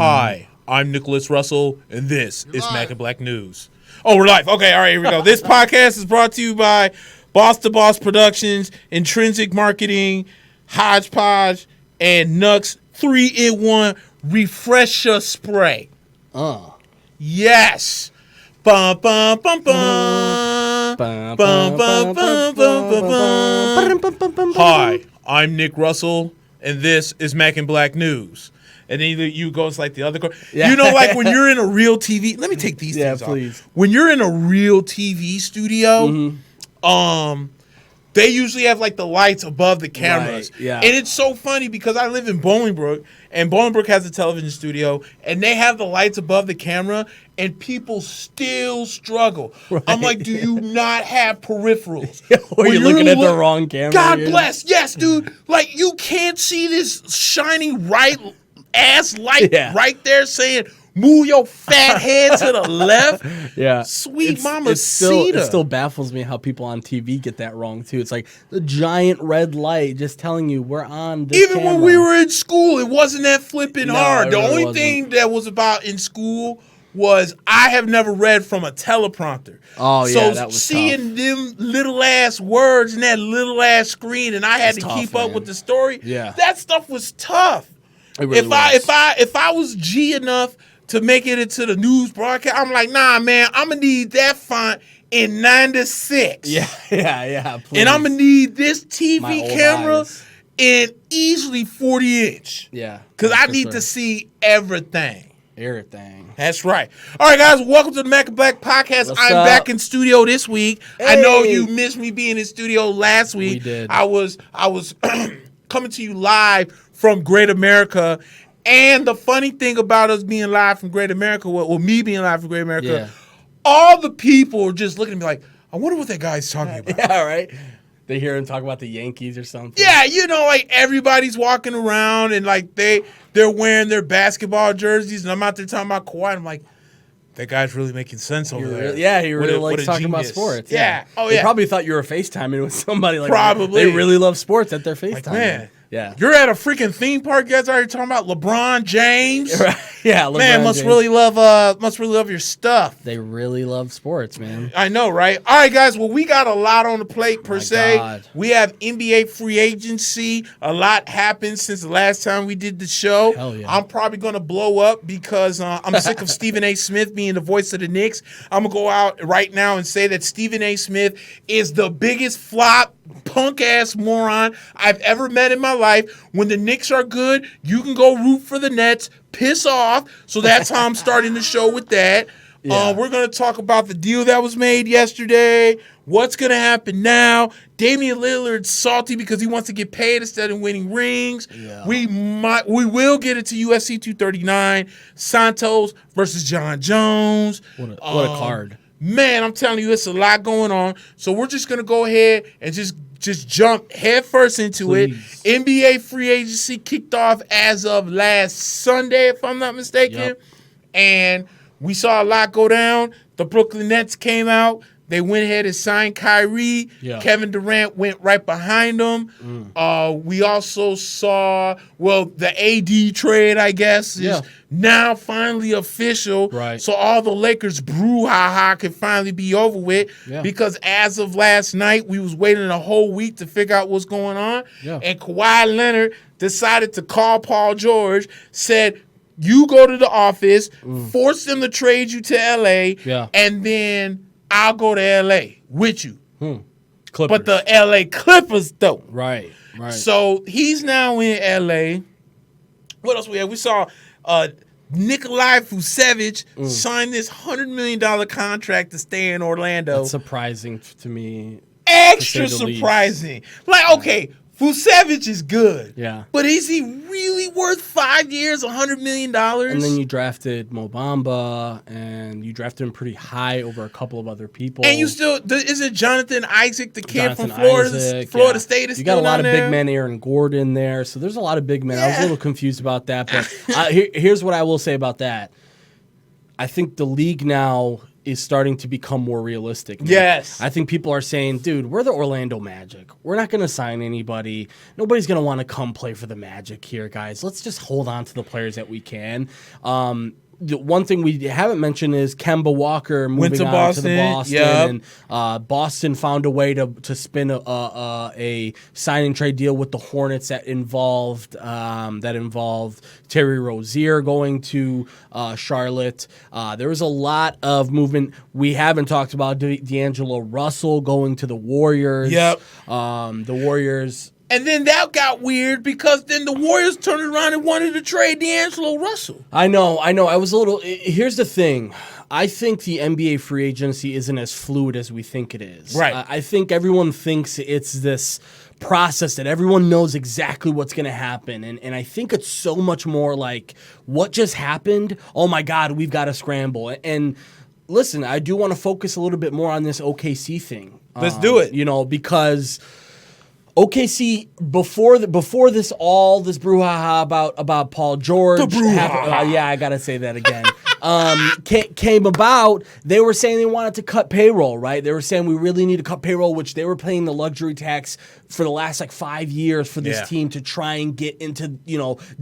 Hi, I'm Nicholas Russell, and this is Mack and Black News. Oh, we're live. Okay, all right, here we go. This podcast is brought to you by Boss to Boss Productions, Intrinsic Marketing, Hodgepodge, and Nux 3-in-1 Refresher Spray. Yes. Bum, bum, bum, bum. Bum, bum, bum, bum, bum, bum. Hi, I'm Nick Russell, and this is Mack and Black News. And then you goes like the other. You know, like when you're in a real TV. Let me take these things off. When you're in a real TV studio, they usually have like the lights above the cameras. Right, yeah. And it's so funny because I live in Bolingbrook, and Bolingbrook has a television studio, and they have the lights above the camera, and people still struggle. Right. I'm like, do you not have peripherals? Or you're looking at the wrong camera. God bless. Yes, dude. Like, you can't see this shiny ass light right there saying, move your fat head to the left. Yeah. Sweet mama Cedar. It still baffles me how people on TV get that wrong, too. It's like the giant red light just telling you we're on this Even camera. when we were in school, it wasn't that flipping hard. The really only wasn't. thing that was about in school was I have never read from a teleprompter. Oh, yeah, that was seeing them little ass words and that little ass screen, and I had to keep up with the story. Yeah. That stuff was tough. It really if I was G enough to make it into the news broadcast, I'm like, nah, man, I'm gonna need that font in 9:6. Yeah. Please. And I'm gonna need this TV camera in easily 40-inch. Yeah. Because I need to see everything. Everything. That's right. All right, guys, welcome to the Mack and Black Podcast. I'm back in studio this week. Hey. I know you missed me being in studio last week. We did. I was coming to you live from Great America. And the funny thing about us being live from Great America, me being live from Great America, all the people are just looking at me like, I wonder what that guy's talking about. Yeah, right? They hear him talk about the Yankees or something. Yeah, you know, like everybody's walking around and like they're wearing their basketball jerseys, and I'm out there talking about Kawhi, and I'm like, that guy's really making sense over there. He really likes talking about sports. Yeah. Oh, yeah. They probably thought you were FaceTiming with somebody like probably. They really love sports at their FaceTime. Like, man. Yeah. You're at a freaking theme park. You guys already talking about LeBron James. Right. Yeah, LeBron man, must James. really love your stuff. They really love sports, man. I know, right? All right, guys. Well, we got a lot on the plate per se. God. We have NBA free agency. A lot happened since the last time we did the show. Hell yeah. I'm probably going to blow up because I'm sick of Stephen A. Smith being the voice of the Knicks. I'm going to go out right now and say that Stephen A. Smith is the biggest flop, punk-ass moron I've ever met in my life. When the Knicks are good, you can go root for the Nets, piss off. So that's how I'm starting the show with that. Yeah. We're going to talk about the deal that was made yesterday, what's going to happen now. Damian Lillard's salty because he wants to get paid instead of winning rings. Yeah. We will get into UFC 239, Santos versus John Jones. What a card. Man, I'm telling you, it's a lot going on. So we're just going to go ahead and just jump head first into it. NBA free agency kicked off as of last Sunday, if I'm not mistaken. Yep. And we saw a lot go down. The Brooklyn Nets came out. They went ahead and signed Kyrie. Yeah. Kevin Durant went right behind them. We also saw, the AD trade, I guess, is now finally official. Right. So all the Lakers brouhaha can finally be over with because as of last night, we was waiting a whole week to figure out what's going on. Yeah. And Kawhi Leonard decided to call Paul George, said, you go to the office, force them to trade you to L.A., and then I'll go to L.A. with you. Clippers. But the L.A. Clippers, though. Right. So he's now in L.A. What else we have? We saw Nikolai Vucevic sign this $100 million contract to stay in Orlando. That's surprising to me. Extra surprising. Like, okay, Vucevic is good. Yeah. But is he really worth 5 years, $100 million? And then you drafted Mo Bamba, and you drafted him pretty high over a couple of other people. And you still, is it Jonathan Isaac, the kid Jonathan from Florida Isaac, State? Is you got still a lot of there? big men, Aaron Gordon there. So there's a lot of big men. I was a little confused about that. But here's what I will say about that. I think the league now is starting to become more realistic. Man. Yes. I think people are saying, dude, we're the Orlando Magic. We're not going to sign anybody. Nobody's going to want to come play for the Magic here, guys. Let's just hold on to the players that we can. The one thing we haven't mentioned is Kemba Walker moving to Boston. And Boston found a way to spin a signing trade deal with the Hornets that involved Terry Rozier going to Charlotte. There was a lot of movement. We haven't talked about D'Angelo Russell going to the Warriors. Yep. The Warriors. And then that got weird because then the Warriors turned around and wanted to trade D'Angelo Russell. I know. I was a little... Here's the thing. I think the NBA free agency isn't as fluid as we think it is. Right. I think everyone thinks it's this process that everyone knows exactly what's going to happen. And I think it's so much more like, what just happened? Oh, my God, we've got to scramble. And listen, I do want to focus a little bit more on this OKC thing. Let's do it. Because... OKC before this brouhaha about Paul George. I gotta say that again. Came about. They were saying they wanted to cut payroll, right? They were saying we really need to cut payroll, which they were paying the luxury tax for the last 5 years for this team to try and get into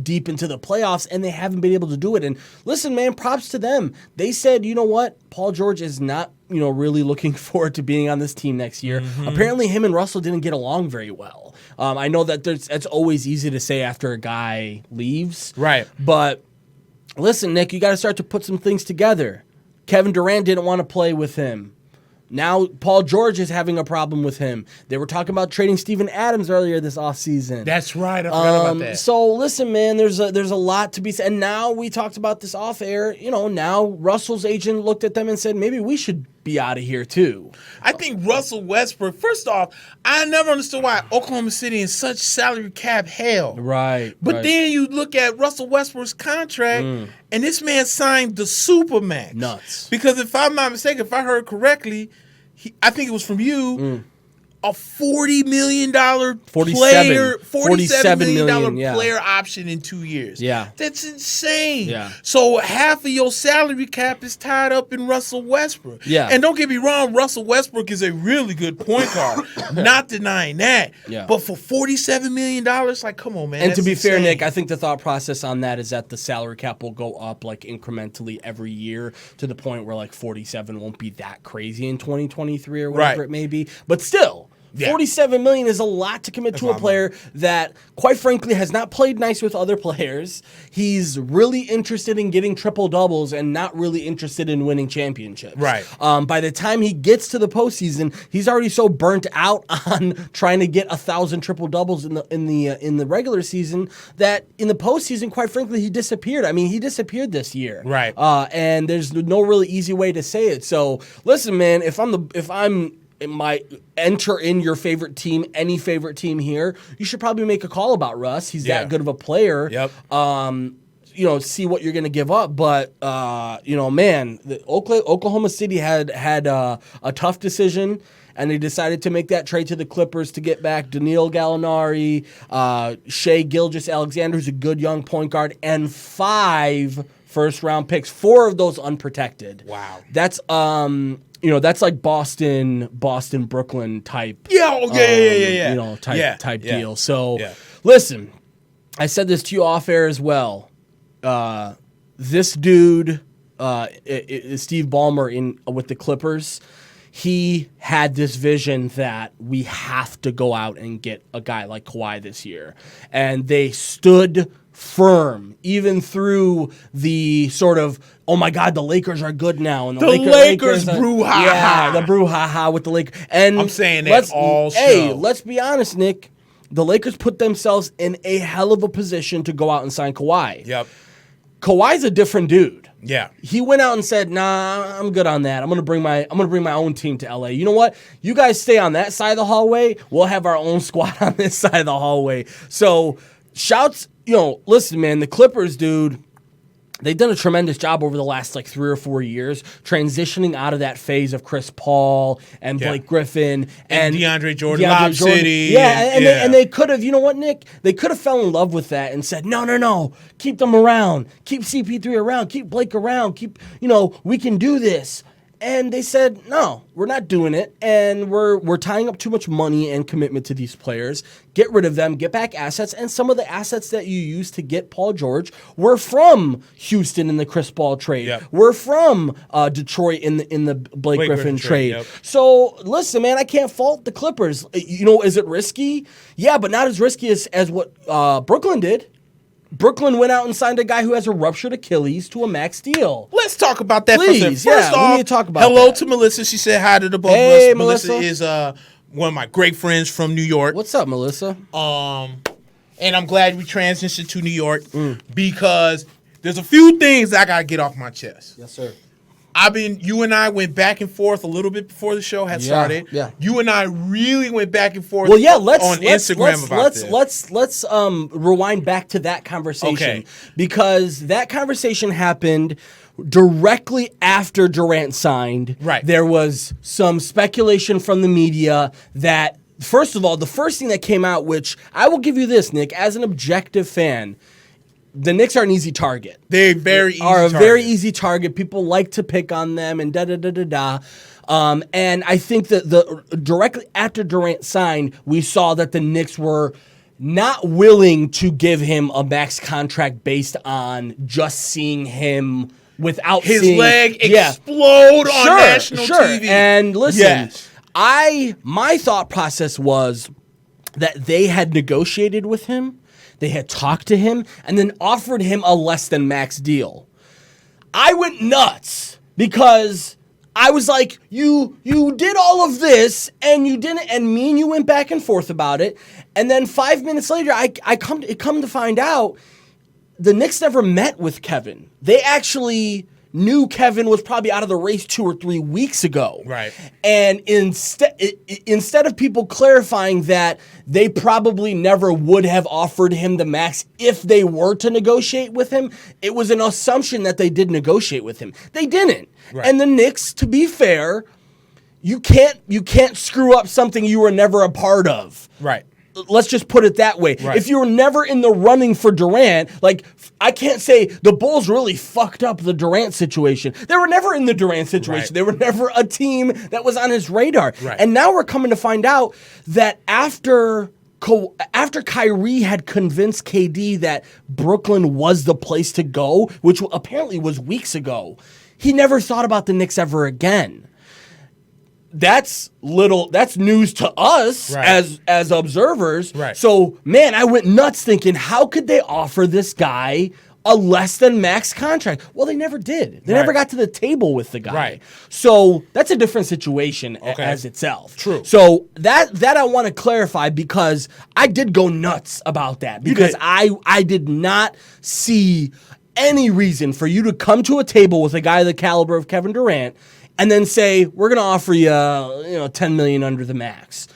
deep into the playoffs, and they haven't been able to do it. And listen, man, props to them. They said, you know what, Paul George is not really looking forward to being on this team next year. Mm-hmm. Apparently, him and Russell didn't get along very well. I know that that's always easy to say after a guy leaves. Right. But listen, Nick, you got to start to put some things together. Kevin Durant didn't want to play with him. Now Paul George is having a problem with him. They were talking about trading Steven Adams earlier this offseason. That's right. I forgot about that. So listen, man, there's a lot to be said. And now we talked about this off air. Now Russell's agent looked at them and said, maybe we should be out of here too. I think Russell Westbrook, first off, I never understood why Oklahoma City is such salary cap hell. Right. But then you look at Russell Westbrook's contract, and this man signed the Supermax. Nuts. Because if I'm not mistaken, if I heard correctly, I think it was from you, a $40 million player, $47 million player option in 2 years. Yeah. That's insane. Yeah. So half of your salary cap is tied up in Russell Westbrook. Yeah. And don't get me wrong, Russell Westbrook is a really good point guard. Not denying that. Yeah. But for $47 million, like, come on, man. And to be fair, insane. Nick, I think the thought process on that is that the salary cap will go up incrementally every year to the point where 47 won't be that crazy in 2023 or whatever it may be. But still, $47 million is a lot to commit to a player that, quite frankly, has not played nice with other players. He's really interested in getting triple-doubles and not really interested in winning championships. Right. By the time he gets to the postseason, he's already so burnt out on trying to get 1,000 triple-doubles in the regular season that in the postseason, quite frankly, he disappeared. I mean, he disappeared this year. Right. And there's no really easy way to say it. So, listen, man, if I'm enter in your favorite team, any favorite team here, you should probably make a call about Russ. He's that good of a player. Yep. See what you're going to give up. But, man, Oklahoma City had a tough decision, and they decided to make that trade to the Clippers to get back Danilo Gallinari, Shai Gilgeous-Alexander, who's a good young point guard, and 5 first-round picks, 4 of those unprotected. Wow. That's that's like Boston, Brooklyn type. Type deal. So, listen, I said this to you off air as well. This dude, Steve Ballmer with the Clippers, he had this vision that we have to go out and get a guy like Kawhi this year. And they stood firm, even through the sort of, oh my God, the Lakers are good now, and the Lakers brouhaha. Yeah, the brouhaha with the Lakers. And I'm saying that all show. Hey, let's be honest, Nick. The Lakers put themselves in a hell of a position to go out and sign Kawhi. Yep. Kawhi's a different dude. Yeah. He went out and said, "Nah, I'm good on that. I'm gonna bring my own team to LA. You know what? You guys stay on that side of the hallway. We'll have our own squad on this side of the hallway." So, shouts. Listen, man, the Clippers, dude, they've done a tremendous job over the last 3 or 4 years transitioning out of that phase of Chris Paul and Blake Griffin and DeAndre Jordan, Lob City. And they could have, you know what, Nick? They could have fell in love with that and said, no, keep them around. Keep CP3 around. Keep Blake around. We can do this. And they said, no, we're not doing it. And we're tying up too much money and commitment to these players. Get rid of them, get back assets. And some of the assets that you used to get Paul George were from Houston in the Chris Paul trade. Yep. Were from Detroit in the Blake Griffin trade. Yep. So listen, man, I can't fault the Clippers. Is it risky? Yeah, but not as risky as what Brooklyn did. Brooklyn went out and signed a guy who has a ruptured Achilles to a max deal. Let's talk about that Please, for a second. First off, we need to talk about hello that. to Melissa. She said hi to the both Hey, of us. Melissa Melissa. is one of my great friends from New York. What's up, Melissa? And I'm glad we transitioned to New York because there's a few things I gotta get off my chest. Yes, sir. You and I went back and forth a little bit before the show had started. Yeah. You and I really went back and forth Well, yeah, on Instagram about this. Let's rewind back to that conversation. Okay. Because that conversation happened directly after Durant signed. Right. There was some speculation from the media that, first of all, the first thing that came out, which I will give you this, Nick, as an objective fan, the Knicks are an easy target. They're a very easy target. People like to pick on them and da-da-da-da-da. And I think that directly after Durant signed, we saw that the Knicks were not willing to give him a max contract based on just seeing him without his seeing leg explode on national TV. And listen, Yes. my thought process was that they had negotiated with him. They had talked to him and then offered him a less than max deal. I went nuts because I was like, you did all of this and you didn't, and me and you went back and forth about it. And then 5 minutes later, I come to find out the Knicks never met with Kevin. They actually knew Kevin was probably out of the race 2 or 3 weeks ago. Right. And instead of people clarifying that they probably never would have offered him the max if they were to negotiate with him, it was an assumption that they did negotiate with him. They didn't. Right. And the Knicks, to be fair, you can't screw up something you were never a part of. Right. Let's just put it that way. Right. If you were never in the running for Durant, like, I can't say the Bulls really fucked up the Durant situation. They were never in the Durant situation. Right. They were never a team that was on his radar. Right. And now we're coming to find out that after Kyrie had convinced KD that Brooklyn was the place to go, which apparently was weeks ago, he never thought about the Knicks ever again. That's news to us Right. as observers. Right. So, man, I went nuts thinking, how could they offer this guy a less than max contract? Well, they never did. They never Right. got to the table with the guy. Right. So that's a different situation Okay. as itself. True. So that I want to clarify because I did go nuts about that because did. I did not see any reason for you to come to a table with a guy the caliber of Kevin Durant and then say, we're going to offer you, $10 million under the max.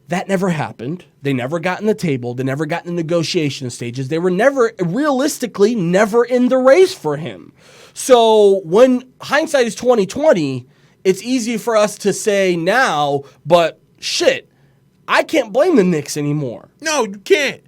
That never happened. They never got in the table. They never got in the negotiation stages. They were realistically never in the race for him. So when hindsight is 2020, it's easy for us to say now, but shit, I can't blame the Knicks anymore. No, you can't.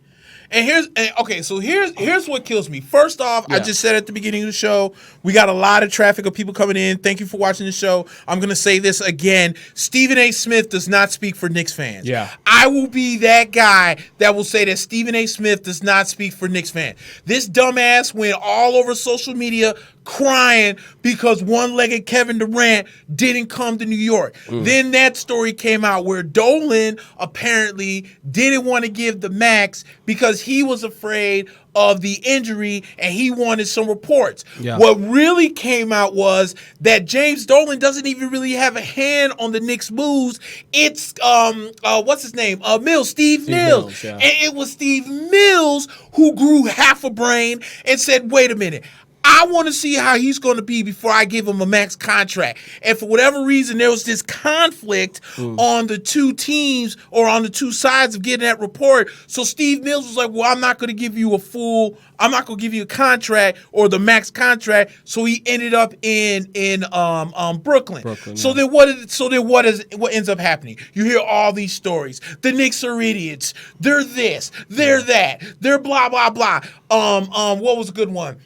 And here's what kills me. First off, I just said at the beginning of the show, we got a lot of traffic of people coming in. Thank you for watching the show. I'm going to say this again. Stephen A. Smith does not speak for Knicks fans. Yeah. I will be that guy that will say that Stephen A. Smith does not speak for Knicks fans. This dumbass went all over social media crying because one-legged Kevin Durant didn't come to New York. Then that story came out where Dolan apparently didn't want to give the max because he was afraid of the injury and he wanted some reports. Yeah. What really came out was that James Dolan doesn't even really have a hand on the Knicks moves. It's what's his name? Steve Mills. Yeah. And it was Steve Mills who grew half a brain and said, wait a minute. I want to see how he's going to be before I give him a max contract. And for whatever reason, there was this conflict on the two teams or on the two sides of getting that report. So Steve Mills was like, well, I'm not going to give you a contract or the max contract. So he ended up in Brooklyn. So then what ends up happening? You hear all these stories. The Knicks are idiots. They're this, they're that, they're blah, blah, blah. What was a good one?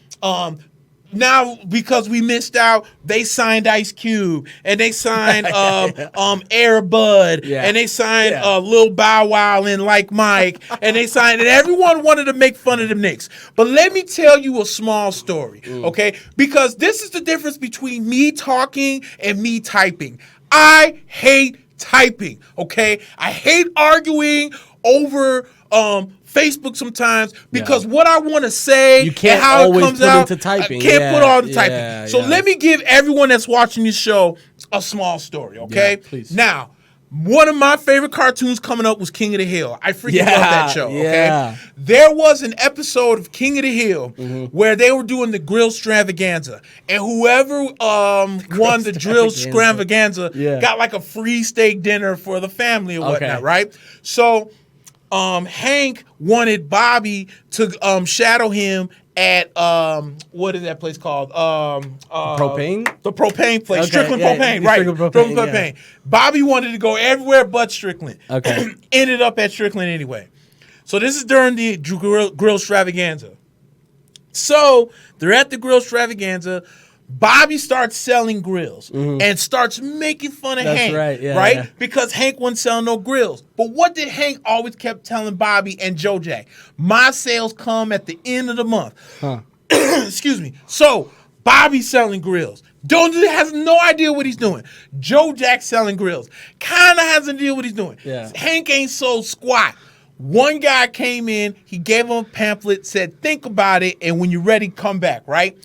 now because we missed out, they signed Ice Cube and they signed Air Bud and they signed Lil Bow Wow and Like Mike and they signed, and everyone wanted to make fun of the Knicks. But let me tell you a small story, okay? Because this is the difference between me talking and me typing. I hate typing, okay? I hate arguing over Facebook sometimes because what I want to say you can't and how always it comes put out, into typing. I can't put all the typing. So let me give everyone that's watching this show a small story, okay? Yeah, please. Now, one of my favorite cartoons coming up was King of the Hill. I freaking love that show, okay? There was an episode of King of the Hill where they were doing the grill extravaganza, and whoever won the grill extravaganza got like a free steak dinner for the family or whatnot, right? So Hank wanted Bobby to shadow him at what is that place called? Propane? The propane place. Okay, Strickland Propane, right. Strickland Propane. Bobby wanted to go everywhere but Strickland. Okay. Ended up at Strickland anyway. So this is during the grill extravaganza. So they're at the grill extravaganza. Bobby starts selling grills and starts making fun of Hank, right? Because Hank wasn't selling no grills. But what did Hank always kept telling Bobby and Joe Jack? My sales come at the end of the month. Excuse me. So Bobby's selling grills. Has no idea what he's doing. Joe Jack selling grills. Kind of has no idea what he's doing. Hank ain't sold squat. One guy came in, he gave him a pamphlet, said, think about it, and when you're ready, come back, right?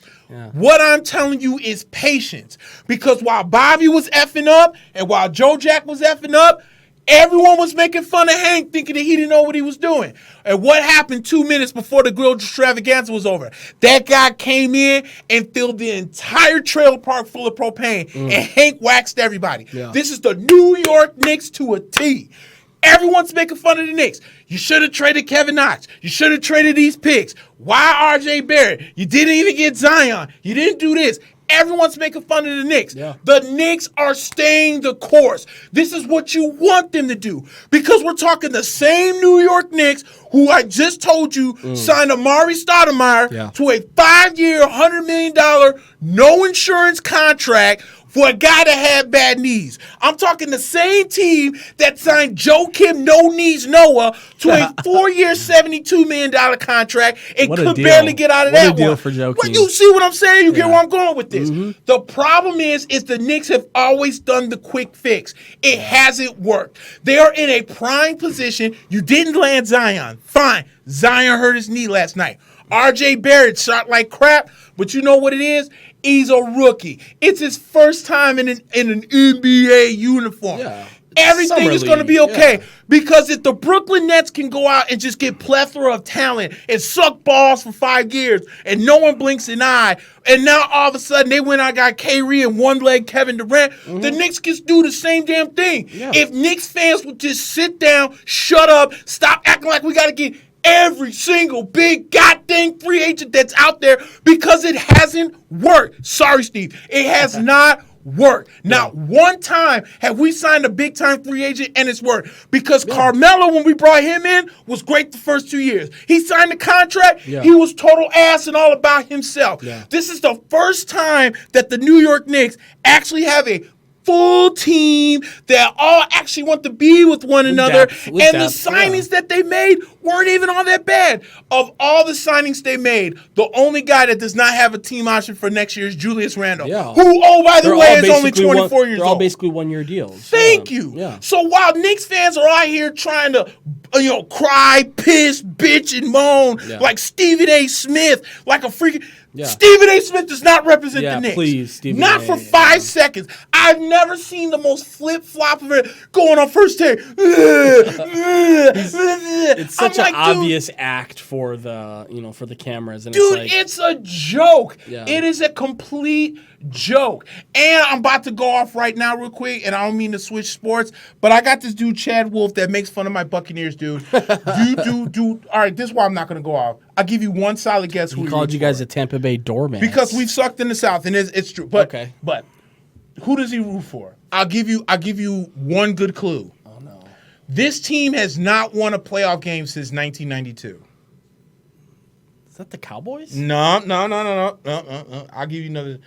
What I'm telling you is patience. Because while Bobby was effing up and while Joe Jack was effing up, everyone was making fun of Hank thinking that he didn't know what he was doing. And what happened 2 minutes before the grill extravaganza was over? That guy came in and filled the entire trailer park full of propane and Hank waxed everybody. This is the New York Knicks to a T. Everyone's making fun of the Knicks. You should have traded Kevin Knox. You should have traded these picks. Why R.J. Barrett? You didn't even get Zion. You didn't do this. Everyone's making fun of the Knicks. The Knicks are staying the course. This is what you want them to do. Because we're talking the same New York Knicks who I just told you signed Amari Stoudemire to a 5-year, $100 million, no insurance contract for a guy that had bad knees. I'm talking the same team that signed Joe Kim No Knees Noah to a 4-year, $72 million contract and could barely get out of that one. What a deal for Joe Kim. You see what I'm saying? You get where I'm going with this. The problem is the Knicks have always done the quick fix. It hasn't worked. They are in a prime position. You didn't land Zion. Fine. Zion hurt his knee last night. R.J. Barrett shot like crap, but you know what it is? He's a rookie. It's his first time in an NBA uniform. Everything is going to be okay. Because if the Brooklyn Nets can go out and just get plethora of talent and suck balls for 5 years and no one blinks an eye, and now all of a sudden they went out and got Kyrie and one-leg Kevin Durant, the Knicks can do the same damn thing. If Knicks fans would just sit down, shut up, stop acting like we got to get every single big goddamn free agent that's out there, because it hasn't worked. Sorry, Steve. It has not worked. Not one time have we signed a big-time free agent and it's worked. Because Carmelo, when we brought him in, was great the first 2 years. He signed the contract. He was total ass and all about himself. This is the first time that the New York Knicks actually have a full team that all actually want to be with one another. The signings that they made weren't even all that bad. Of all the signings they made, the only guy that does not have a team option for next year is Julius Randle, who, oh, by the way, is only 24 years old. They're all basically one-year deals. Thank you. So while Knicks fans are out here trying to cry, piss, bitch, and moan like Stephen A. Smith, like a freaking... Stephen A. Smith does not represent the Knicks. Please, Stephen Not for 5 seconds. I've never seen the most flip-flop of it going on first take. It's such an obvious act for the cameras. And it's a joke. It is a complete joke. And I'm about to go off right now real quick, and I don't mean to switch sports, but I got this dude, Chad Wolf, that makes fun of my Buccaneers, dude. Dude. All right, this is why I'm not going to go off. I'll give you one solid guess who he called you guys a Tampa Bay doormat. Because we've sucked in the South, and it's true. But who does he root for? I'll give you one good clue. Oh, no. This team has not won a playoff game since 1992. that the Cowboys? No. I'll give you another.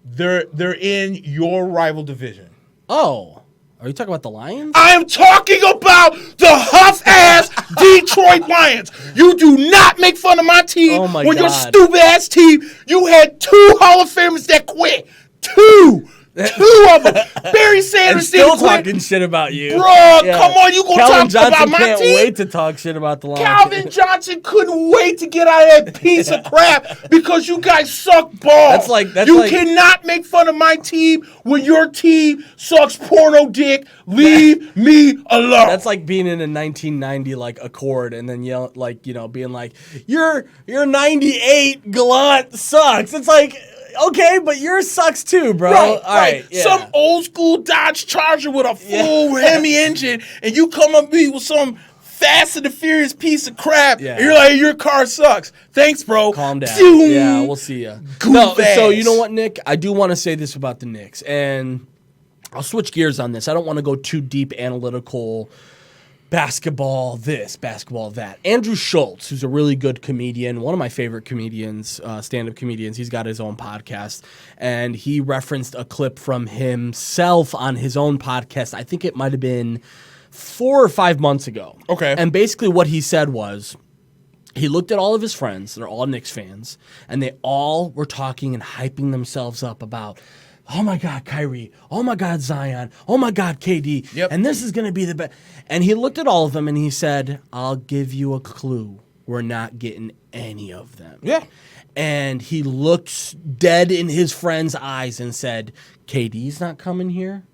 They're in your rival division. Oh. Are you talking about the Lions? I am talking about the huff-ass Detroit Lions. You do not make fun of my team God. Your stupid-ass team. You had 2 Hall of Famers that quit. 2 of them. Barry Sanders still didn't quit. talking shit about you. Bro, come on. You going to talk Johnson about my can't team? wait to talk shit about the Lions. Calvin Johnson couldn't wait to get out of that piece of crap because you guys suck balls. You cannot make fun of my team when your team sucks porno dick. Leave me alone. That's like being in a 1990 Accord and then being like, your 98 Gallant sucks. It's like, okay, but yours sucks too, bro. Right, All right. Yeah. Some old school Dodge Charger with a full Hemi engine, and you come up me with some Fast and the Furious piece of crap. Yeah. And you're like, your car sucks. Thanks, bro. Calm down. Zoom. Yeah, we'll see ya. So you know what, Nick? I do want to say this about the Knicks, and I'll switch gears on this. I don't want to go too deep analytical. Basketball this, basketball that. Andrew Schultz, who's a really good comedian, one of my favorite comedians, stand-up comedians. He's got his own podcast, and he referenced a clip from himself on his own podcast. I think it might have been 4 or 5 months ago. Okay. And basically what he said was, he looked at all of his friends, they're all Knicks fans, and they all were talking and hyping themselves up about, oh my God, Kyrie. Oh my God, Zion. Oh my God, KD. Yep. And this is going to be the best. And he looked at all of them and he said, I'll give you a clue. We're not getting any of them. Yeah. And he looked dead in his friend's eyes and said, KD's not coming here.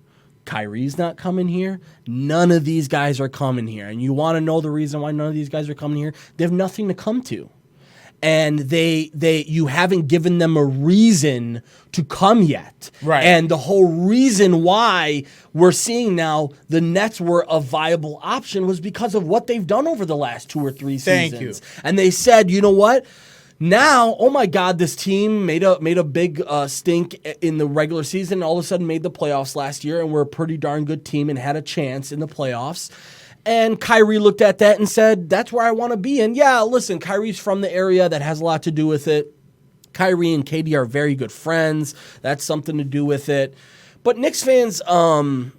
Kyrie's not coming here. None of these guys are coming here. And you want to know the reason why none of these guys are coming here? They have nothing to come to. And you haven't given them a reason to come yet. Right. And the whole reason why we're seeing now the Nets were a viable option was because of what they've done over the last 2 or 3 seasons. Thank you. And they said, you know what? Now, oh my God, this team made a big stink in the regular season and all of a sudden made the playoffs last year, and we're a pretty darn good team and had a chance in the playoffs. And Kyrie looked at that and said, that's where I want to be. And yeah, listen, Kyrie's from the area. That has a lot to do with it. Kyrie and KD are very good friends. That's something to do with it. But Knicks fans, it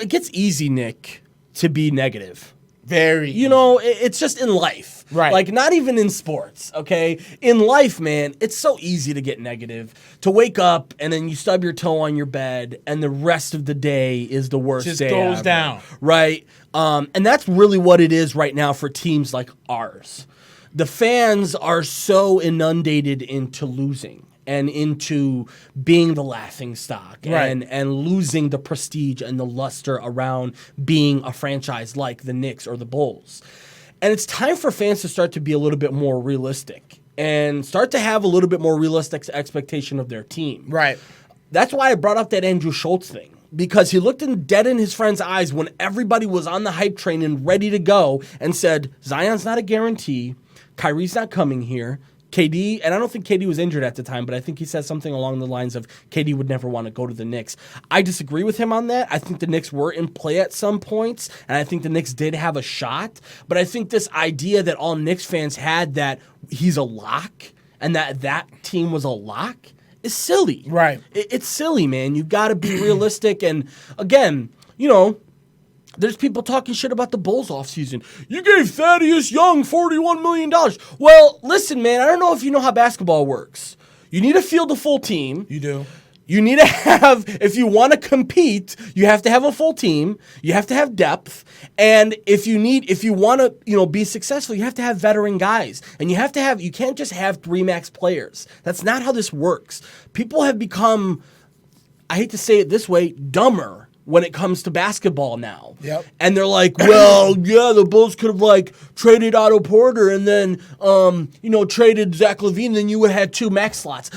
gets easy, Nick, to be negative. Very. It's just in life. Right. Like, not even in sports, okay? In life, man, it's so easy to get negative. To wake up and then you stub your toe on your bed and the rest of the day is the worst just day goes ever, down. Right? And that's really what it is right now for teams like ours. The fans are so inundated into losing and into being the laughing stock and losing the prestige and the luster around being a franchise like the Knicks or the Bulls. And it's time for fans to start to be a little bit more realistic and start to have a little bit more realistic expectation of their team. Right. That's why I brought up that Andrew Schultz thing, because he looked dead in his friend's eyes when everybody was on the hype train and ready to go and said, Zion's not a guarantee, Kyrie's not coming here, KD, and I don't think KD was injured at the time, but I think he said something along the lines of KD would never want to go to the Knicks. I disagree with him on that. I think the Knicks were in play at some points, and I think the Knicks did have a shot. But I think this idea that all Knicks fans had that he's a lock and that team was a lock is silly. Right. It's silly, man. You've got to be realistic. And again, there's people talking shit about the Bulls offseason. You gave Thaddeus Young $41 million. Well, listen, man, I don't know if you know how basketball works. You need to field a full team. You do. You need to have, if you want to compete, you have to have a full team. You have to have depth. And if you want to, be successful, you have to have veteran guys. And you can't just have 3 max players. That's not how this works. People have become, I hate to say it this way, dumber when it comes to basketball now. Yep. And they're like, well, yeah, the Bulls could have traded Otto Porter and then traded Zach LaVine, then you would have had 2 max slots.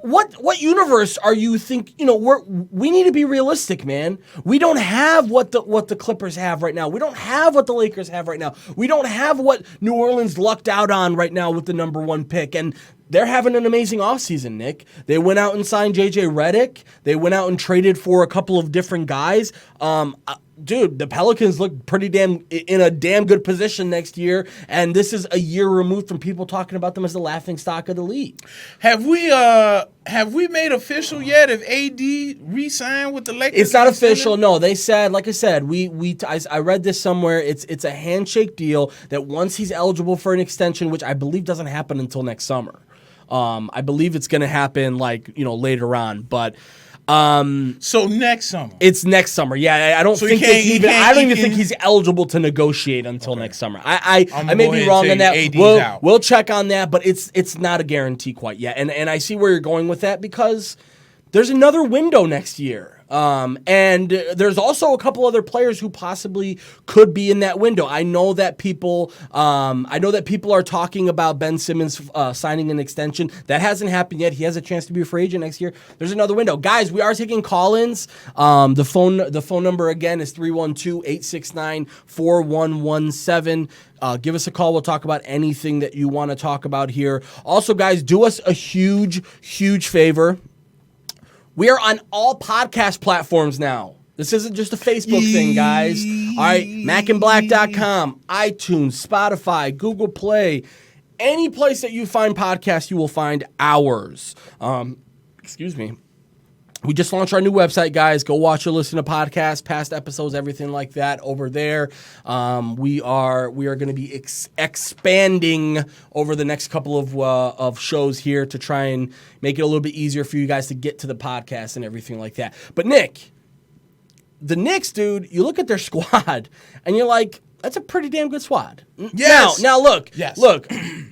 What universe are you think, we need to be realistic, man. We don't have what the Clippers have right now. We don't have what the Lakers have right now. We don't have what New Orleans lucked out on right now with the number 1 pick. And they're having an amazing offseason, Nick. They went out and signed J.J. Redick. They went out and traded for a couple of different guys. Dude, the Pelicans look in a damn good position next year, and this is a year removed from people talking about them as the laughingstock of the league. Have we made official yet if AD re-signed with the Lakers? It's not official. No, they said, like I said, I read this somewhere. It's a handshake deal that once he's eligible for an extension, which I believe doesn't happen until next summer. I believe it's going to happen later on, but. So next summer. It's next summer. Yeah, I don't think he's eligible to negotiate until next summer. I may be wrong on that. We'll check on that, but it's not a guarantee quite yet. And I see where you're going with that because there's another window next year. And there's also a couple other players who possibly could be in that window. I know that people are talking about Ben Simmons signing an extension. That hasn't happened yet. He has a chance to be a free agent next year. There's another window. Guys, we are taking call-ins. The phone number again is 312-869-4117. Give us a call. We'll talk about anything that you want to talk about here. Also, guys, do us a huge, huge favor. We are on all podcast platforms now. This isn't just a Facebook thing, guys. All right, mackandblack.com, iTunes, Spotify, Google Play. Any place that you find podcasts, you will find ours. Excuse me. We just launched our new website, guys. Go watch or listen to podcasts, past episodes, everything like that over there. We are going to be expanding over the next couple of shows here to try and make it a little bit easier for you guys to get to the podcast and everything like that. But Nick, the Knicks, dude, you look at their squad and you're like, that's a pretty damn good squad. Yes. Now look. Yes. Look,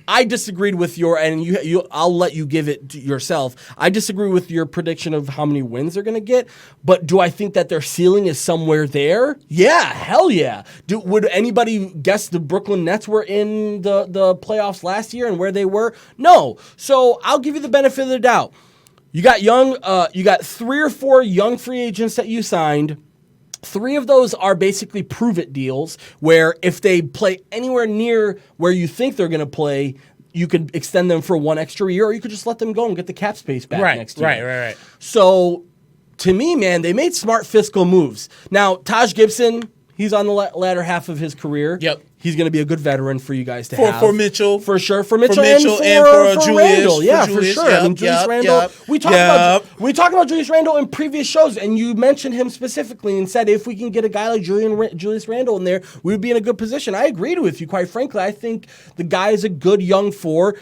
I disagreed with I'll let you give it to yourself. I disagree with your prediction of how many wins they're going to get, but do I think that their ceiling is somewhere there? Yeah, hell yeah. Would anybody guess the Brooklyn Nets were in the playoffs last year and where they were? No. So I'll give you the benefit of the doubt. You got 3 or 4 young free agents that you signed. 3 of those are basically prove-it deals where if they play anywhere near where you think they're going to play, you could extend them for 1 extra year or you could just let them go and get the cap space back next year. Right. So, to me, man, they made smart fiscal moves. Now, Taj Gibson, he's on the latter half of his career. Yep. He's going to be a good veteran for you guys to have. For Mitchell. For sure. For Mitchell and for Julius. Randle. Yeah, for sure. Yep, I mean, Julius Randle. We talked about Julius Randle in previous shows, and you mentioned him specifically and said if we can get a guy like Julius Randle in there, we would be in a good position. I agreed with you, quite frankly. I think the guy is a good young 4.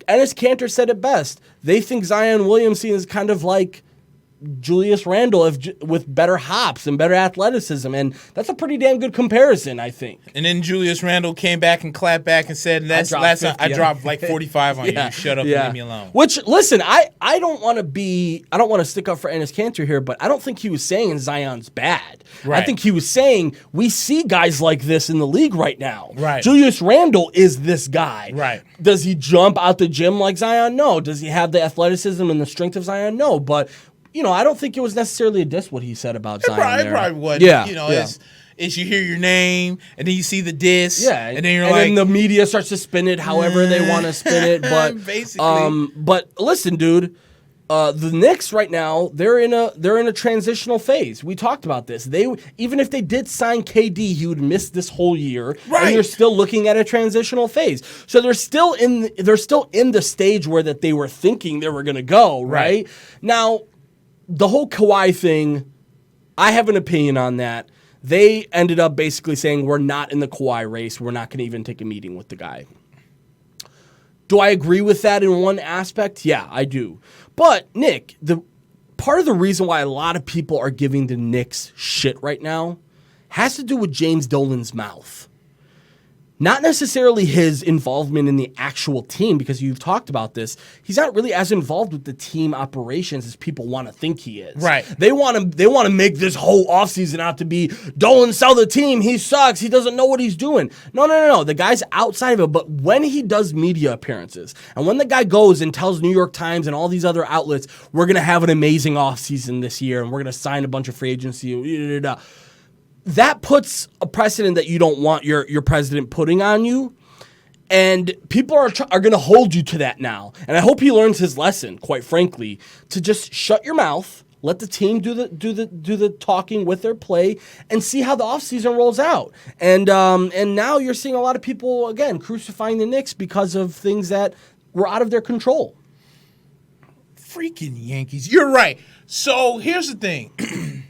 Enes Kanter said it best. They think Zion Williamson is kind of like Julius Randle with better hops and better athleticism, and that's a pretty damn good comparison, I think. And then Julius Randle came back and clapped back and said, "That's last time I dropped like 45 on you. Shut up and leave me alone." Which, listen, I don't want to stick up for Enes Kanter here, but I don't think he was saying Zion's bad. Right. I think he was saying we see guys like this in the league right now. Right. Julius Randle is this guy. Right. Does he jump out the gym like Zion? No. Does he have the athleticism and the strength of Zion? No. But I don't think it was necessarily a diss what he said about Zion. It probably wasn't. Yeah. Is you hear your name and then you see the diss. Yeah. And then the media starts to spin it however they want to spin it. But basically. But listen, dude, the Knicks right now, they're in a transitional phase. We talked about this. Even if they did sign KD, he would miss this whole year. Right. And you're still looking at a transitional phase. So they're still in the stage where that they were thinking they were going to go, right? Now, the whole Kawhi thing, I have an opinion on that. They ended up basically saying, we're not in the Kawhi race. We're not going to even take a meeting with the guy. Do I agree with that in one aspect? Yeah, I do. But, Nick, part of the reason why a lot of people are giving the Knicks shit right now has to do with James Dolan's mouth. Not necessarily his involvement in the actual team, because you've talked about this. He's not really as involved with the team operations as people want to think he is. Right. They want to make this whole offseason out to be Dolan sell the team. He sucks. He doesn't know what he's doing. No. The guy's outside of it. But when he does media appearances, and when the guy goes and tells New York Times and all these other outlets, we're going to have an amazing offseason this year, and we're going to sign a bunch of free agency, that puts a precedent that you don't want your president putting on you. And people are going to hold you to that now. And I hope he learns his lesson, quite frankly, to just shut your mouth, let the team do the talking with their play, and see how the offseason rolls out. And now you're seeing a lot of people, again, crucifying the Knicks because of things that were out of their control. Freaking Yankees. You're right. So here's the thing.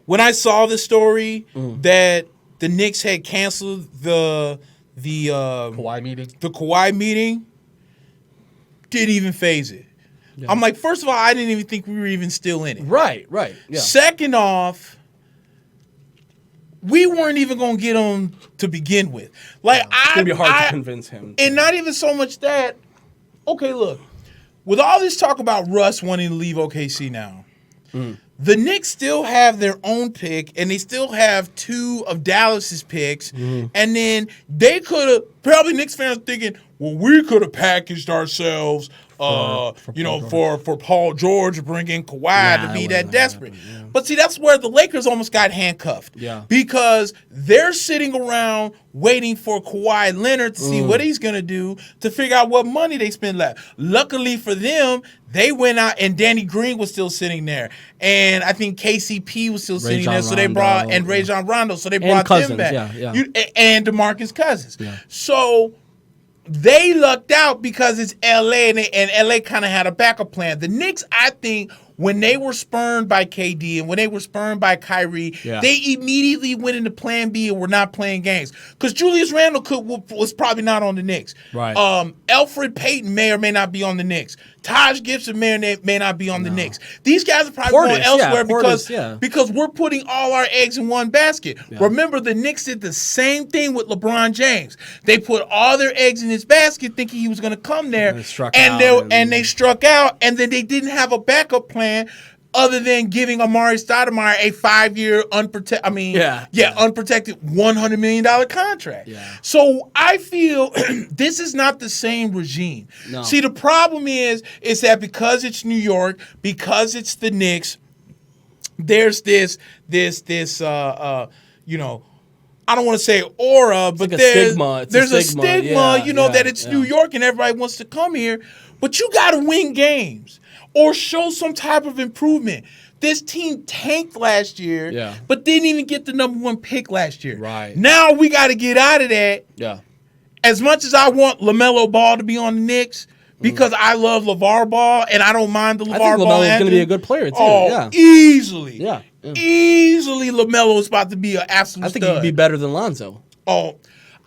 When I saw the story that the Knicks had canceled the Kawhi meeting, didn't even phase it. Yeah. I'm like, first of all, I didn't even think we were even still in it. Right. Yeah. Second off, we weren't even going to get on to begin with. Like, it's going to be hard to convince him. And not even so much that, okay, look, with all this talk about Russ wanting to leave OKC now, the Knicks still have their own pick, and they still have 2 of Dallas's picks. And then they could have, probably Knicks fans thinking, well, we could have packaged ourselves, for Paul George to bring in Kawhi to be that desperate. But see, that's where the Lakers almost got handcuffed. Yeah. Because they're sitting around waiting for Kawhi Leonard to see what he's going to do to figure out what money they spend left. Luckily for them, they went out and Danny Green was still sitting there. And I think KCP was still sitting there. So they brought, and Rajon Rondo. So they brought them back. And DeMarcus Cousins. Yeah. So they lucked out because it's LA and LA kind of had a backup plan. The Knicks, I think, when they were spurned by KD and when they were spurned by Kyrie, they immediately went into plan B and were not playing games. Because Julius Randle was probably not on the Knicks. Right. Elfrid Payton may or may not be on the Knicks. Taj Gibson may or may not be on the Knicks. These guys are probably going elsewhere because we're putting all our eggs in one basket. Yeah. Remember, the Knicks did the same thing with LeBron James. They put all their eggs in his basket thinking he was going to come there. And they struck out, and then they didn't have a backup plan other than giving Amari Stoudemire a 5-year unprotected $100 million contract. Yeah. So I feel this is not the same regime. No. See, the problem is that because it's New York, because it's the Knicks, there's this I don't want to say aura, but like there's a stigma, that it's New York and everybody wants to come here. But you got to win games or show some type of improvement. This team tanked last year, but didn't even get the number 1 pick last year. Right. Now we got to get out of that. Yeah. As much as I want LaMelo Ball to be on the Knicks, because I love LeVar Ball and I don't mind the LeVar Ball. I think LaMelo's going to be a good player too. Easily. Yeah. Easily LaMelo's about to be an absolute stud. I think stud. he'd be better than Lonzo.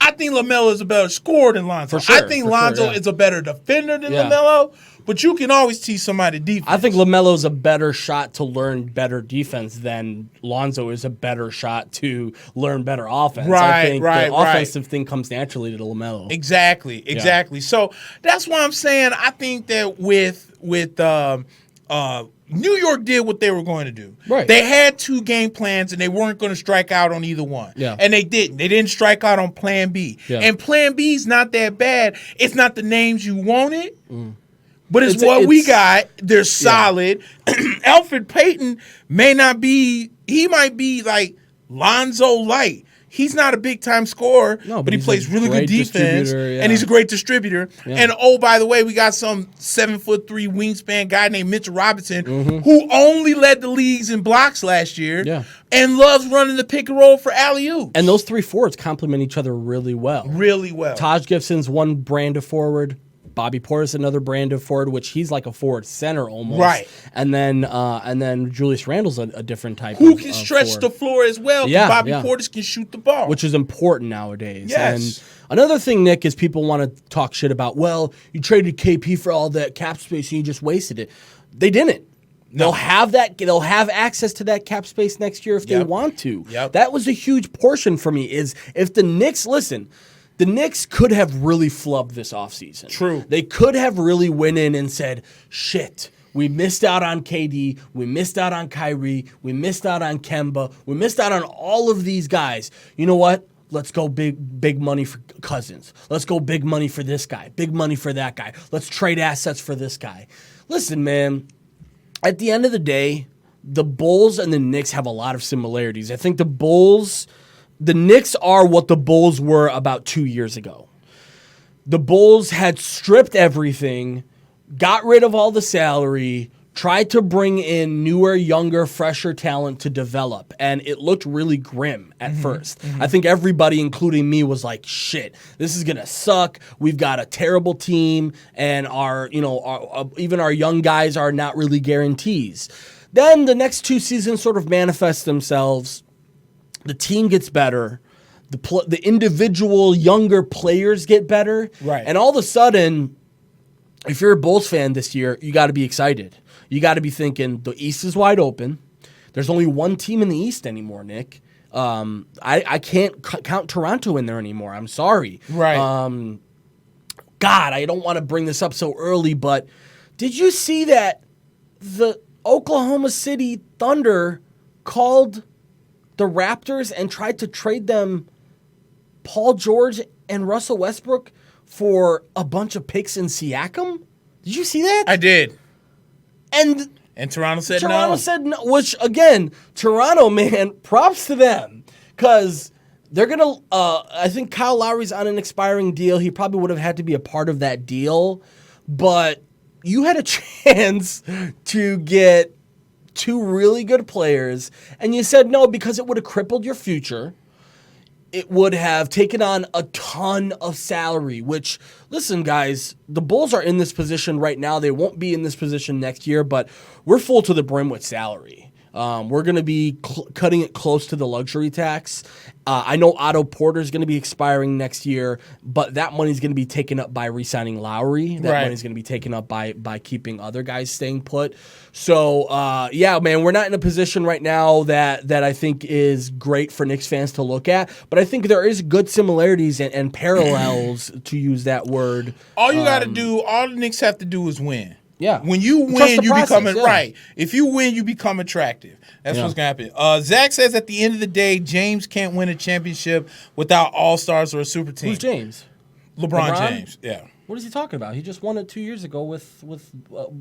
I think LaMelo is a better scorer than Lonzo. For sure, I think Lonzo is a better defender than LaMelo, but you can always teach somebody defense. I think LaMelo's a better shot to learn better defense than Lonzo is a better shot to learn better offense. I think the offensive thing comes naturally to LaMelo. Exactly. So that's why I'm saying I think that with New York did what they were going to do. Right. They had 2 game plans, and they weren't going to strike out on either one. Yeah. And they didn't. They didn't strike out on plan B. Yeah. And plan B is not that bad. It's not the names you wanted, but it's what we got. They're solid. Elfrid Payton he might be like Lonzo Light. He's not a big-time scorer, but he plays really good defense, and he's a great distributor. Yeah. And, by the way, we got some 7'3" wingspan guy named Mitchell Robinson who only led the leagues in blocks last year and loves running the pick and roll for alley-oops. And those 3 forwards complement each other really well. Really well. Taj Gibson's one brand of forward. Bobby Portis, another brand of forward, which he's like a forward center almost. Right. And then Julius Randle's a different type who of can stretch forward. The floor as well. Yeah, Bobby Portis can shoot the ball. Which is important nowadays. Yes. And another thing, Nick, is people want to talk shit about, well, you traded KP for all that cap space and you just wasted it. They didn't. No. They'll have access to that cap space next year if they want to. Yep. That was a huge portion for me is if the Knicks, listen, the Knicks could have really flubbed this offseason. True. They could have really went in and said, shit, we missed out on KD, we missed out on Kyrie, we missed out on Kemba, we missed out on all of these guys. You know what? Let's go big money for Cousins. Let's go big money for this guy, big money for that guy. Let's trade assets for this guy. Listen, man, at the end of the day, the Bulls and the Knicks have a lot of similarities. I think the Knicks are what the Bulls were about 2 years ago. the Bulls had stripped everything, got rid of all the salary, tried to bring in newer, younger, fresher talent to develop, and it looked really grim at first. I think everybody, including me, was like, shit, this is going to suck. We've got a terrible team, and even our young guys are not really guarantees. Then the next 2 seasons sort of manifest themselves. The team gets better. The individual younger players get better. Right. And all of a sudden, if you're a Bulls fan this year, you got to be excited. You got to be thinking the East is wide open. There's only one team in the East anymore, Nick. I can't count Toronto in there anymore. I'm sorry. Right. God, I don't want to bring this up so early, but did you see that the Oklahoma City Thunder called the Raptors and tried to trade them Paul George and Russell Westbrook for a bunch of picks in Siakam? Did you see that? I did. And Toronto said no. Toronto said no, which, again, Toronto, man, props to them. Because they're going to, I think Kyle Lowry's on an expiring deal. He probably would have had to be a part of that deal. But you had a chance to get 2 really good players, and you said no because it would have crippled your future. It would have taken on a ton of salary, which, listen, guys, the Bulls are in this position right now. They won't be in this position next year, but we're full to the brim with salary. We're going to be cutting it close to the luxury tax. I know Otto Porter is going to be expiring next year, but that money is going to be taken up by re-signing Lowry. That money is going to be taken up by keeping other guys staying put. So, yeah, man, we're not in a position right now that I think is great for Knicks fans to look at, but I think there is good similarities and parallels, to use that word. All you got to do, all the Knicks have to do is win. Yeah. When you win, you become right. If you win, you become attractive. That's what's going to happen. Zach says at the end of the day, James can't win a championship without all-stars or a super team. Who's James? LeBron James. Yeah. What is he talking about? He just won it 2 years ago with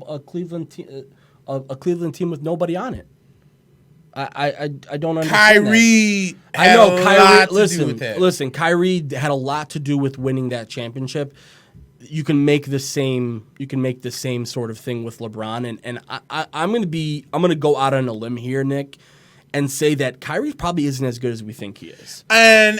a Cleveland team with nobody on it. I don't understand. Kyrie had a lot to do with that. Listen, Kyrie had a lot to do with winning that championship. You can make the same sort of thing with LeBron, and I'm gonna go out on a limb here, Nick, and say that Kyrie probably isn't as good as we think he is. And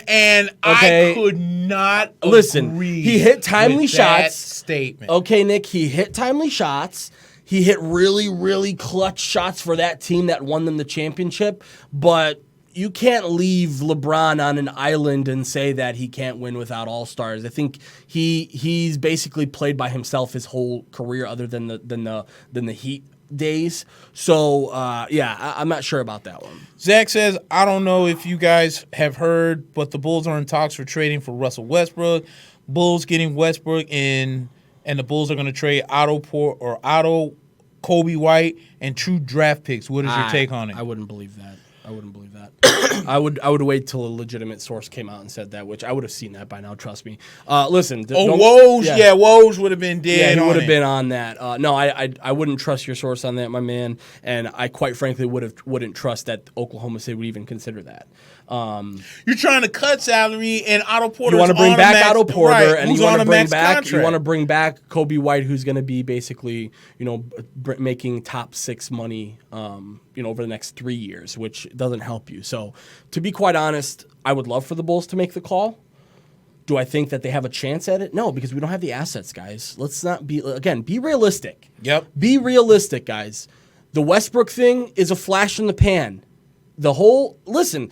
okay. I could not agree. He hit timely with shots. That statement. Okay, Nick, he hit timely shots. He hit really, really clutch shots for that team that won them the championship, but you can't leave LeBron on an island and say that he can't win without all-stars. I think he's basically played by himself his whole career, other than the Heat days. So I'm not sure about that one. Zach says, I don't know if you guys have heard, but the Bulls are in talks for trading for Russell Westbrook. Bulls getting Westbrook in, and the Bulls are going to trade Otto, Kobe White, and 2 draft picks. What is your take on it? I wouldn't believe that. I would wait till a legitimate source came out and said that, which I would have seen that by now. Trust me. Listen. Woj would have been dead. Yeah, he would have been on that. No, I wouldn't trust your source on that, my man. And I quite frankly wouldn't trust that Oklahoma City would even consider that. You're trying to cut salary, and Otto Porter. You want to bring back Otto Porter, and you want to bring back Kobe White, who's going to be basically making top 6 money over the next 3 years, which doesn't help you. So, to be quite honest, I would love for the Bulls to make the call. Do I think that they have a chance at it? No, because we don't have the assets, guys. Let's not be realistic. Yep. Be realistic, guys. The Westbrook thing is a flash in the pan. Listen,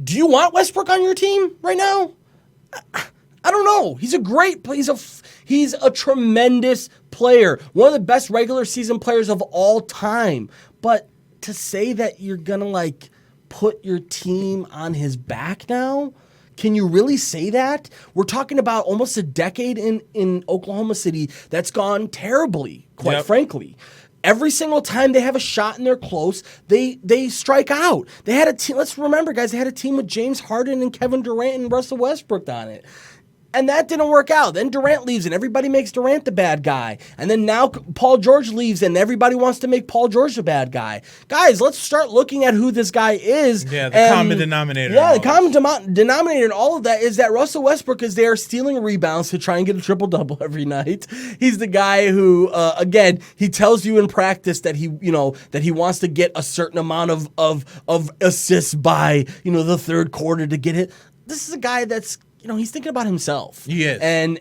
do you want Westbrook on your team right now? I don't know. He's a tremendous player. One of the best regular season players of all time. But to say that you're going to put your team on his back now, can you really say that? We're talking about almost a decade in Oklahoma City that's gone terribly, quite frankly. Every single time they have a shot and they're close, they strike out. They had a team. Let's remember, guys, they had a team with James Harden and Kevin Durant and Russell Westbrook on it. And that didn't work out. Then Durant leaves, and everybody makes Durant the bad guy. And then now Paul George leaves, and everybody wants to make Paul George the bad guy. Guys, let's start looking at who this guy is. Yeah, the common denominator. Yeah, the common denominator in all of that is that Russell Westbrook is there stealing rebounds to try and get a triple-double every night. He's the guy who, again, he tells you in practice that he wants to get a certain amount of assists by, the third quarter to get it. This is a guy that's, he's thinking about himself. He is. And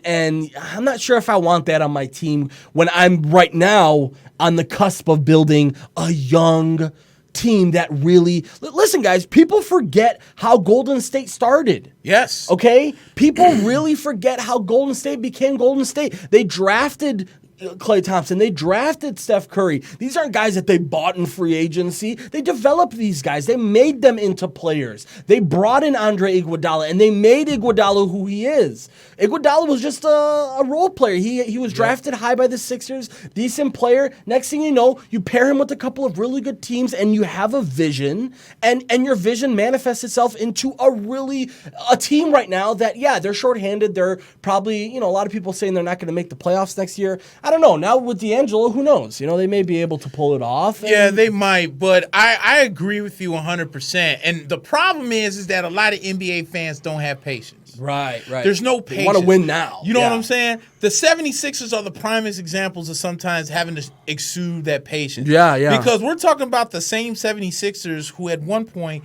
I'm not sure if I want that on my team when I'm right now on the cusp of building a young team that really... Listen, guys, people forget how Golden State started. Yes. Okay? People really forget how Golden State became Golden State. They drafted Klay Thompson. They drafted Steph Curry. These aren't guys that they bought in free agency. They developed these guys. They made them into players. They brought in Andre Iguodala, and they made Iguodala who he is. Iguodala was just a role player. He was drafted high by the Sixers, decent player. Next thing you know, you pair him with a couple of really good teams, and you have a vision, and your vision manifests itself into a team right now that, they're shorthanded. They're probably, a lot of people saying they're not going to make the playoffs next year. I don't know. Now with D'Angelo, who knows? They may be able to pull it off. Yeah, they might, but I agree with you 100%. And the problem is that a lot of NBA fans don't have patience. Right. There's no patience. They want to win now. You know what I'm saying? The 76ers are the primest examples of sometimes having to exude that patience. Yeah. Because we're talking about the same 76ers who at one point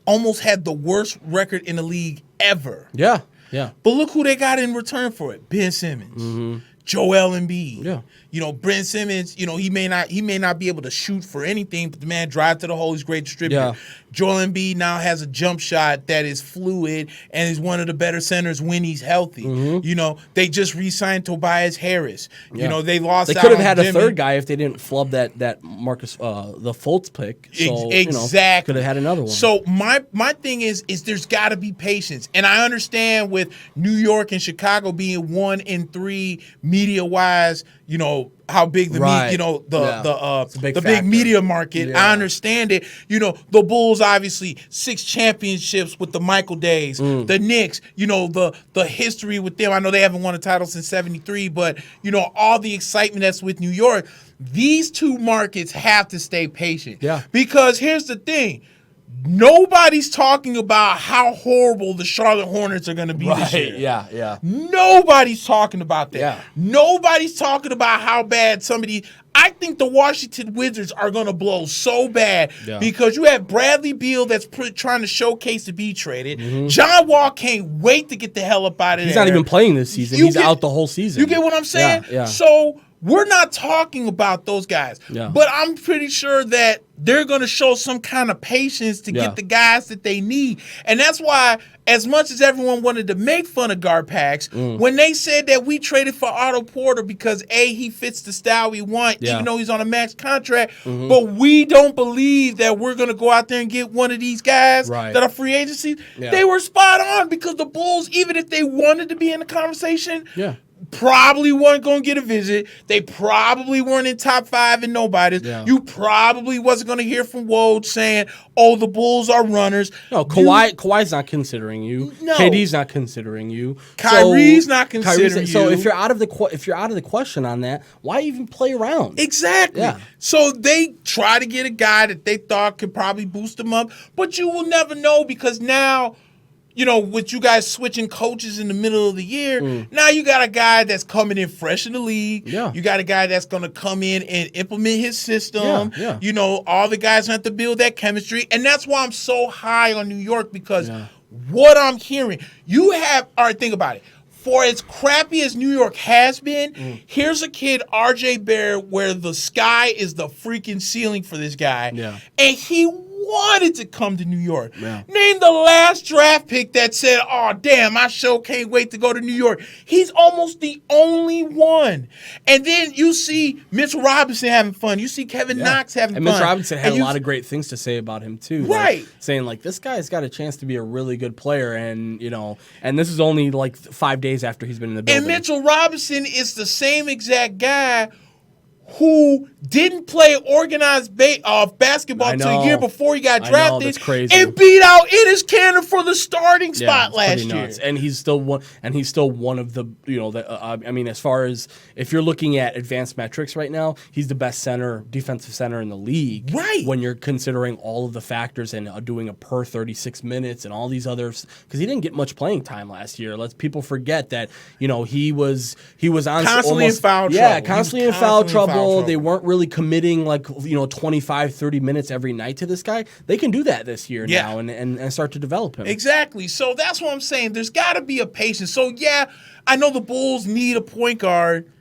almost had the worst record in the league ever. Yeah. But look who they got in return for it. Ben Simmons. Mm-hmm. Joel Embiid. Yeah. Ben Simmons, he may not be able to shoot for anything, but the man drives to the hole. He's a great distributor. Yeah. Joel Embiid now has a jump shot that is fluid and is one of the better centers when he's healthy. Mm-hmm. They just re-signed Tobias Harris. Yeah. They lost. They could have had a third guy if they didn't flub that Marcus the Fultz pick. So, exactly. Could have had another one. So my thing is there's got to be patience, and I understand with New York and Chicago being 1 and 3 media wise. How big the the big media market. Yeah. I understand it. The Bulls obviously 6 championships with the Michael days. The Knicks, the history with them. I know they haven't won a title since '73, but all the excitement that's with New York. These two markets have to stay patient. Yeah. Because here's the thing. Nobody's talking about how horrible the Charlotte Hornets are going to be this year. Yeah. Nobody's talking about that. Yeah. Nobody's talking about how bad I think the Washington Wizards are going to blow so bad because you have Bradley Beal that's trying to showcase to be traded. Mm-hmm. John Wall can't wait to get the hell up out of there. He's not even playing this season. He's out the whole season. You get what I'm saying? Yeah. So we're not talking about those guys. Yeah. But I'm pretty sure that they're going to show some kind of patience to get the guys that they need. And that's why, as much as everyone wanted to make fun of Garpax, when they said that we traded for Otto Porter because, A, he fits the style we want, even though he's on a max contract, but we don't believe that we're going to go out there and get one of these guys that are free agencies, they were spot on because the Bulls, even if they wanted to be in the conversation, probably weren't going to get a visit. They probably weren't in top 5 and nobody's. Yeah. You probably wasn't going to hear from Woj saying, "Oh, the Bulls are runners." No, Kawhi's not considering you. No. KD's not considering you. Kyrie's not considering you. So if you're out of the question on that, why even play around? Exactly. Yeah. So they try to get a guy that they thought could probably boost them up, but you will never know because now, with you guys switching coaches in the middle of the year, now you got a guy that's coming in fresh in the league. Yeah. You got a guy that's going to come in and implement his system. Yeah. All the guys have to build that chemistry. And that's why I'm so high on New York because what I'm hearing, all right, think about it. For as crappy as New York has been, here's a kid, RJ Barrett, where the sky is the freaking ceiling for this guy. Yeah. And he wanted to come to New York. Yeah. Name the last draft pick that said, "Oh, damn, I sure can't wait to go to New York." He's almost the only one. And then you see Mitchell Robinson having fun. You see Kevin Knox having fun. And Mitchell Robinson had a lot of great things to say about him, too. Right. Saying, this guy's got a chance to be a really good player. And, and this is only 5 days after he's been in the building. And Mitchell Robinson is the same exact guy who didn't play organized basketball until a year before he got drafted, that's crazy. and beat out Enes Kanter for the starting spot last year. And he's still one. And he's still one of the I mean, as far as if you're looking at advanced metrics right now, he's the best defensive center in the league. Right. When you're considering all of the factors and doing a per 36 minutes and all these others, because he didn't get much playing time last year. Let's people forget that he was on constantly almost, in foul trouble. Yeah, constantly in foul trouble. They weren't really committing 25, 30 minutes every night to this guy. They can do that this year now and start to develop him. Exactly. So that's what I'm saying. There's got to be a patience. So, yeah, I know the Bulls need a point guard,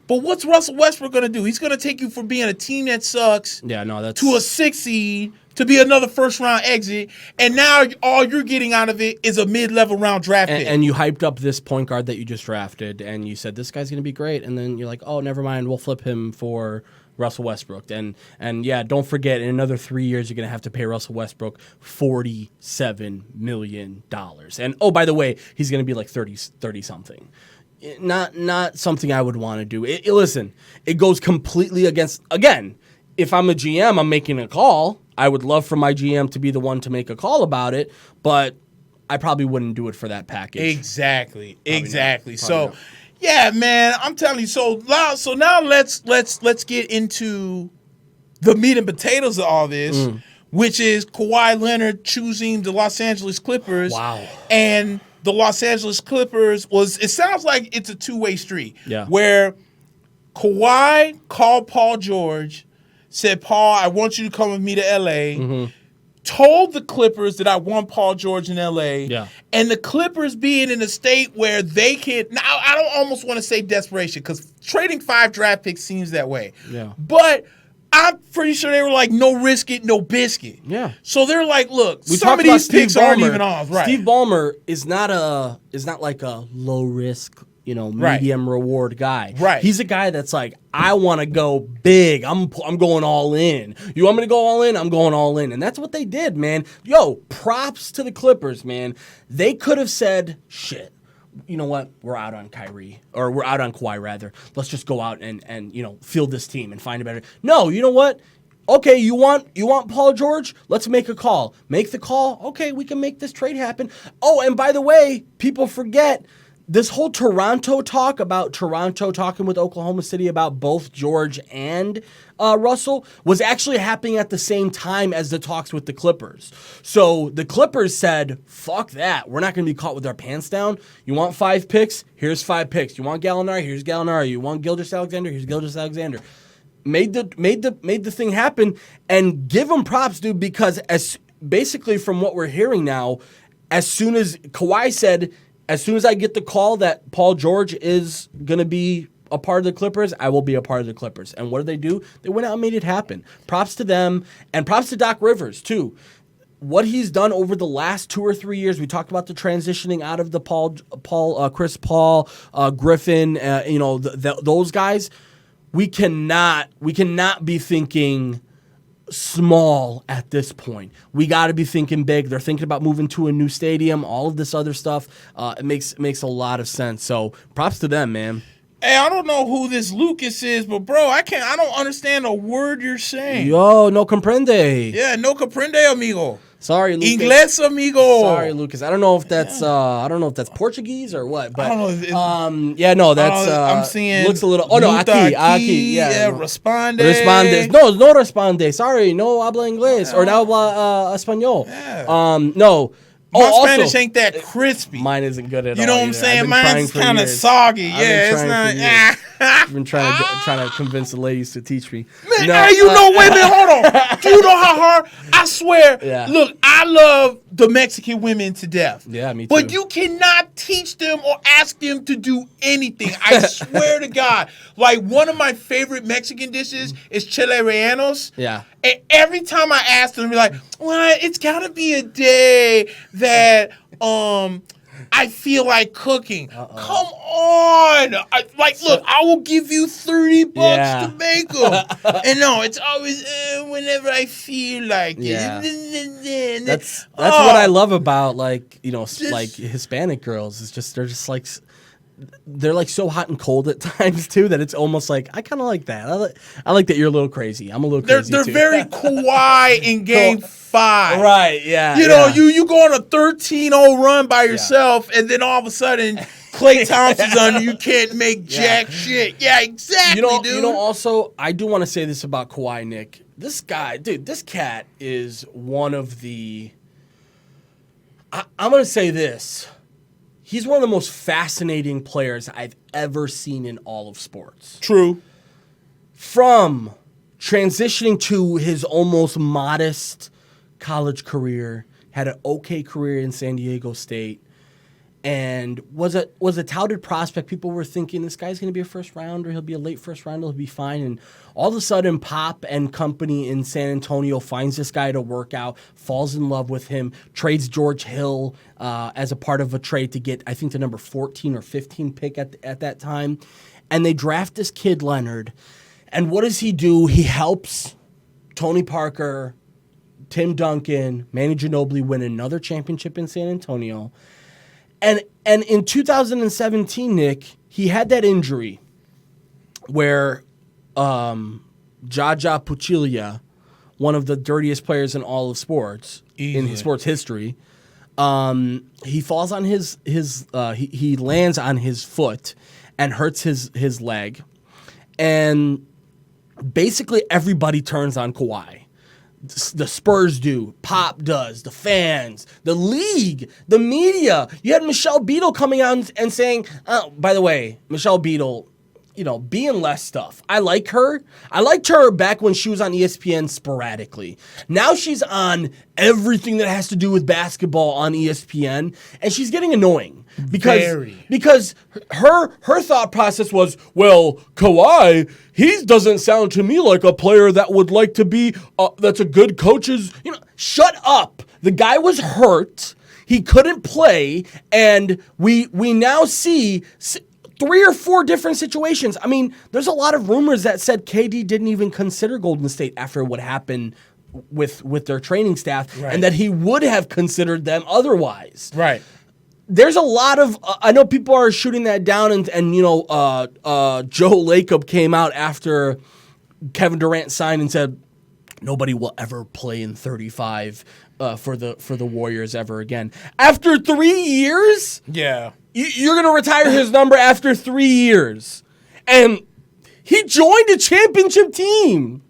but what's Russell Westbrook going to do? He's going to take you from being a team that sucks to a 6 seed to be another first-round exit, and now all you're getting out of it is a mid-level round draft pick. And you hyped up this point guard that you just drafted, and you said, this guy's going to be great, and then you're like, oh, never mind, we'll flip him for Russell Westbrook. And yeah, don't forget, in another 3 years, you're going to have to pay Russell Westbrook $47 million. And, oh, by the way, he's going to be like 30-something. Not something I would want to do. Listen, it goes completely against, again, if I'm a GM, I'm making a call. I would love for my GM to be the one to make a call about it, but I probably wouldn't do it for that package. Exactly. So, yeah, man, I'm telling you. So now let's get into the meat and potatoes of all this, which is Kawhi Leonard choosing the Los Angeles Clippers. Wow. And the Los Angeles Clippers it sounds like it's a two-way street. Yeah. Where Kawhi called Paul George, said, Paul, I want you to come with me to L.A., told the Clippers that I want Paul George in L.A., and the Clippers being in a state where they can – now, I don't almost want to say desperation because trading 5 draft picks seems that way. Yeah. But I'm pretty sure they were like, no risk it, no biscuit. Yeah. So they're like, look, some of these picks aren't even ours. Right. Steve Ballmer is not like a low-risk – medium reward guy. Right. He's a guy that's like, I want to go big. I'm going all in. You want me to go all in? I'm going all in. And that's what they did, man. Yo, props to the Clippers, man. They could have said, shit, you know what? We're out on Kyrie. Or we're out on Kawhi, rather. Let's just go out and field this team and find a better. No, you know what? Okay, you want Paul George? Let's make a call. Make the call. Okay, we can make this trade happen. Oh, and by the way, people forget this whole Toronto talk about Toronto talking with Oklahoma City about both George and Russell was actually happening at the same time as the talks with the Clippers. So the Clippers said, fuck that. We're not going to be caught with our pants down. You want 5 picks? Here's 5 picks. You want Gallinari? Here's Gallinari. You want Gilgeous-Alexander? Here's Gilgeous-Alexander. Made the thing happen, and give them props, dude, because basically from what we're hearing now, as soon as Kawhi said, as soon as I get the call that Paul George is going to be a part of the Clippers, I will be a part of the Clippers. And what did they do? They went out and made it happen. Props to them, and props to Doc Rivers, too. What he's done over the last 2 or 3 years, we talked about the transitioning out of the Chris Paul, Griffin, those guys. We cannot be thinking small at this point. We got to be thinking big. They're thinking about moving to a new stadium, all of this other stuff. It makes a lot of sense. So props to them, man. Hey, I don't know who this Lucas is, but bro, I don't understand a word you're saying. Yo, no comprende. Yeah, no comprende, amigo. Sorry, Lucas. Inglés, amigo. Sorry, Lucas. I don't know if that's Portuguese or what, but I don't know. That's I'm seeing looks a little. Oh no, aquí, yeah. Responde. No responde. Sorry, no habla inglés or no habla español. Yeah. No. My Spanish ain't that crispy. Mine isn't good at all. You know what I'm saying? Mine's kind of soggy. Yeah, it's not. I've been trying to convince the ladies to teach me. Man, wait a minute, hold on. Do you know how hard? I swear. Yeah. Look, I love the Mexican women to death. Yeah, me too. But you cannot teach them or ask them to do anything. I swear to God. Like, one of my favorite Mexican dishes is chile rellenos. Yeah. And every time I ask them, they're like, well, it's got to be a day that I feel like cooking. Come on. Look, I will give you $30 to make them. And no, it's always whenever I feel like it. That's what I love about like Hispanic girls. It's just they're just like they're like so hot and cold at times too that it's almost like I kind of like that. I like that you're a little crazy. I'm a little crazy They're too. very Kawhi in Game 5. Right, yeah. You know, you go on a 13-0 run by yourself, and then all of a sudden, Klay Thompson's on you. You can't make jack shit. Yeah, exactly, dude. You know, also, I do want to say this about Kawhi, Nick. This guy, dude, this cat is one of the... I'm going to say this. He's one of the most fascinating players I've ever seen in all of sports. True. From transitioning to his almost modest college career, had an okay career in San Diego State, and was a touted prospect. People were thinking this guy's going to be a first rounder. He'll be a late first rounder. He'll be fine. And all of a sudden, Pop and company in San Antonio finds this guy to work out, falls in love with him, trades George Hill as a part of a trade to get, I think, the number 14 or 15 pick at that time. And they draft this kid, Leonard. And what does he do? He helps Tony Parker, Tim Duncan, Manu Ginobili win another championship in San Antonio. And in 2017, Nick, he had that injury where Jaja Puchilia, one of the dirtiest players in all of sports, in sports history, he falls on he lands on his foot and hurts his leg. And basically everybody turns on Kawhi. The Spurs do, Pop does, the fans, the league, the media. You had Michelle Beadle coming out and saying, oh, by the way, Michelle Beadle, you know, being less stuff. I like her. I liked her back when she was on ESPN sporadically. Now she's on everything that has to do with basketball on ESPN, and she's getting annoying. Because her thought process was, well, Kawhi, he doesn't sound to me like a player that would like to be, that's a good coach's, you know, shut up. The guy was hurt. He couldn't play. And we now see 3 or 4 different situations. I mean, there's a lot of rumors that said KD didn't even consider Golden State after what happened with their training staff, and that he would have considered them otherwise. Right. There's a lot of I know people are shooting that down, and you know, Joe Lacob came out after Kevin Durant signed and said nobody will ever play in 35 for the Warriors ever again. After 3 years, yeah, you're gonna retire his number after 3 years, and he joined a championship team.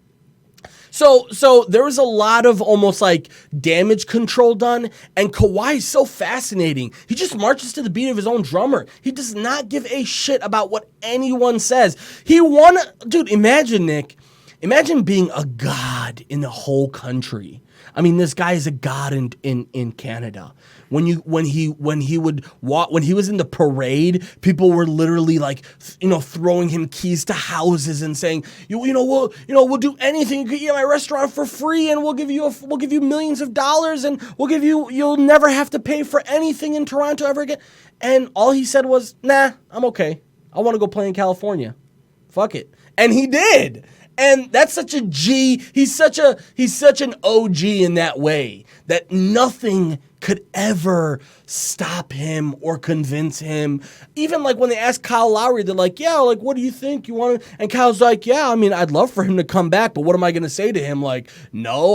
So there was a lot of almost like damage control done, and Kawhi is so fascinating. He just marches to the beat of his own drummer. He does not give a shit about what anyone says. He won, dude, imagine, Nick, imagine being a god in the whole country. I mean, this guy is a god in Canada. When he would walk, when he was in the parade, people were literally like, you know, throwing him keys to houses and saying, we'll do anything. You can eat at my restaurant for free, and we'll give you millions of dollars, and you'll never have to pay for anything in Toronto ever again. And all he said was, nah, I'm okay. I want to go play in California. Fuck it. And he did. And that's such a G. He's such an OG in that way that nothing could ever stop him or convince him. Even like when they asked Kyle Lowry, they're like, yeah, like, what do you think? You want to? And Kyle's like, yeah, I mean, I'd love for him to come back, but what am I going to say to him? Like, no,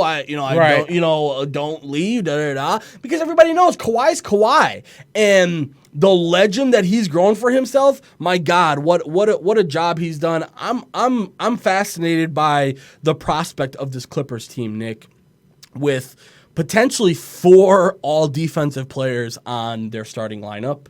don't leave, because everybody knows Kawhi's Kawhi. And the legend that he's grown for himself, my God, what a job he's done. I'm fascinated by the prospect of this Clippers team, Nick, with potentially 4 all-defensive players on their starting lineup.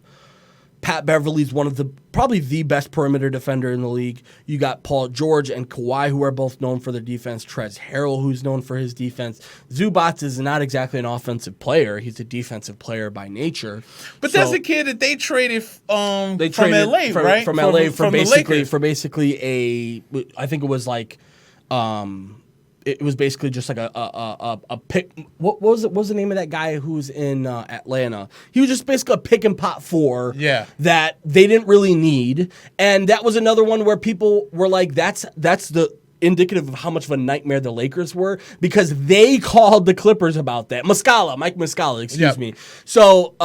Pat Beverly's one of probably the best perimeter defender in the league. You got Paul George and Kawhi, who are both known for their defense. Trez Harrell, who's known for his defense. Zubats is not exactly an offensive player. He's a defensive player by nature. But that's a kid that they traded from LA, right? From LA for basically I think it was like it was basically just like a pick. What was it? What was the name of that guy who's in Atlanta? He was just basically a pick and pot 4 that they didn't really need. And that was another one where people were like, that's the indicative of how much of a nightmare the Lakers were because they called the Clippers about that. Mike Muscala, excuse me. So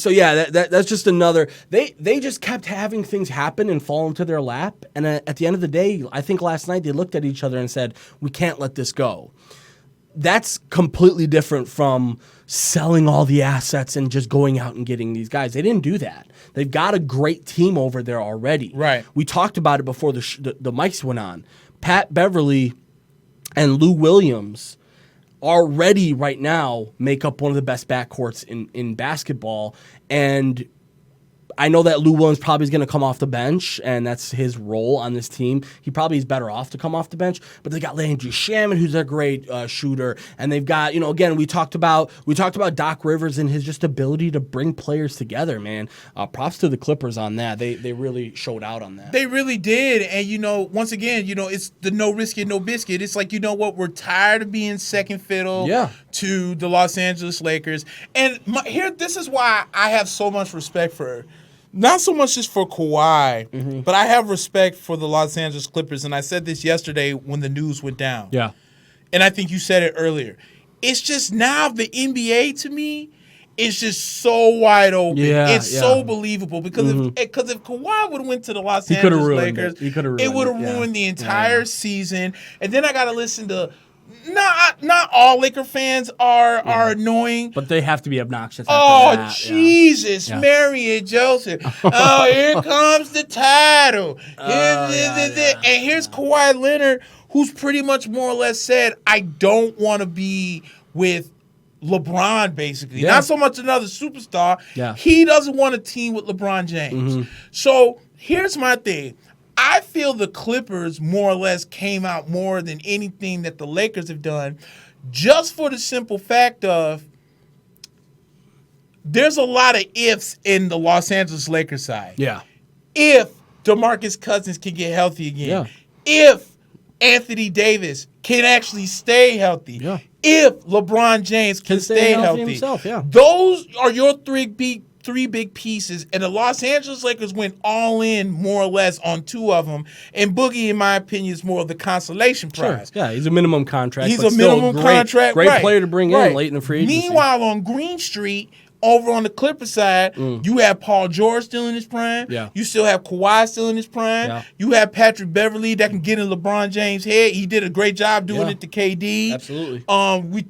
yeah, that's just another. They just kept having things happen and fall into their lap. And at the end of the day, I think last night they looked at each other and said, "We can't let this go." That's completely different from selling all the assets and just going out and getting these guys. They didn't do that. They've got a great team over there already. Right. We talked about it before the mics went on. Pat Beverly and Lou Williams already right now make up one of the best backcourts in basketball. And I know that Lou Williams probably is going to come off the bench, and that's his role on this team. He probably is better off to come off the bench, but they got Landry Shaman, who's a great shooter, and they've got, again, we talked about Doc Rivers and his just ability to bring players together, man. Props to the Clippers on that. They really showed out on that. They really did, and once again, it's the no risk it, no biscuit. It's like, what, we're tired of being second fiddle to the Los Angeles Lakers, and this is why I have so much respect for. Not so much just for Kawhi, but I have respect for the Los Angeles Clippers, and I said this yesterday when the news went down. Yeah. And I think you said it earlier. It's just now the NBA, to me, is just so wide open. It's so believable because if Kawhi would have went to the Los Angeles Lakers, it would have ruined the entire season. And then I got to listen to not all Laker fans are annoying, but they have to be obnoxious. Jesus, Mary and Joseph! Oh, here comes the title. And here's Kawhi Leonard, who's pretty much more or less said, "I don't want to be with LeBron." Basically, not so much another superstar. He doesn't want a team with LeBron James. So here's my thing. I feel the Clippers more or less came out more than anything that the Lakers have done, just for the simple fact of there's a lot of ifs in the Los Angeles Lakers side. Yeah. If DeMarcus Cousins can get healthy again. If Anthony Davis can actually stay healthy. If LeBron James can stay healthy himself, those are your three big pieces, and the Los Angeles Lakers went all in more or less on two of them. And Boogie, in my opinion, is more of the consolation prize. Yeah, he's a minimum contract. He's a minimum contract. Great player to bring in late in the free agency. Meanwhile, on Green Street, over on the Clippers side, you have Paul George still in his prime. You still have Kawhi still in his prime. You have Patrick Beverly that can get in LeBron James' head. He did a great job doing it to KD. Absolutely.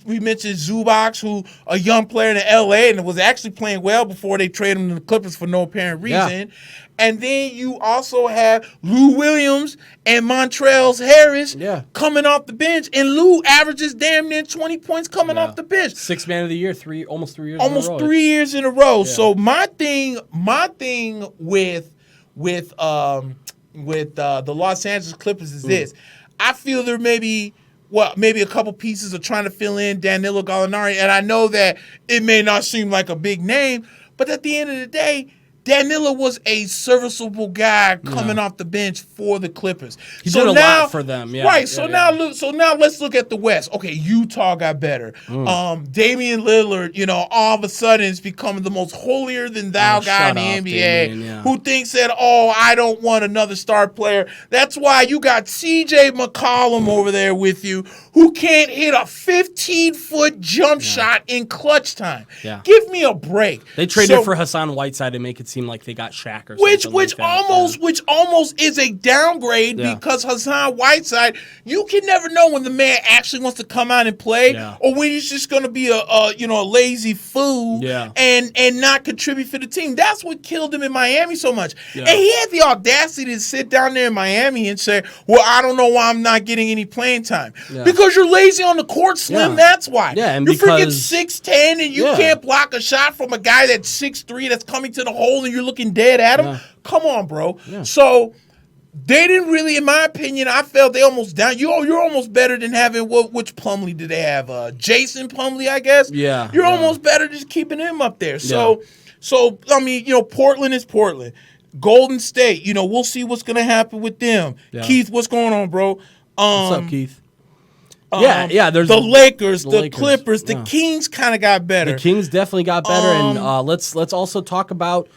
We mentioned Zubac, who a young player in LA and was actually playing well before they traded him to the Clippers for no apparent reason. And then you also have Lou Williams and Montrezl Harris coming off the bench. And Lou averages damn near 20 points coming off the bench. Sixth man of the year, almost 3 years almost in a row. 3 years in a row. So my thing with the Los Angeles Clippers is this. I feel there may be a couple pieces of trying to fill in Danilo Gallinari. And I know that it may not seem like a big name, but at the end of the day, Danilo was a serviceable guy coming off the bench for the Clippers. He did a lot for them, Right. So now let's look at the West. Okay, Utah got better. Damian Lillard, all of a sudden is becoming the most holier than thou guy in the NBA who thinks that, I don't want another star player. That's why you got CJ McCollum over there with you who can't hit a 15-foot jump shot in clutch time. Give me a break. They traded for Hassan Whiteside to make it seem like they got Shaq or something which almost is a downgrade because Hassan Whiteside, you can never know when the man actually wants to come out and play or when he's just going to be a lazy fool and not contribute for the team. That's what killed him in Miami so much. And he had the audacity to sit down there in Miami and say, "Well, I don't know why I'm not getting any playing time." Because you're lazy on the court, Slim. That's why. And you're freaking 6'10" and you can't block a shot from a guy that's 6'3" that's coming to the hole and you're looking dead at him. Come on, bro. So they didn't really, in my opinion, I felt they almost down. You're almost better than having which Plumlee did they have? Jason Plumlee, I guess. You're almost better just keeping him up there. So I mean, Portland is Portland. Golden State, we'll see what's gonna happen with them. Keith, what's going on, bro? What's up, Keith? There's the Lakers, the Clippers, the Kings kind of got better. The Kings definitely got better, and let's also talk about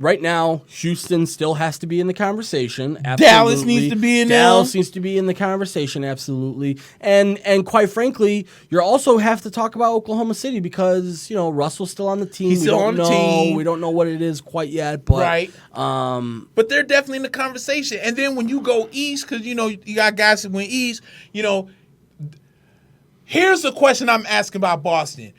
right now, Houston still has to be in the conversation. Absolutely. Dallas needs to be in there. Dallas needs to be in the conversation, absolutely. And quite frankly, you also have to talk about Oklahoma City because, Russell's still on the team. He's still on the team. We don't know what it is quite yet, but right. But they're definitely in the conversation. And then when you go east, because you got guys that went east, here's the question I'm asking about Boston.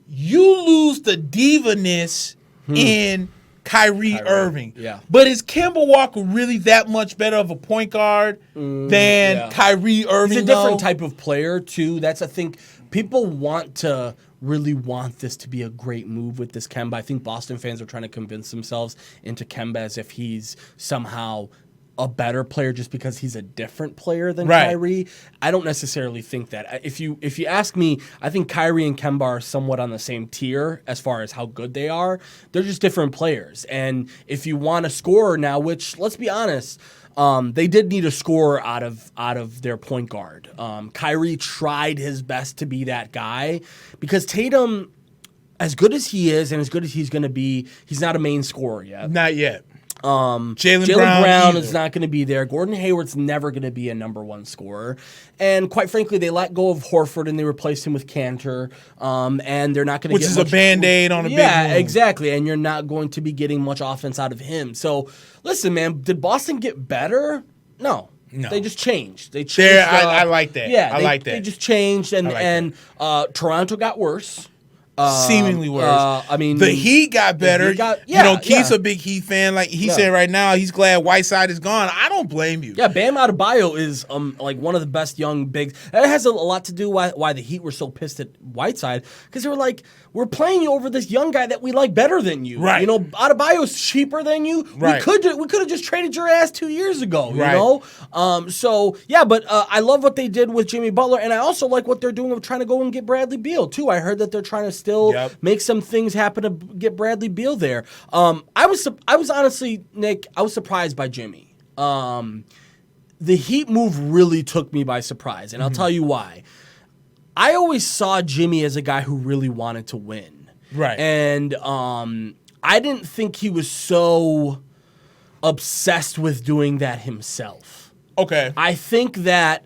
You lose the diva-ness in Kyrie Irving. Yeah. But is Kemba Walker really that much better of a point guard than Kyrie Irving? He's a different type of player, too. I think people really want this to be a great move with this Kemba. I think Boston fans are trying to convince themselves into Kemba as if he's somehow a better player just because he's a different player than Kyrie. I don't necessarily think that. If you ask me, I think Kyrie and Kemba are somewhat on the same tier as far as how good they are. They're just different players. And if you want a scorer now, which let's be honest, they did need a scorer out of their point guard. Kyrie tried his best to be that guy because Tatum, as good as he is and as good as he's going to be, he's not a main scorer yet. Not yet. Jaylen Brown is not going to be there. Gordon Hayward's never going to be a number one scorer. And quite frankly, they let go of Horford and they replaced him with Cantor. And they're not going to get much. Which is a Band-Aid on a big Yeah, wound. exactly. And you're not going to be getting much offense out of him. So, listen, man, did Boston get better? No. They just changed. They changed. I like that. Yeah, I like that. They just changed. And Toronto got worse. Seemingly worse. I mean, the Heat got better. Keith's a big Heat fan. Like he said right now, he's glad Whiteside is gone. I don't blame you. Yeah, Bam Adebayo is like one of the best young bigs. That has a lot to do why the Heat were so pissed at Whiteside because they were like, we're playing you over this young guy that we like better than you. Right. Adebayo's cheaper than you. Right. We could have just traded your ass 2 years ago. You right. know. But I love what they did with Jimmy Butler, and I also like what they're doing of trying to go and get Bradley Beal too. I heard that they're trying to still make some things happen to get Bradley Beal there. I was honestly, Nick, I was surprised by Jimmy. The Heat move really took me by surprise, and I'll tell you why. I always saw Jimmy as a guy who really wanted to win. Right. And I didn't think he was so obsessed with doing that himself. Okay. I think that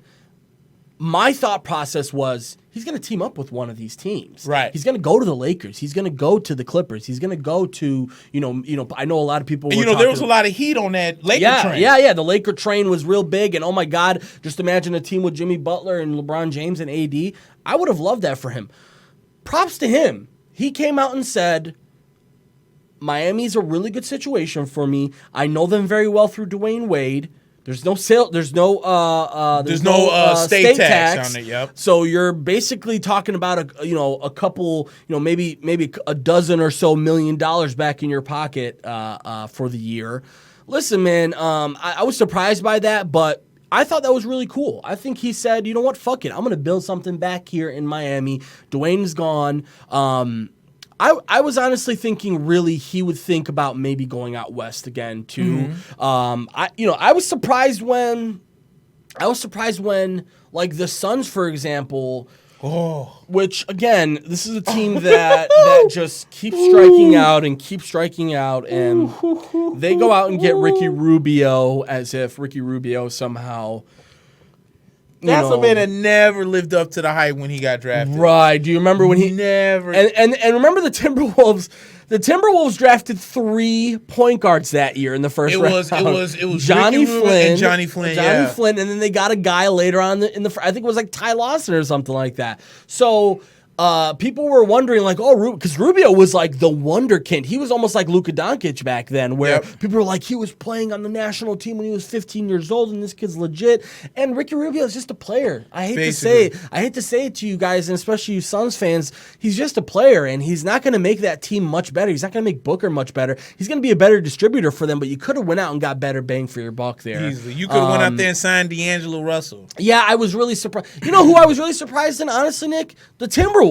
my thought process was he's going to team up with one of these teams. Right. He's going to go to the Lakers. He's going to go to the Clippers. He's going to go to, I know a lot of people were there was a lot of heat on that Laker train. Yeah. The Laker train was real big. And, oh, my God, just imagine a team with Jimmy Butler and LeBron James and AD. I would have loved that for him. Props to him. He came out and said, Miami's a really good situation for me. I know them very well through Dwayne Wade. There's no state tax on it. Yep. So you're basically talking about a couple, maybe a dozen or so $1 million back in your pocket for the year. Listen, man, I was surprised by that, but I thought that was really cool. I think he said, you know what, fuck it, I'm going to build something back here in Miami. Dwayne's gone. I was honestly thinking really he would think about maybe going out west again too. I was surprised when like the Suns, for example, which again, this is a team that just keeps striking out, and they go out and get Ricky Rubio as if Ricky Rubio somehow. That's a man that never lived up to the hype when he got drafted. Right. Do you remember when he never? And remember the Timberwolves. The Timberwolves drafted 3 point guards that year in the first round. It was Johnny Flynn, and Johnny Flynn, and then they got a guy later on in the I think it was like Ty Lawson or something like that. So. People were wondering, like, because Rubio was like the wonderkind. He was almost like Luka Doncic back then, where people were like, he was playing on the national team when he was 15 years old, and this kid's legit. And Ricky Rubio is just a player. I hate to say it to you guys, and especially you Suns fans. He's just a player, and he's not going to make that team much better. He's not going to make Booker much better. He's going to be a better distributor for them. But you could have went out and got better bang for your buck there. Easily, you could have went out there and signed D'Angelo Russell. Yeah, I was really surprised. You know who I was really surprised in, honestly, Nick? The Timberwolves.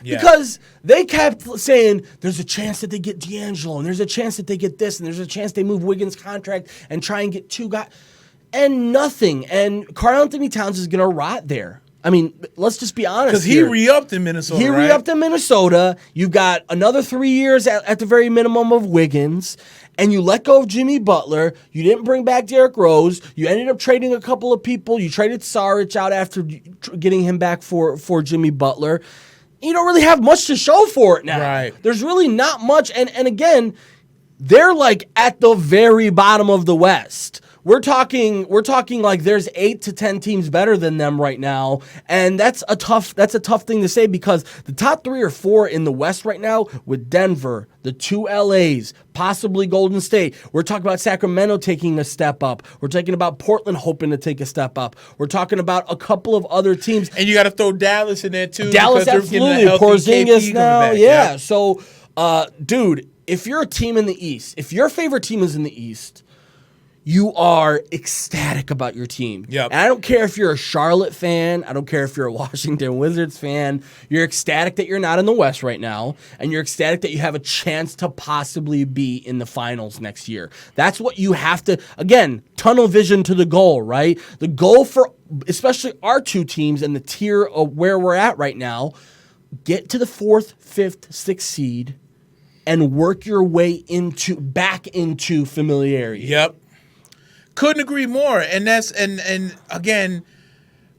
Because they kept saying there's a chance that they get D'Angelo, and there's a chance that they get this, and there's a chance they move Wiggins' contract and try and get 2 guys, and nothing. And Karl Anthony Towns is going to rot there. I mean, let's just be honest. Because he re-upped in Minnesota. He re-upped in Minnesota. You got another 3 years at the very minimum of Wiggins, and you let go of Jimmy Butler. You didn't bring back Derrick Rose. You ended up trading a couple of people. You traded Saric out after getting him back for Jimmy Butler. You don't really have much to show for it now. Right. There's really not much. And again, they're like at the very bottom of the West. We're talking like there's 8 to 10 teams better than them right now, and that's a tough thing to say because the top 3 or 4 in the West right now with Denver, the 2 LAs, possibly Golden State. We're talking about Sacramento taking a step up. We're talking about Portland hoping to take a step up. We're talking about a couple of other teams, and you got to throw Dallas in there too. Dallas, absolutely. Porzingis now, yeah. So, dude, if you're a team in the East, if your favorite team is in the East, you are ecstatic about your team. Yep. And I don't care if you're a Charlotte fan. I don't care if you're a Washington Wizards fan. You're ecstatic that you're not in the West right now, and you're ecstatic that you have a chance to possibly be in the finals next year. That's what you have to, again, tunnel vision to the goal, right? The goal for especially our 2 teams and the tier of where we're at right now, get to the 4th, 5th, 6th seed and work your way back into familiarity. Yep. Couldn't agree more. And that's and again,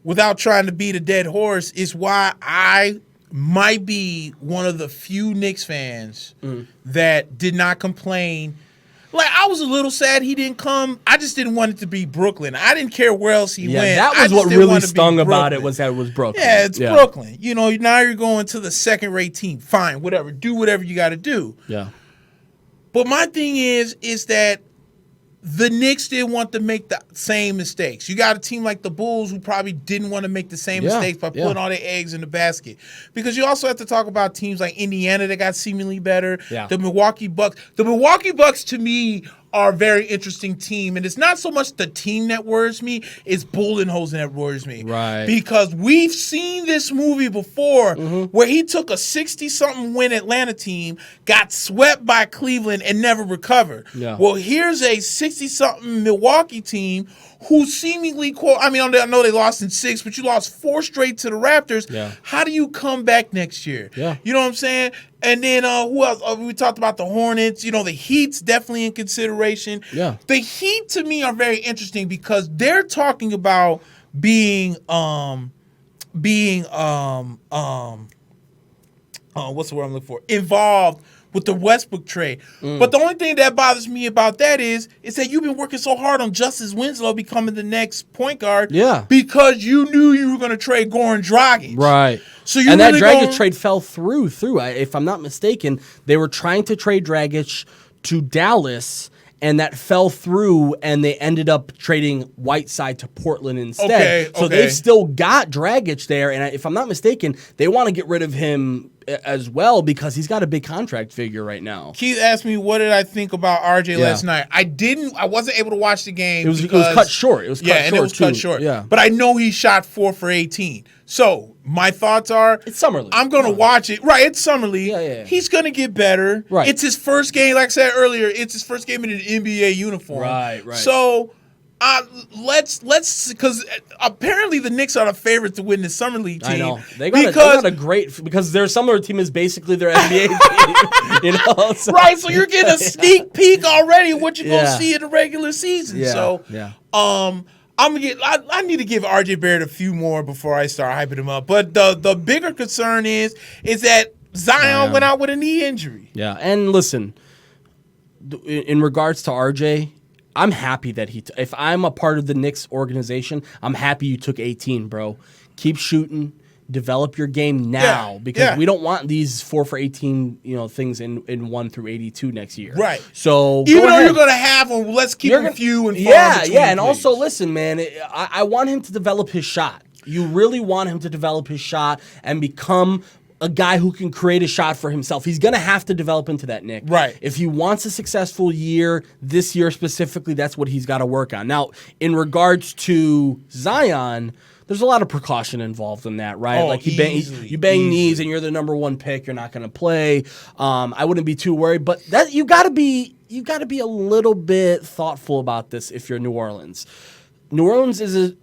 without trying to beat a dead horse, is why I might be one of the few Knicks fans that did not complain. Like, I was a little sad he didn't come. I just didn't want it to be Brooklyn. I didn't care where else he went. That was what really stung about it, was that it was Brooklyn. Yeah, it's Brooklyn. You know, now you're going to the second-rate team. Fine, whatever. Do whatever you got to do. Yeah. But my thing is that the Knicks didn't want to make the same mistakes. You got a team like the Bulls who probably didn't want to make the same mistakes by putting all their eggs in the basket. Because you also have to talk about teams like Indiana that got seemingly better. Yeah. The Milwaukee Bucks. The Milwaukee Bucks, to me, are a very interesting team. And it's not so much the team that worries me, it's Budenholzer that worries me. Right. Because we've seen this movie before where he took a 60-something win Atlanta team, got swept by Cleveland, and never recovered. Yeah. Well, here's a 60-something Milwaukee team who seemingly, I know they lost in 6, but you lost 4 straight to the Raptors. Yeah. How do you come back next year? Yeah. You know what I'm saying? And then who else? We talked about the Hornets. You know, the Heat's definitely in consideration. Yeah. The Heat, to me, are very interesting because they're talking about being what's the word I'm looking for? Involved with the Westbrook trade. But the only thing that bothers me about that is that you've been working so hard on Justice Winslow becoming the next point guard. Yeah. Because you knew you were going to trade Goran Dragic. Right. So you and really that Dragic trade fell through. If I'm not mistaken, they were trying to trade Dragic to Dallas, and that fell through, and they ended up trading Whiteside to Portland instead. So they've still got Dragic there, and if I'm not mistaken, they want to get rid of him as well because he's got a big contract figure right now. Keith asked me what did I think about RJ last night. I wasn't able to watch the game. It was cut short. It was cut short. Yeah. But I know he shot 4 for 18. So my thoughts are it's summer league. I'm gonna watch it. Right, it's summer league. Yeah. He's gonna get better. Right. It's his first game, like I said earlier, it's his first game in an NBA uniform. Right. So let's because apparently the Knicks are the favorite to win the summer league team. I know they got a great because their summer team is basically their NBA team. You know, so. Right. So you're getting a sneak peek already of what you're gonna see in the regular season. Yeah. So I need to give RJ Barrett a few more before I start hyping him up. But the bigger concern is that Zion went out with a knee injury. Yeah, and listen, in regards to RJ. I'm happy that if I'm a part of the Knicks organization, I'm happy you took 18, bro. Keep shooting, develop your game now because we don't want these 4 for 18, things in 1 through 82 next year. Right. So even though you're gonna have them, let's keep them few and far between, and also listen, man, I want him to develop his shot. You really want him to develop his shot and become a guy who can create a shot for himself. He's going to have to develop into that, Nick. Right. If he wants a successful year, this year specifically, that's what he's got to work on. Now, in regards to Zion, there's a lot of precaution involved in that, right? Like you bang knees and you're the number 1 pick, you're not going to play. I wouldn't be too worried, but that you got to be a little bit thoughtful about this if you're New Orleans. New Orleans is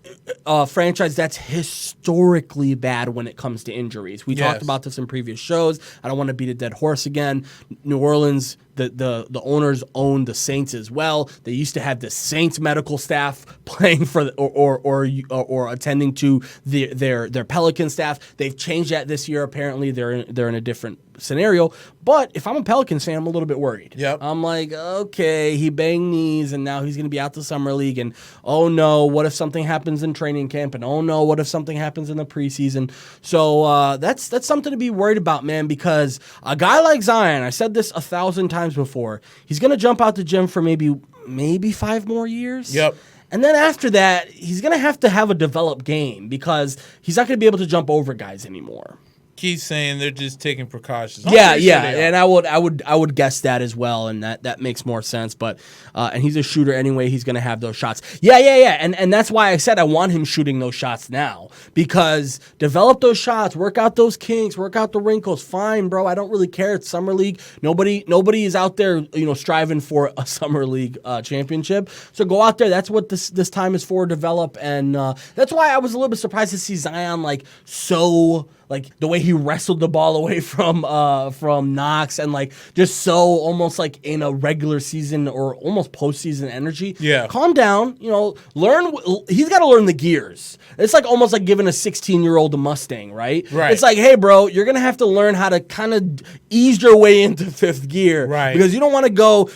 a franchise that's historically bad when it comes to injuries. We talked about this in previous shows. I don't want to beat a dead horse again. New Orleans, the owners own the Saints as well. They used to have the Saints medical staff playing for or attending to their Pelican staff. They've changed that this year. Apparently, they're in a different scenario. But if I'm a Pelicans fan, I'm a little bit worried. Yep. I'm like, okay, he banged knees, and now he's going to be out the summer league. And oh no, what if something happens in training camp? And oh no, what if something happens in the preseason? So that's something to be worried about, man. Because a guy like Zion, I said this 1,000 times before, he's going to jump out the gym for maybe 5 more years. Yep. And then after that, he's going to have a developed game because he's not going to be able to jump over guys anymore. Keith's saying they're just taking precautions. Yeah, and I would guess that as well, and that makes more sense. But and he's a shooter anyway; he's going to have those shots. Yeah, and that's why I said I want him shooting those shots now, because develop those shots, work out those kinks, work out the wrinkles. Fine, bro. I don't really care. It's summer league. Nobody is out there, striving for a summer league championship. So go out there. That's what this time is for. Develop, and that's why I was a little bit surprised to see Zion like the way he wrestled the ball away from Knox, and just so almost like in a regular season or almost postseason energy. Yeah. Calm down. Learn. He's got to learn the gears. It's like almost like giving a 16-year-old a Mustang, right? Right. It's like, hey, bro, you're gonna have to learn how to kind of ease your way into 5th gear, right? Because you don't want to go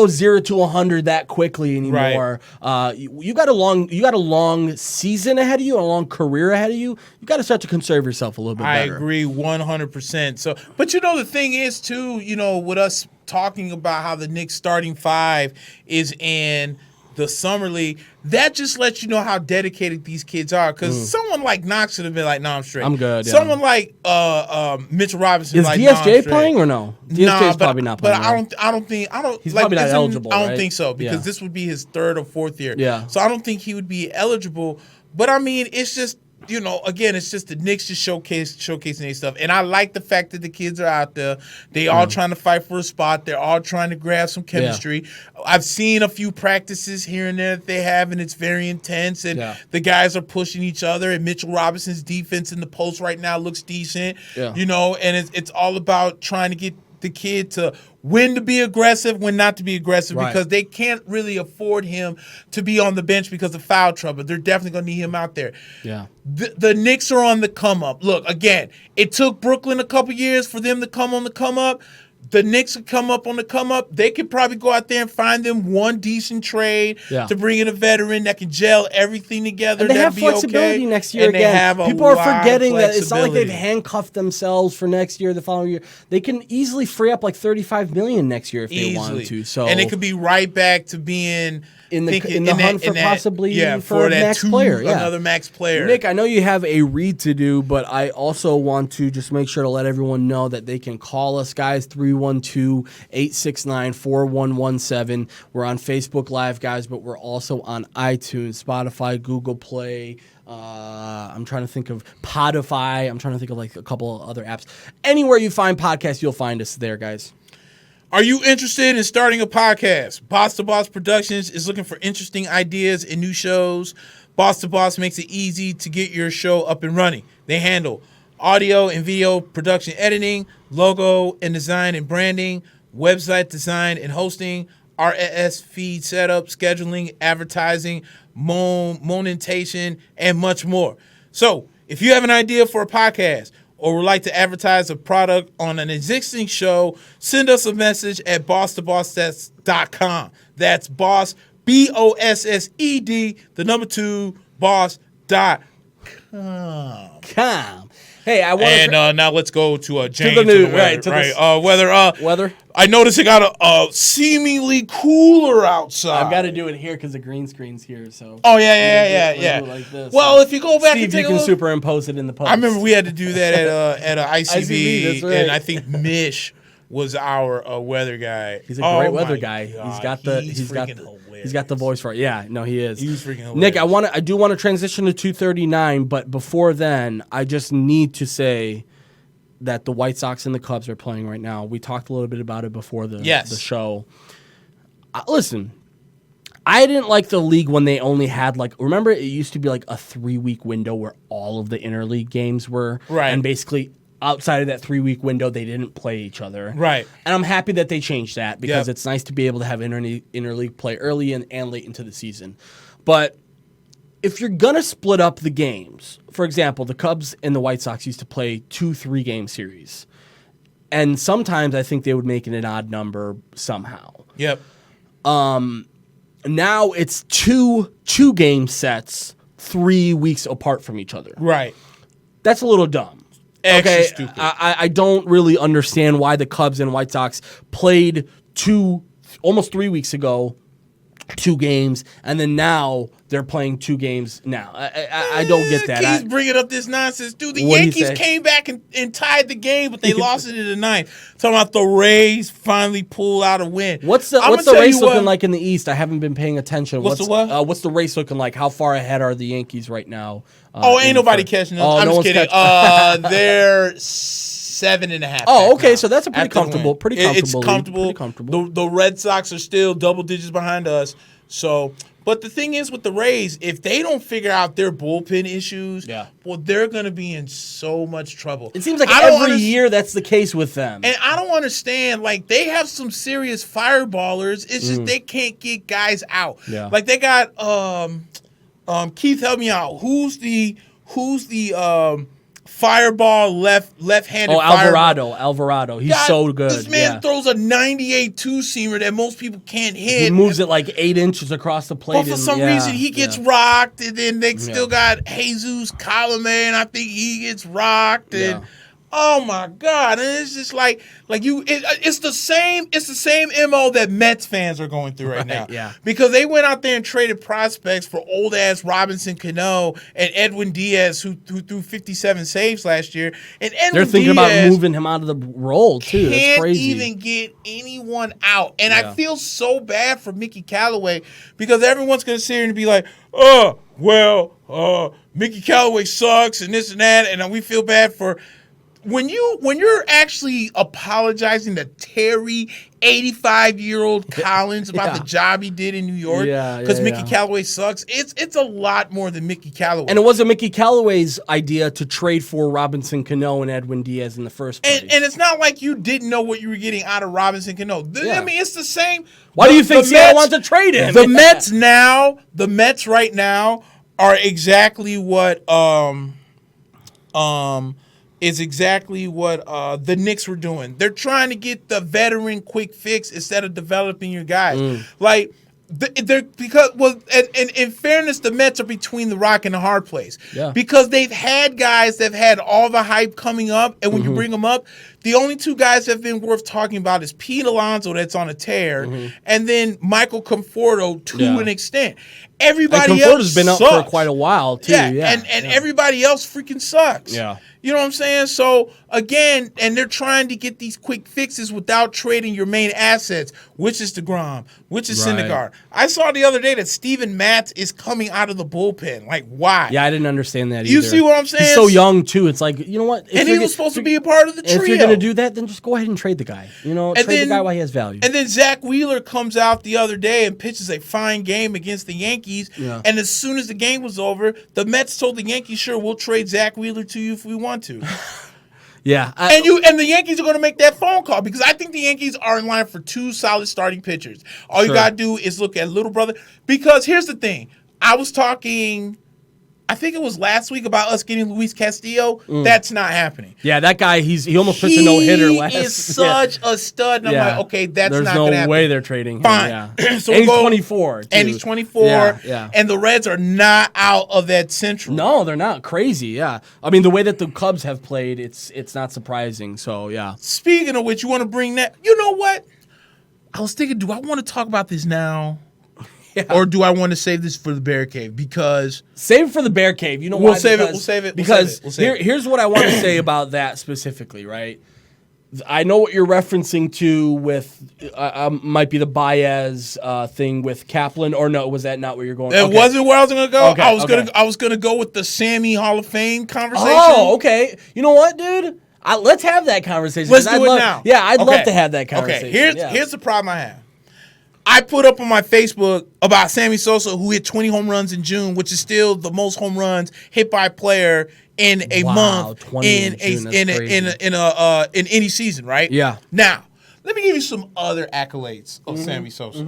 0 to 100 that quickly anymore. Right. You got a long season ahead of you, a long career ahead of you. You got to start to conserve yourself a little bit better. I agree 100%. So, but the thing is too, with us talking about how the Knicks starting 5 is in the summer league, that just lets you know how dedicated these kids are. Because someone like Knox should have been like, "No, I'm straight. I'm good." Yeah. Someone like Mitchell Robinson, is like, DSJ playing or no? DSJ's probably not playing. But I don't think he's probably not eligible. I don't think so, because this would be his 3rd or 4th year. Yeah. So I don't think he would be eligible. But I mean, it's just, again, it's just the Knicks just showcasing their stuff. And I like the fact that the kids are out there. They all trying to fight for a spot. They're all trying to grab some chemistry. Yeah. I've seen a few practices here and there that they have, and it's very intense. And the guys are pushing each other. And Mitchell Robinson's defense in the post right now looks decent. Yeah. And it's all about trying to get the kid to when to be aggressive, when not to be aggressive, because they can't really afford him to be on the bench because of foul trouble. They're definitely going to need him out there. Yeah. The Knicks are on the come up. Look, again, it took Brooklyn a couple years for them to come on the come up. The Knicks would come up on the come up. They could probably go out there and find them one decent trade to bring in a veteran that can gel everything together. And they have flexibility next year again. People are forgetting that it's not like they've handcuffed themselves for next year, the following year. They can easily free up like $35 million next year if they wanted to. So, and it could be right back to being in the hunt for possibly for a max player. Yeah. Another max player. Nick, I know you have a read to do, but I also want to just make sure to let everyone know that they can call us, guys, 312-869-4117. We're on Facebook Live, guys, but we're also on iTunes, Spotify, Google Play. I'm trying to think of Podify. I'm trying to think of like a couple of other apps. Anywhere you find podcasts, you'll find us there, guys. Are you interested in starting a podcast? Boss to Boss Productions is looking for interesting ideas and new shows. Boss to Boss makes it easy to get your show up and running. They handle audio and video production editing, logo and design and branding, website design and hosting, RSS feed setup, scheduling, advertising, monetization, and much more. So if you have an idea for a podcast, or would like to advertise a product on an existing show, send us a message at bosstobossets.com. That's boss, BOSSED, 2, boss.com. Hey, I want and now let's go to James. To the news, weather. Weather. I noticed it got a seemingly cooler outside. I've got to do it here because the green screen's here. So. Oh yeah. Like this. Well, if you go back Steve, and take you can superimpose it in the post. I remember we had to do that at ICB, that's right. and I think Mish was our weather guy. He's a great weather guy. God, He's got the voice for it. Yeah, no, he is. He's freaking hilarious. Nick, I do want to transition to 239, but before then, I just need to say that the White Sox and the Cubs are playing right now. We talked a little bit about it before the show. Listen, I didn't like the league when they only had remember it used to be like a 3-week window where all of the interleague games were, right, and basically outside of that 3-week window they didn't play each other, right. And I'm happy that they changed that because it's nice to be able to have interleague play early and late into the season. But if you're gonna split up the games, for example, the Cubs and the White Sox used to play 2 3-game series, and sometimes I think they would make it an odd number somehow. Yep. Now it's two game sets 3 weeks apart from each other. Right. That's a little dumb. Extra stupid. I don't really understand why the Cubs and White Sox played almost 3 weeks ago, 2 games, and then now they're playing 2 games now. I don't get that. He's bringing up this nonsense. Dude, the Yankees came back and tied the game, but they lost it in the 9th. Talking about the Rays finally pull out a win. What's the race looking like in the East? I haven't been paying attention. What's the what? What's the race looking like? How far ahead are the Yankees right now? Ain't nobody catching them. I'm just kidding. They're 7.5. Oh, okay. So that's a pretty comfortable. It's comfortable. Pretty comfortable. The Red Sox are still double digits behind us. So, but the thing is with the Rays, if they don't figure out their bullpen issues, well, they're going to be in so much trouble. It seems like every year that's the case with them. And I don't understand. Like, they have some serious fireballers. It's just they can't get guys out. Yeah. Like, they got Keith, help me out. Who's the fireball left-handed Alvarado. He's so good. This man throws a 98 two-seamer that most people can't hit. He moves it like 8 inches across the plate. But for some reason, he gets rocked, and then they still got Jesus Colome, and I think he gets rocked. And oh my God! And it's just like it's the same MO that Mets fans are going through right now. Yeah. Because they went out there and traded prospects for old ass Robinson Cano and Edwin Diaz, who threw 57 saves last year. And they're thinking about moving him out of the role too. That's crazy. Can't even get anyone out. And I feel so bad for Mickey Callaway because everyone's gonna sit here and be like, Mickey Callaway sucks and this and that, and we feel bad for. When you're actually apologizing to Terry, 85-year-old Collins about the job he did in New York because Mickey Callaway sucks, it's a lot more than Mickey Callaway. And it wasn't Mickey Callaway's idea to trade for Robinson Cano and Edwin Diaz in the first place. And it's not like you didn't know what you were getting out of Robinson Cano. I mean, it's the same. Why do you think Seattle wants to trade him? The Mets right now are exactly what is exactly what the Knicks were doing. They're trying to get the veteran quick fix instead of developing your guys. Like, they're because and in fairness, the Mets are between the rock and the hard place. Yeah. Because they've had guys that've had all the hype coming up, and when you bring them up, the only 2 guys that have been worth talking about is Pete Alonso, that's on a tear, and then Michael Conforto to an extent. Everybody else has been up for quite a while too. And everybody else freaking sucks. Yeah. You know what I'm saying? So, again, and they're trying to get these quick fixes without trading your main assets, which is DeGrom, which is Syndergaard. I saw the other day that Steven Matz is coming out of the bullpen. Like, why? Yeah, I didn't understand that either. You see what I'm saying? He's so young, too. It's like, you know what? And he was supposed to be a part of the trio. If you're going to do that, then just go ahead and trade the guy. Trade the guy while he has value. And then Zach Wheeler comes out the other day and pitches a fine game against the Yankees. Yeah. And as soon as the game was over, the Mets told the Yankees, sure, we'll trade Zach Wheeler to you if we want to. Yeah. And the Yankees are going to make that phone call because I think the Yankees are in line for 2 solid starting pitchers. All you got to do is look at little brother. Because here's the thing. I was talking, I think it was last week, about us getting Luis Castillo. That's not happening. Yeah, that guy, he almost pitched a no-hitter last. He is such a stud. And I'm like, okay, that's not going to happen. There's no way they're trading him. Fine. Yeah. So and he's 24. Too. And he's 24. Yeah. And the Reds are not out of that Central. No, they're not. Crazy, yeah. I mean, the way that the Cubs have played, it's not surprising. So, yeah. Speaking of which, you want to bring that? You know what? I was thinking, do I want to talk about this now? Yeah. Or do I want to save this for the Bear Cave? Because save it for the Bear Cave. You know We'll why? save it. Because here's what I want to say about that specifically, right? I know what you're referencing to with might be the Baez thing with Kaplan, or no? Was that not where you're going? It wasn't where I was going to go. Okay, I was gonna go with the Sammy Hall of Fame conversation. Oh, okay. You know what, dude? Let's have that conversation. Let's do it now. Yeah, I'd love to have that conversation. Okay, here's the problem I have. I put up on my Facebook about Sammy Sosa, who hit 20 home runs in June, which is still the most home runs hit by a player in a month 20 in June, in any season, right? Yeah. Now, let me give you some other accolades of Sammy Sosa.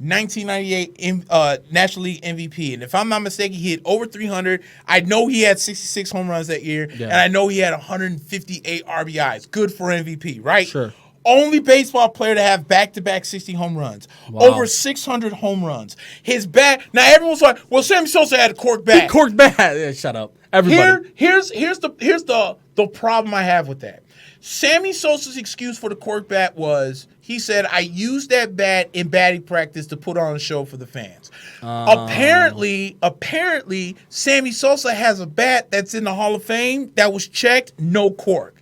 1998 National League MVP, and if I'm not mistaken, he hit over 300. I know he had 66 home runs that year, and I know he had 158 RBIs. Good for MVP, right? Sure. Only baseball player to have back-to-back 60 home runs. Wow. Over 600 home runs. His bat. Now everyone's like, "Well, Sammy Sosa had a cork bat." Cork bat. Yeah, shut up, everybody. Here's the problem I have with that. Sammy Sosa's excuse for the cork bat was he said, "I used that bat in batting practice to put on a show for the fans." Apparently, Sammy Sosa has a bat that's in the Hall of Fame that was checked, no cork.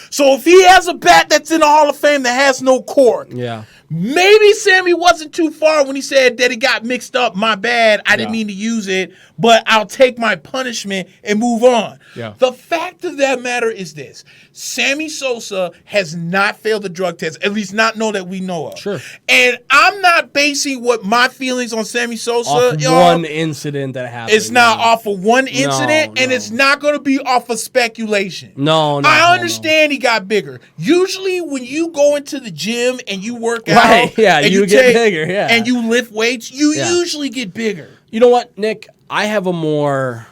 So if he has a bat that's in the Hall of Fame that has no cork, maybe Sammy wasn't too far when he said that it got mixed up. My bad. I didn't mean to use it, but I'll take my punishment and move on. Yeah. The fact of that matter is this. Sammy Sosa has not failed the drug test, at least not that we know of. Sure. And I'm not basing what my feelings on Sammy Sosa off one incident that happened. It's not off of one incident, and it's not going to be off of speculation. I understand he got bigger. Usually when you go into the gym and you work out, and you get bigger, and you lift weights, you usually get bigger. You know what, Nick? I have a more,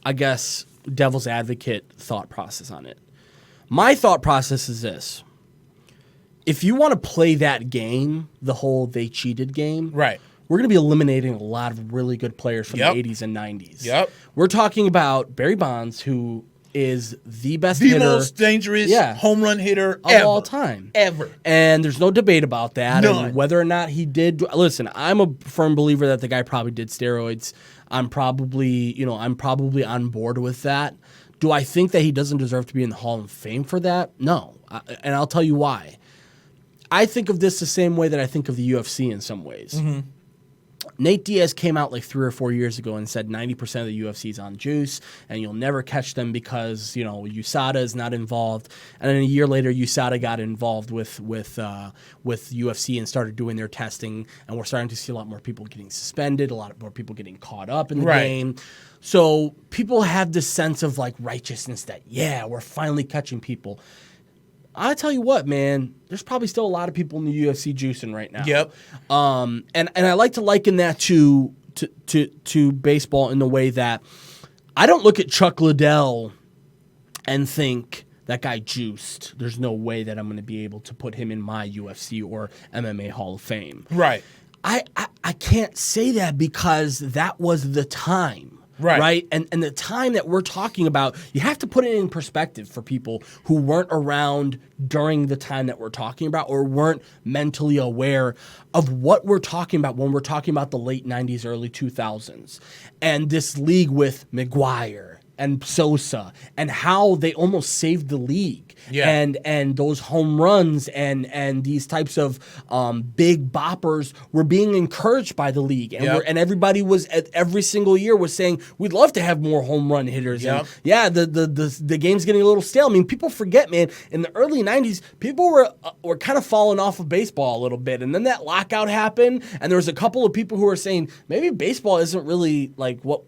I guess, devil's advocate thought process on it. My thought process is this. If you want to play that game, the whole they cheated game, right, we're going to be eliminating a lot of really good players from the 80s and 90s. Yep. We're talking about Barry Bonds, who is the best hitter. The most dangerous home run hitter of all time. Ever. And there's no debate about that. None. And whether or not he did. Listen, I'm a firm believer that the guy probably did steroids. I'm probably on board with that. Do I think that he doesn't deserve to be in the Hall of Fame for that? No. And I'll tell you why. I think of this the same way that I think of the UFC in some ways. Mm-hmm. Nate Diaz came out like 3 or 4 years ago and said 90% of the UFC is on juice, and you'll never catch them because USADA is not involved. And then a year later, USADA got involved with UFC and started doing their testing, and we're starting to see a lot more people getting suspended, a lot more people getting caught up in the game. So people have this sense of like righteousness that we're finally catching people. I tell you what, man, there's probably still a lot of people in the UFC juicing right now. Yep. And I like to liken that to baseball in the way that I don't look at Chuck Liddell and think that guy juiced. There's no way that I'm going to be able to put him in my UFC or MMA Hall of Fame. Right. I can't say that because that was the time. Right. And the time that we're talking about, you have to put it in perspective for people who weren't around during the time that we're talking about or weren't mentally aware of what we're talking about when we're talking about the late 90s, early 2000s. And this league with McGwire and Sosa and how they almost saved the league. Yeah. And those home runs and these types of big boppers were being encouraged by the league. And and everybody was every single year was saying, we'd love to have more home run hitters. Yep. And the game's getting a little stale. I mean, people forget, man, in the early 90s, people were kind of falling off of baseball a little bit. And then that lockout happened, and there was a couple of people who were saying, maybe baseball isn't really like what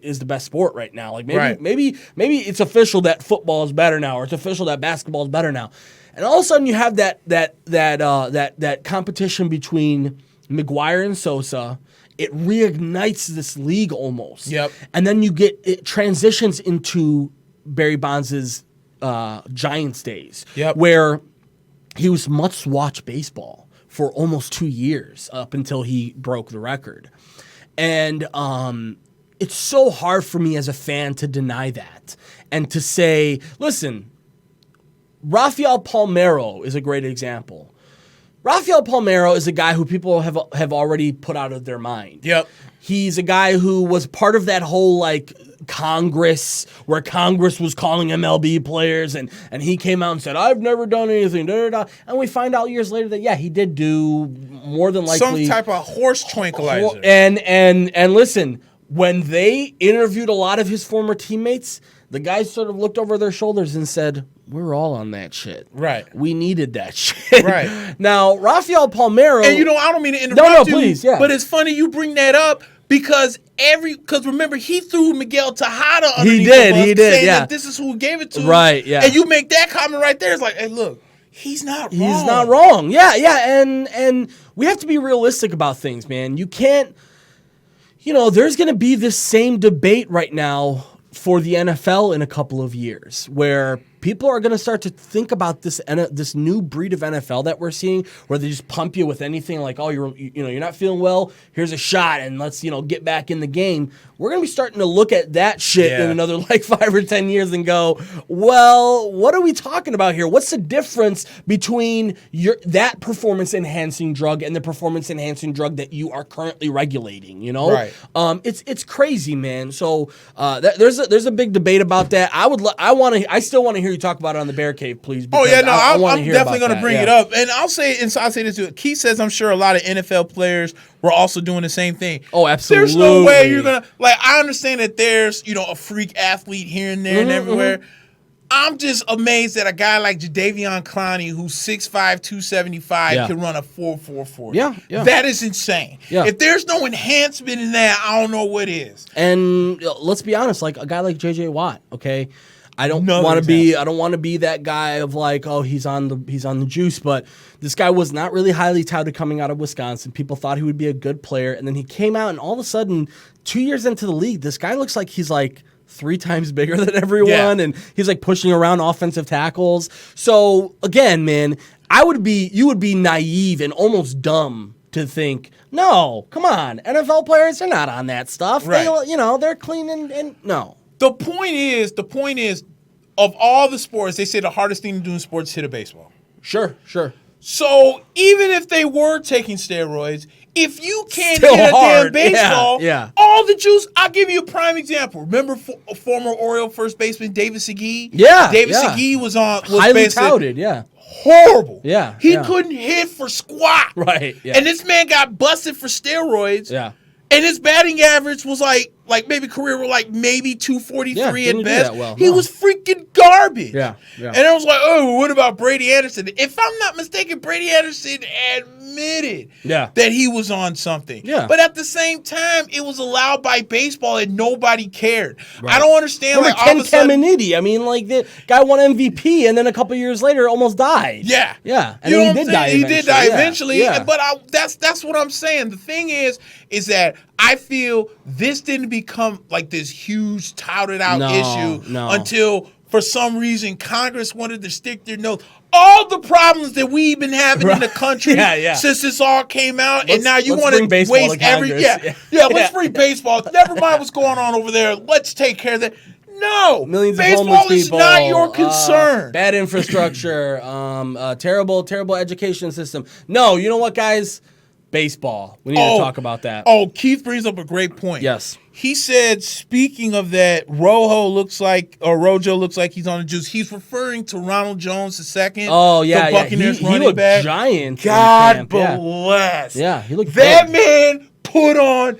is the best sport right now. Like maybe it's official that football is better now, or it's official that basketball is better now. And all of a sudden you have that competition between McGwire and Sosa. It reignites this league almost. Yep. And then it transitions into Barry Bonds' Giants days. Yep. Where he was must-watch baseball for almost 2 years up until he broke the record. And it's so hard for me as a fan to deny that and to say, listen, Rafael Palmeiro is a great example. Rafael Palmeiro is a guy who people have already put out of their mind. Yep. He's a guy who was part of that whole like Congress where Congress was calling MLB players and he came out and said, I've never done anything. Da, da, da. And we find out years later that, he did do more than likely some type of horse tranquilizer. And listen, when they interviewed a lot of his former teammates, the guys sort of looked over their shoulders and said, we're all on that shit. Right. We needed that shit. Right. Now, Rafael Palmeiro. And I don't mean to interrupt you. Please, yeah. But it's funny you bring that up because remember, he threw Miguel Tejada underneath He did, saying yeah. that this is who gave it to him. Right, yeah. And you make that comment right there. It's like, hey, look, he's not wrong. He's not wrong. Yeah. And we have to be realistic about things, man. You can't, there's going to be this same debate right now for the NFL in a couple of years where people are going to start to think about this new breed of NFL that we're seeing, where they just pump you with anything like, oh, you're not feeling well, here's a shot, and let's get back in the game. We're going to be starting to look at that shit in another 5 or 10 years and go, well, what are we talking about here? What's the difference between that performance enhancing drug and the performance enhancing drug that you are currently regulating? Right. It's crazy, man. So there's a big debate about that. I still want to hear you talk about it on the Bear Cave, please. I'm definitely going to bring it up, and I'll say this too. Keith says I'm sure a lot of NFL players were also doing the same thing. Oh, absolutely. There's no way you're gonna I understand that there's a freak athlete here and there and everywhere. I'm just amazed that a guy like Jadeveon Clowney, who's 6'5", 275, can run a 4.44. Yeah. That is insane. Yeah. If there's no enhancement in that, I don't know what is. And let's be honest, like a guy like J.J. Watt, okay? I don't want to be that guy of he's on the juice, but this guy was not really highly touted coming out of Wisconsin. People thought he would be a good player, and then he came out, and all of a sudden, 2 years into the league, this guy looks like he's 3 times bigger than everyone, and he's pushing around offensive tackles. So again, man, you would be naive and almost dumb to think, no, come on, NFL players are not on that stuff. Right. They're clean and no. The point is, of all the sports, they say the hardest thing to do in sports is hit a baseball. Sure. So even if they were taking steroids, if you can't Still hit a hard. damn baseball, Yeah. all the juice. I'll give you a prime example. Remember former Oriole first baseman David Segui? Yeah. David Segui was highly touted. Yeah. Horrible. Yeah. He couldn't hit for squat. Right. Yeah. And this man got busted for steroids. Yeah. And his batting average was maybe career were maybe 243 at best. He was freaking garbage. Yeah. And I was like, oh, what about Brady Anderson? If I'm not mistaken, Brady Anderson admitted that he was on something. Yeah. But at the same time, it was allowed by baseball and nobody cared. Right. I don't understand. Remember Ken Caminiti? I mean, the guy won MVP and then a couple years later almost died. Yeah. Yeah. And then he did die eventually. He did die eventually. Yeah. But that's what I'm saying. The thing is that I feel this didn't become this huge touted out issue until for some reason Congress wanted to stick their nose. All the problems that we've been having in the country since this all came out, and now you want to waste let's bring baseball. Never mind what's going on over there. Let's take care of that. No, millions baseball of homeless is people, not your concern. Bad infrastructure, terrible education system. No, you know what, guys? Baseball. We need to talk about that. Oh, Keith brings up a great point. Yes. He said, speaking of that, Rojo looks like he's on the juice. He's referring to Ronald Jones II. Oh, yeah. The Buccaneers He running looked back. giant. God bless. Yeah, he looked that big. man put on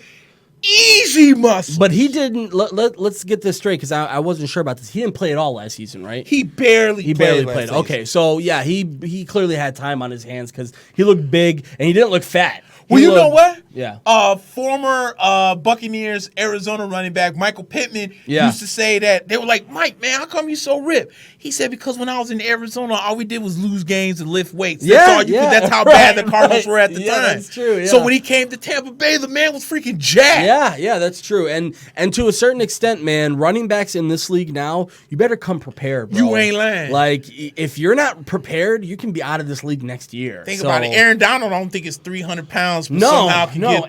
easy muscle. But he didn't. Let's get this straight because I wasn't sure about this. He didn't play at all last season, right? He barely played. Okay, so yeah, he clearly had time on his hands because he looked big and he didn't look fat. Well, you know what? Yeah. Former Buccaneers Arizona running back Michael Pittman used to say that they were like, Mike, man, how come you so ripped? He said, because when I was in Arizona, all we did was lose games and lift weights. That's how bad the Cardinals were at the time. That's true. Yeah. So when he came to Tampa Bay, the man was freaking jacked. Yeah, that's true. And to a certain extent, man, running backs in this league now, you better come prepared, bro. You ain't lying. If you're not prepared, you can be out of this league next year. Think about it. Aaron Donald, I don't think it's 300 pounds. No.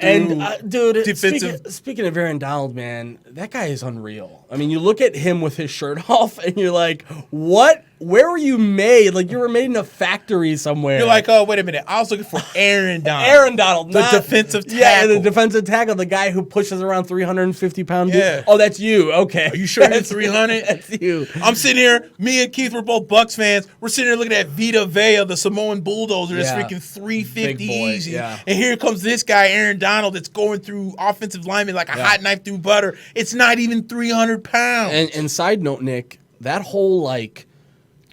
And dude, defensive. Speaking of Aaron Donald, man, that guy is unreal. I mean, you look at him with his shirt off, and you're like, what? Where were you made? You were made in a factory somewhere. You're like, oh, wait a minute. I was looking for Aaron Donald. Aaron Donald. The defensive tackle. Yeah, the defensive tackle, the guy who pushes around 350-pound dude. Yeah. Oh, that's you. Okay. Are you sure you're 300? That's you. I'm sitting here. Me and Keith were both Bucks fans. We're sitting here looking at Vita Vea, the Samoan bulldozer that's freaking 350 easy. Yeah. And here comes this guy, Aaron Donald, that's going through offensive linemen like a hot knife through butter. It's not even 300 pounds. And side note, Nick, that whole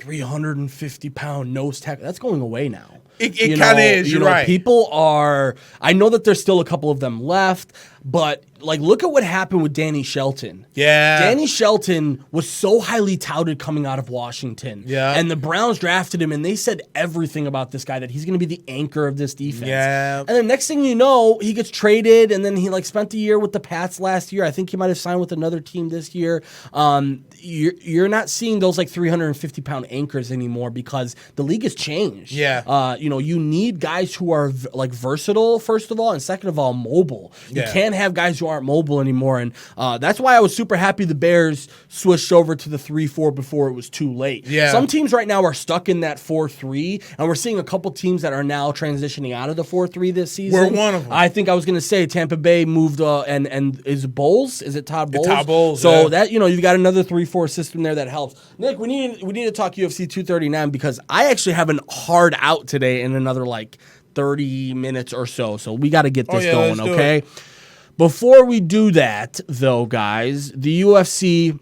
350-pound nose tackle. That's going away now. It kind of is. You're right. People are. I know that there's still a couple of them left, but like, look at what happened with Danny Shelton. Yeah. Danny Shelton was so highly touted coming out of Washington. Yeah. And the Browns drafted him, and they said everything about this guy, that he's going to be the anchor of this defense. Yeah. And then next thing you know, he gets traded, and then he like spent a year with the Pats last year. I think he might have signed with another team this year. You're not seeing those like 350-pound anchors anymore because the league has changed. Yeah. You need guys who are like versatile, first of all, and second of all, mobile. You can't have guys who aren't mobile anymore, and that's why I was super happy the Bears switched over to the 3-4 before it was too late. Yeah. Some teams right now are stuck in that 4-3, and we're seeing a couple teams that are now transitioning out of the 4-3 this season. We're one of them. I think I was going to say Tampa Bay moved, and is it Bowles? Is it Todd Bowles? Todd Bowles. So that you've got another 3-4 system there that helps. Nick, we need to talk UFC 239 because I actually have a hard out today in another like 30 minutes or so. So we got to get this going, okay? Before we do that, though, guys, the UFC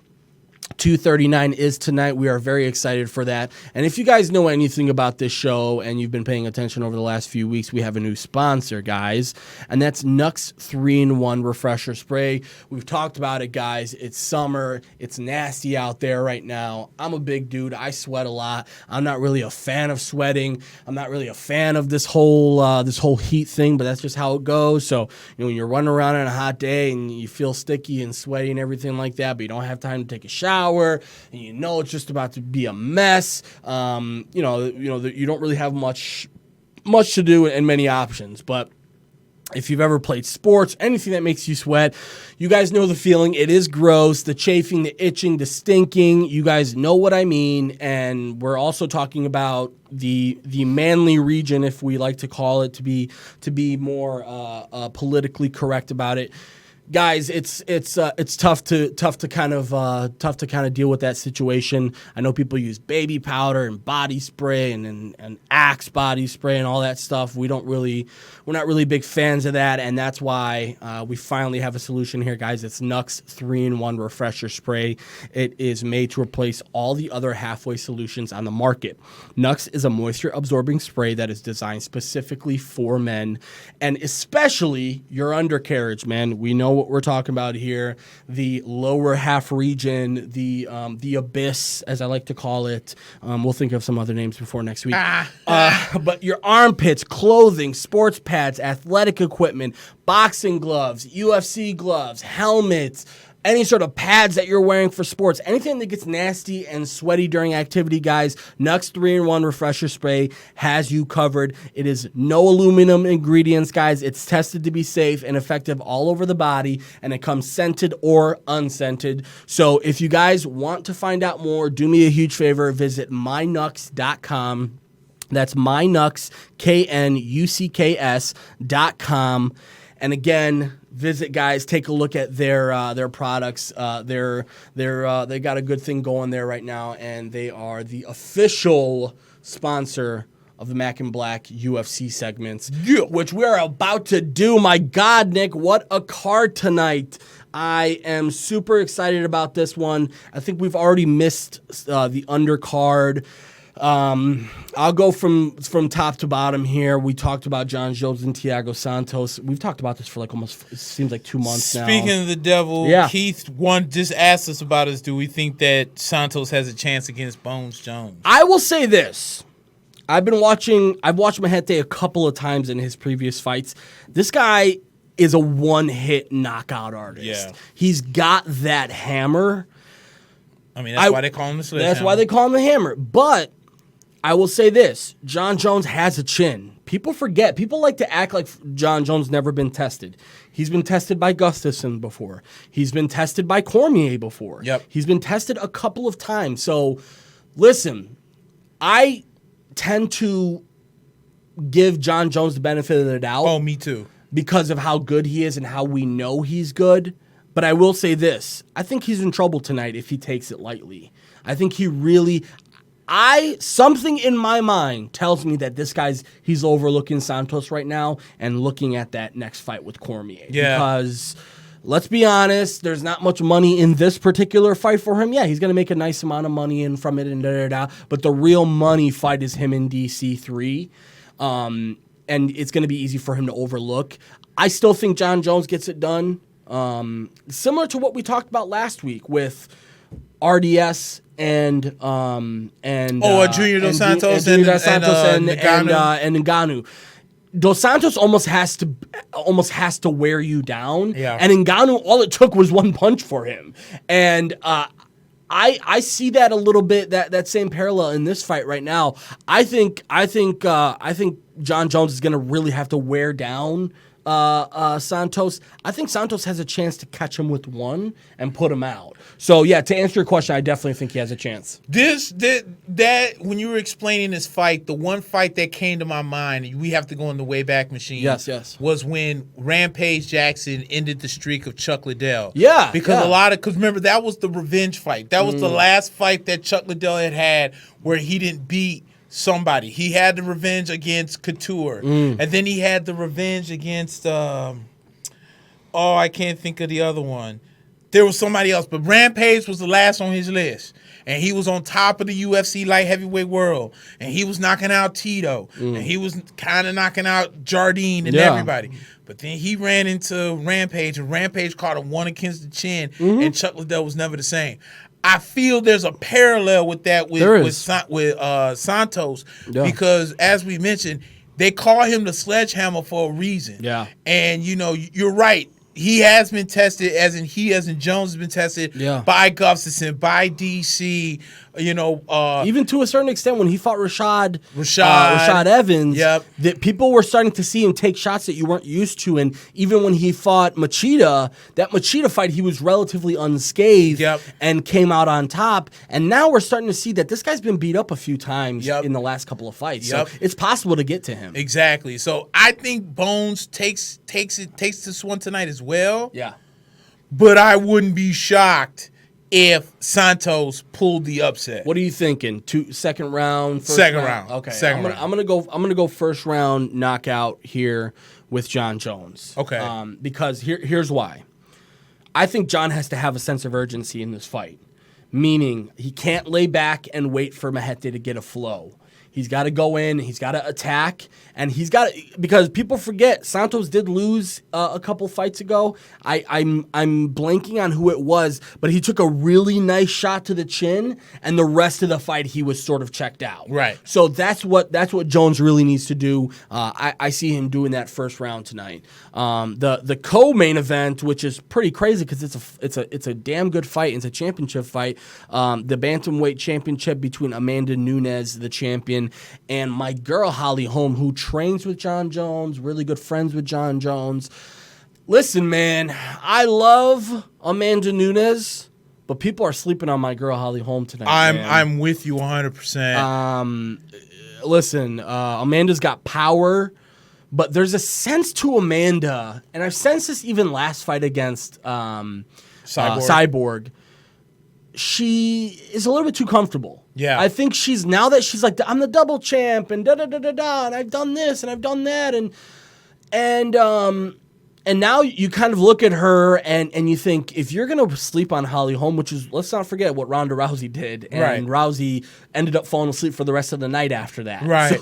239 is tonight. We are very excited for that. And if you guys know anything about this show and you've been paying attention over the last few weeks, we have a new sponsor, guys, and that's Nux 3-in-1 Refresher Spray. We've talked about it, guys. It's summer. It's nasty out there right now. I'm a big dude. I sweat a lot. I'm not really a fan of sweating. I'm not really a fan of this whole heat thing, but that's just how it goes. So, when you're running around on a hot day and you feel sticky and sweaty and everything like that, but you don't have time to take a shower, and it's just about to be a mess. You don't really have much to do and many options. But if you've ever played sports, anything that makes you sweat, you guys know the feeling. It is gross. The chafing, the itching, the stinking. You guys know what I mean. And we're also talking about the manly region, if we like to call it, to be more politically correct about it. Guys, it's tough to kind of deal with that situation. I know people use baby powder and body spray and Axe body spray and all that stuff. We're not really big fans of that, and that's why we finally have a solution here, guys. It's Nux 3-in-1 Refresher Spray. It is made to replace all the other halfway solutions on the market. Nux is a moisture-absorbing spray that is designed specifically for men, and especially your undercarriage, man. We know what we're talking about here, the lower half region, the abyss, as I like to call it. We'll think of some other names before next week. But your armpits, clothing, sports pads, athletic equipment, boxing gloves, UFC gloves, helmets, any sort of pads that you're wearing for sports, anything that gets nasty and sweaty during activity, guys, Nux 3-in-1 Refresher Spray has you covered. It is no aluminum ingredients, guys. It's tested to be safe and effective all over the body, and it comes scented or unscented. So if you guys want to find out more, do me a huge favor. Visit mynux.com. That's mynux, KNUCKS.com. And again, visit, guys. Take a look at their products. They got a good thing going there right now, and they are the official sponsor of the Mack and Black UFC segments, which we are about to do. My God, Nick, what a card tonight! I am super excited about this one. I think we've already missed the undercard. I'll go from top to bottom here. We talked about John Jones and Thiago Santos. We've talked about this for like almost, it seems like 2 months now. Speaking of the devil, Keith just asked us about us. Do we think that Santos has a chance against Bones Jones? I will say this. I've watched Mahete a couple of times in his previous fights. This guy is a one-hit knockout artist. Yeah. He's got that hammer. I mean, that's why they call him the sledgehammer. That's why they call him the hammer. But I will say this. John Jones has a chin. People forget. People like to act like John Jones never been tested. He's been tested by Gustafsson before. He's been tested by Cormier before. Yep. He's been tested a couple of times. So, listen, I tend to give John Jones the benefit of the doubt. Oh, me too. Because of how good he is and how we know he's good. But I will say this. I think he's in trouble tonight if he takes it lightly. I think he really... something in my mind tells me that he's overlooking Santos right now and looking at that next fight with Cormier. Yeah. Because let's be honest, there's not much money in this particular fight for him. Yeah, he's going to make a nice amount of money in from it and da-da-da. But the real money fight is him in DC3. And it's going to be easy for him to overlook. I still think John Jones gets it done. Similar to what we talked about last week with RDS and Junior Dos Santos and Ngannou. Dos Santos almost has to wear you down. Yeah. And Ngannou, all it took was one punch for him. And I see that a little bit, that same parallel in this fight right now. I think John Jones is going to really have to wear down Santos. I think Santos has a chance to catch him with one and put him out. So yeah, to answer your question, I definitely think he has a chance. That when you were explaining this fight, the one fight that came to my mind, we have to go in the Wayback Machine. Yes. Was when Rampage Jackson ended the streak of Chuck Liddell. Yeah, because remember that was the revenge fight. That was the last fight that Chuck Liddell had where he didn't beat somebody. He had the revenge against Couture, and then he had the revenge against I can't think of the other one. There was somebody else, but Rampage was the last on his list, and he was on top of the UFC light heavyweight world, and he was knocking out Tito, and he was kind of knocking out Jardine and everybody. But then he ran into Rampage, and Rampage caught him one against the chin, and Chuck Liddell was never the same. I feel there's a parallel with that with Santos because, as we mentioned, they call him the sledgehammer for a reason. Yeah, and you're right. He has been tested, as in Jones has been tested by Gustafsson, by DC. Even to a certain extent, when he fought Rashad Evans, that people were starting to see him take shots that you weren't used to. And even when he fought Machida, that Machida fight, he was relatively unscathed and came out on top. And now we're starting to see that this guy's been beat up a few times in the last couple of fights. So it's possible to get to him. Exactly. So I think Bones takes this one tonight as well. Yeah. But I wouldn't be shocked if Santos pulled the upset. What are you thinking? Second round, first second round? Okay. Second round. I'm gonna go first round knockout here with John Jones. Okay. Because here's why. I think John has to have a sense of urgency in this fight. Meaning he can't lay back and wait for Mahete to get a flow. He's got to go in, he's got to attack, and he's got to, because people forget, Santos did lose a couple fights ago. I'm blanking on who it was, but he took a really nice shot to the chin, and the rest of the fight he was sort of checked out. Right. So that's what Jones really needs to do. I see him doing that first round tonight. The co-main event, which is pretty crazy because it's a damn good fight. It's a championship fight. The bantamweight championship between Amanda Nunes, the champion, and my girl Holly Holm, who trains with John Jones, really good friends with John Jones. Listen, man, I love Amanda Nunes, but people are sleeping on my girl Holly Holm tonight. I'm with you 100%. Listen, Amanda's got power, but there's a sense to Amanda, and I've sensed this even last fight against Cyborg. She is a little bit too comfortable. Yeah. I think now that she's like, I'm the double champ and da-da-da-da-da, and I've done this and I've done that, and now you kind of look at her and you think, if you're going to sleep on Holly Holm, which is, let's not forget what Ronda Rousey did, and Rousey ended up falling asleep for the rest of the night after that. Right.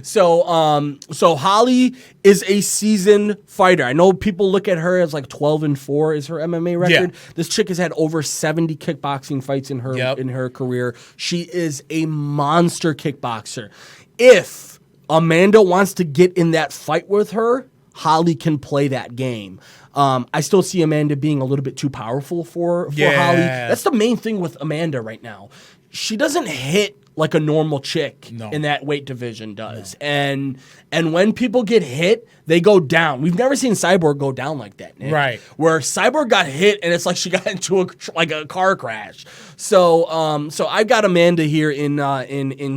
So Holly is a seasoned fighter. I know people look at her as like 12-4 is her MMA record. Yeah. This chick has had over 70 kickboxing fights in her career. She is a monster kickboxer. If Amanda wants to get in that fight with her, Holly can play that game. I still see Amanda being a little bit too powerful for Holly. That's the main thing with Amanda right now. She doesn't hit like a normal chick in that weight division does. No. And when people get hit, they go down. We've never seen Cyborg go down like that, Nick. Right. Where Cyborg got hit and it's like she got into a car crash. So I've got Amanda here in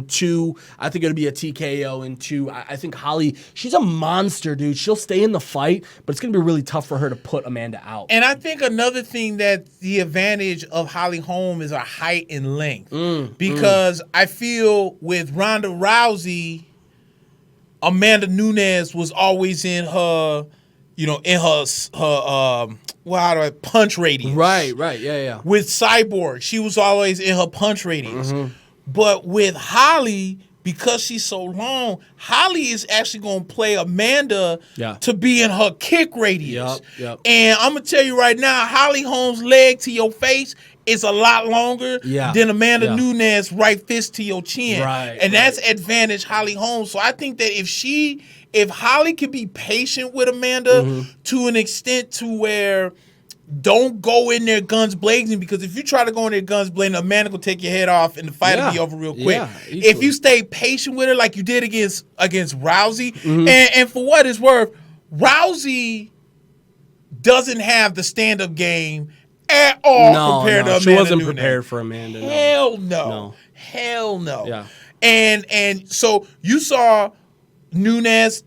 2. I think it'll be a TKO in 2. I think Holly, she's a monster, dude. She'll stay in the fight, but it's going to be really tough for her to put Amanda out. And I think another thing that the advantage of Holly Holm is her height and length. Because I feel with Ronda Rousey, Amanda Nunes was always in her in her punch radius. Right, yeah. With Cyborg, she was always in her punch radius. But with Holly, because she's so long, Holly is actually going to play Amanda to be in her kick radius. Yep. And I'm going to tell you right now, Holly Holm's leg to your face is a lot longer than Amanda Nunes' right fist to your chin. And that's advantage Holly Holm. So I think that if Holly can be patient with Amanda to an extent to where don't go in there guns blazing, because if you try to go in there guns blazing, Amanda will take your head off and the fight will be over real quick. If you stay patient with her like you did against Rousey, and for what it's worth, Rousey doesn't have the stand-up game at all compared to Amanda. She wasn't Nunes. Prepared for Amanda. Hell no. Yeah. And so you saw Nunes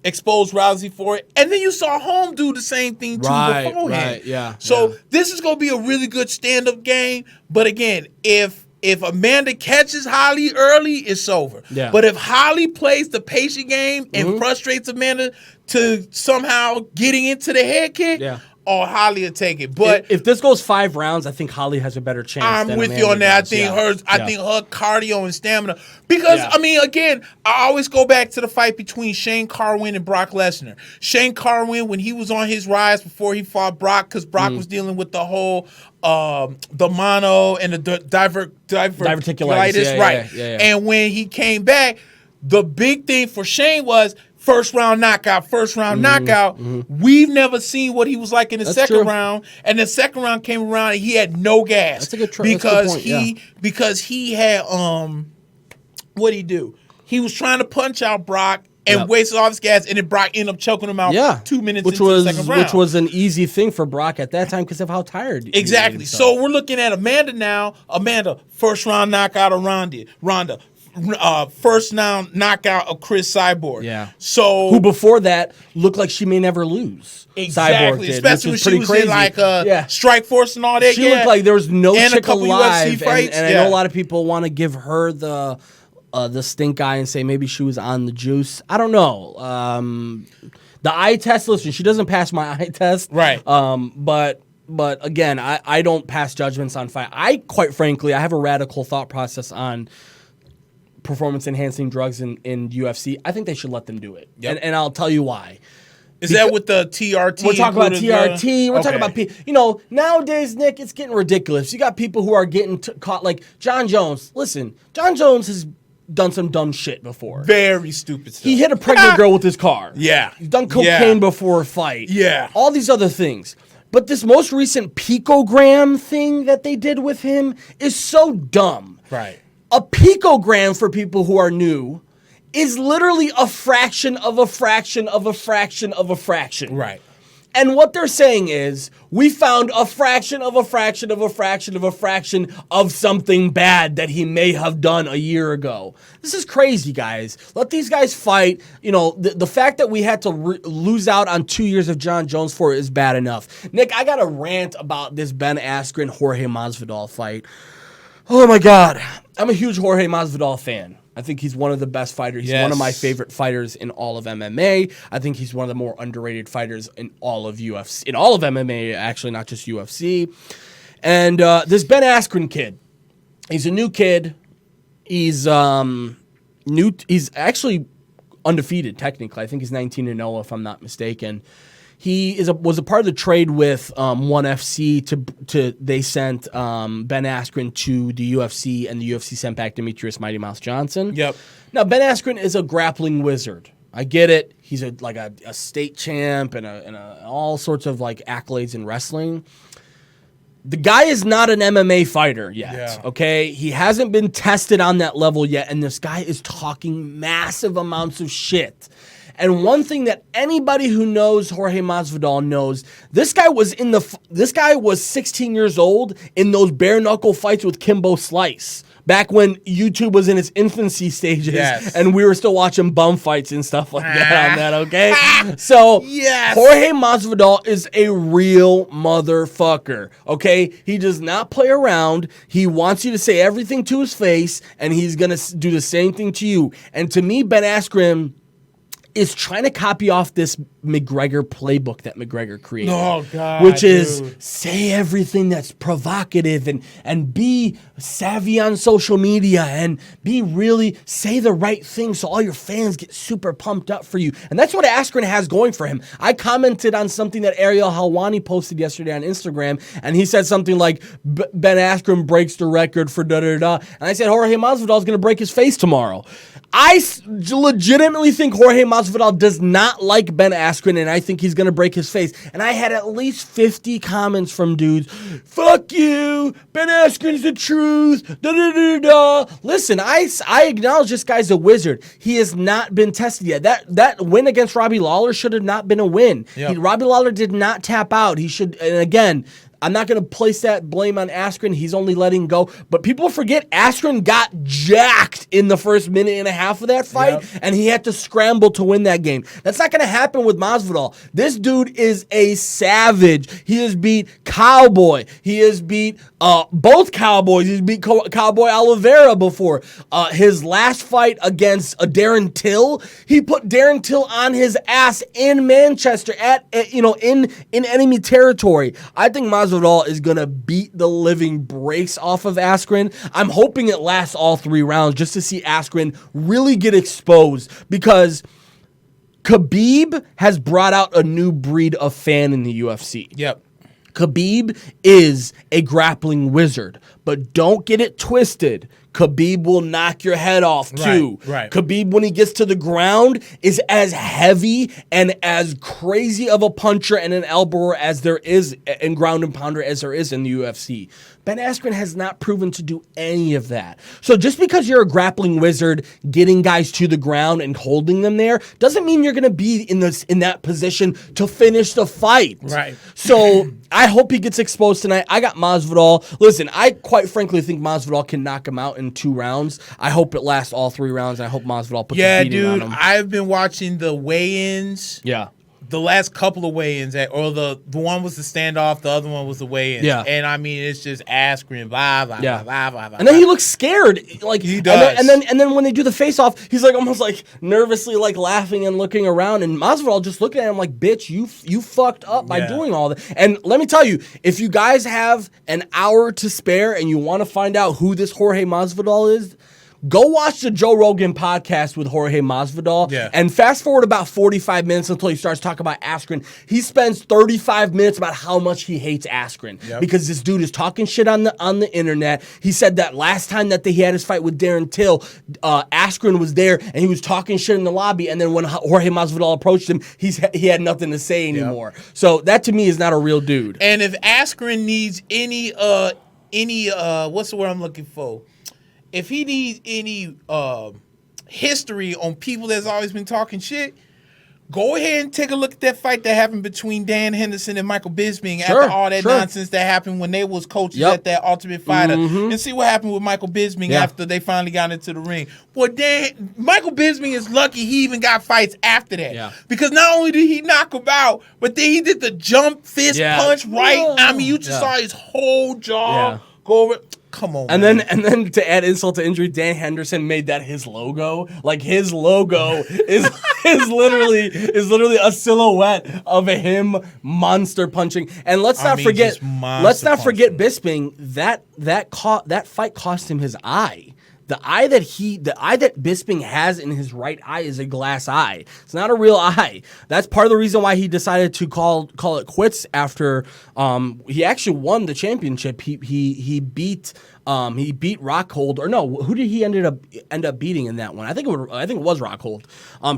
expose Rousey for it, and then you saw Holm do the same thing too beforehand. So this is going to be a really good stand-up game. But again, if Amanda catches Holly early, it's over. But if Holly plays the patient game and frustrates Amanda to somehow getting into the head kick, Holly will take it. But if this goes 5 rounds, I think Holly has a better chance. I'm with you on that. I think her cardio and stamina. Because I mean, again, I always go back to the fight between Shane Carwin and Brock Lesnar. Shane Carwin, when he was on his rise before he fought Brock, because Brock was dealing with the whole the mono and the diverticulitis, And when he came back, the big thing for Shane was first round knockout. We've never seen what he was like in the second round. And the second round came around and he had no gas. That's a good because he had what'd he do? He was trying to punch out Brock and wasted all his gas, and then Brock ended up choking him out 2 minutes into the second round. Which was an easy thing for Brock at that time because of how tired he was. So we're looking at Amanda now. First round knockout of Ronda. First round knockout of Chris Cyborg. So who before that looked like she may never lose. Exactly. Cyborg did, especially when she was crazy. In like Strike Force and all that. She looked like there was no and chick a couple alive. UFC fights. And I know a lot of people want to give her the stink eye and say maybe she was on the juice. I don't know. The eye test. Listen, she doesn't pass my eye test. Right. But again, I don't pass judgments on fight. Quite frankly, I have a radical thought process on performance-enhancing drugs in UFC. I think they should let them do it. And I'll tell you why. Is that with the TRT? We're talking about TRT. We're talking about nowadays, Nick, it's getting ridiculous. You got people who are getting caught, like John Jones. Listen, John Jones has done some dumb shit before. Very stupid stuff. He hit a pregnant girl with his car. He's done cocaine before a fight. All these other things. But this most recent picogram thing that they did with him is so dumb. Right. A picogram, for people who are new, is literally a fraction of a fraction of a fraction of a fraction. Right. And what they're saying is, we found a fraction of a fraction of a fraction of a fraction of something bad that he may have done a year ago. This is crazy, guys. Let these guys fight. The fact that we had to lose out on 2 years of John Jones for it is bad enough. Nick, I got a rant about this Ben Askren-Jorge Masvidal fight. Oh, my God. I'm a huge Jorge Masvidal fan. I think he's one of the best fighters. He's one of my favorite fighters in all of MMA. I think he's one of the more underrated fighters in all of UFC. In all of MMA, actually, not just UFC. And this Ben Askren kid, he's a new kid. He's He's actually undefeated, technically. I think he's 19-0, if I'm not mistaken. He was a part of the trade with ONE FC. They sent Ben Askren to the UFC, and the UFC sent back Demetrius Mighty Mouse Johnson. Yep. Now, Ben Askren is a grappling wizard. I get it. He's a state champ and all sorts of accolades in wrestling. The guy is not an MMA fighter yet, okay? He hasn't been tested on that level yet, and this guy is talking massive amounts of shit. And one thing that anybody who knows Jorge Masvidal knows, this guy was 16 years old in those bare knuckle fights with Kimbo Slice. Back when YouTube was in its infancy stages and we were still watching bum fights and stuff like that on that, okay? So Jorge Masvidal is a real motherfucker, okay? He does not play around. He wants you to say everything to his face, and he's going to do the same thing to you. And to me, Ben Askren is trying to copy off this McGregor playbook that McGregor created. Oh, God, which is dude. say everything that's provocative and be savvy on social media and say the right thing so all your fans get super pumped up for you. And that's what Askren has going for him. I commented on something that Ariel Helwani posted yesterday on Instagram, and he said something like, Ben Askren breaks the record for da-da-da. And I said, Jorge Masvidal is going to break his face tomorrow. I legitimately think Jorge Masvidal does not like Ben Askren, and I think he's going to break his face. And I had at least 50 comments from dudes, fuck you, Ben Askren's the truth, da-da-da-da. Listen, I acknowledge this guy's a wizard. He has not been tested yet. That win against Robbie Lawler should have not been a win. Yep. Robbie Lawler did not tap out. He should, and again, I'm not going to place that blame on Askren. He's only letting go. But people forget Askren got jacked in the first minute and a half of that fight, and he had to scramble to win that game. That's not going to happen with Masvidal. This dude is a savage. He has beat Cowboy. He has beat both Cowboys. He's beat Cowboy Oliveira before. His last fight against Darren Till, he put Darren Till on his ass in Manchester in enemy territory. I think Masvidal is going to beat the living breaks off of Askren. I'm hoping it lasts all 3 rounds just to see Askren really get exposed, because Khabib has brought out a new breed of fan in the UFC. Yep. Khabib is a grappling wizard, but don't get it twisted. Khabib will knock your head off too. Right. Khabib, when he gets to the ground, is as heavy and as crazy of a puncher and an elbower as there is in ground and pounder as there is in the UFC. Ben Askren has not proven to do any of that. So just because you're a grappling wizard, getting guys to the ground and holding them there, doesn't mean you're going to be in that position to finish the fight. Right. So I hope he gets exposed tonight. I got Masvidal. Listen, I quite frankly think Masvidal can knock him out in 2 rounds. I hope it lasts all 3 rounds. I hope Masvidal puts a beating on him. I've been watching the weigh-ins. Yeah. The last couple of weigh-ins, or the one was the standoff, the other one was the weigh-ins. Yeah. And I mean, it's just Askren, blah, blah, blah, blah, blah, blah. And then he looks scared. Like he does. And then when they do the face-off, he's like almost like nervously like laughing and looking around. And Masvidal just looking at him like, bitch, you fucked up by doing all that. And let me tell you, if you guys have an hour to spare and you want to find out who this Jorge Masvidal is, go watch the Joe Rogan podcast with Jorge Masvidal and fast forward about 45 minutes until he starts talking about Askren. He spends 35 minutes about how much he hates Askren because this dude is talking shit on the internet. He said that last time that he had his fight with Darren Till, Askren was there and he was talking shit in the lobby, and then when Jorge Masvidal approached him, he had nothing to say anymore. So that to me is not a real dude. And if Askren needs any what's the word I'm looking for? If he needs any history on people that's always been talking shit, go ahead and take a look at that fight that happened between Dan Henderson and Michael Bisping after all that nonsense that happened when they was coaches at that Ultimate Fighter. And see what happened with Michael Bisping after they finally got into the ring. Boy, Michael Bisping is lucky he even got fights after that. Yeah. Because not only did he knock him out, but then he did the jump fist punch right. I mean, you just saw his whole jaw go over. Come on, and then to add insult to injury, Dan Henderson made that his logo. Like his logo is literally a silhouette of him monster punching. And let's not forget Bisping. That fight cost him his eye. The eye that Bisping has in his right eye is a glass eye. It's not a real eye. That's part of the reason why he decided to call it quits after he actually won the championship. He beat Rockhold, or no, who did he end up beating in that one? I think it was Rockhold.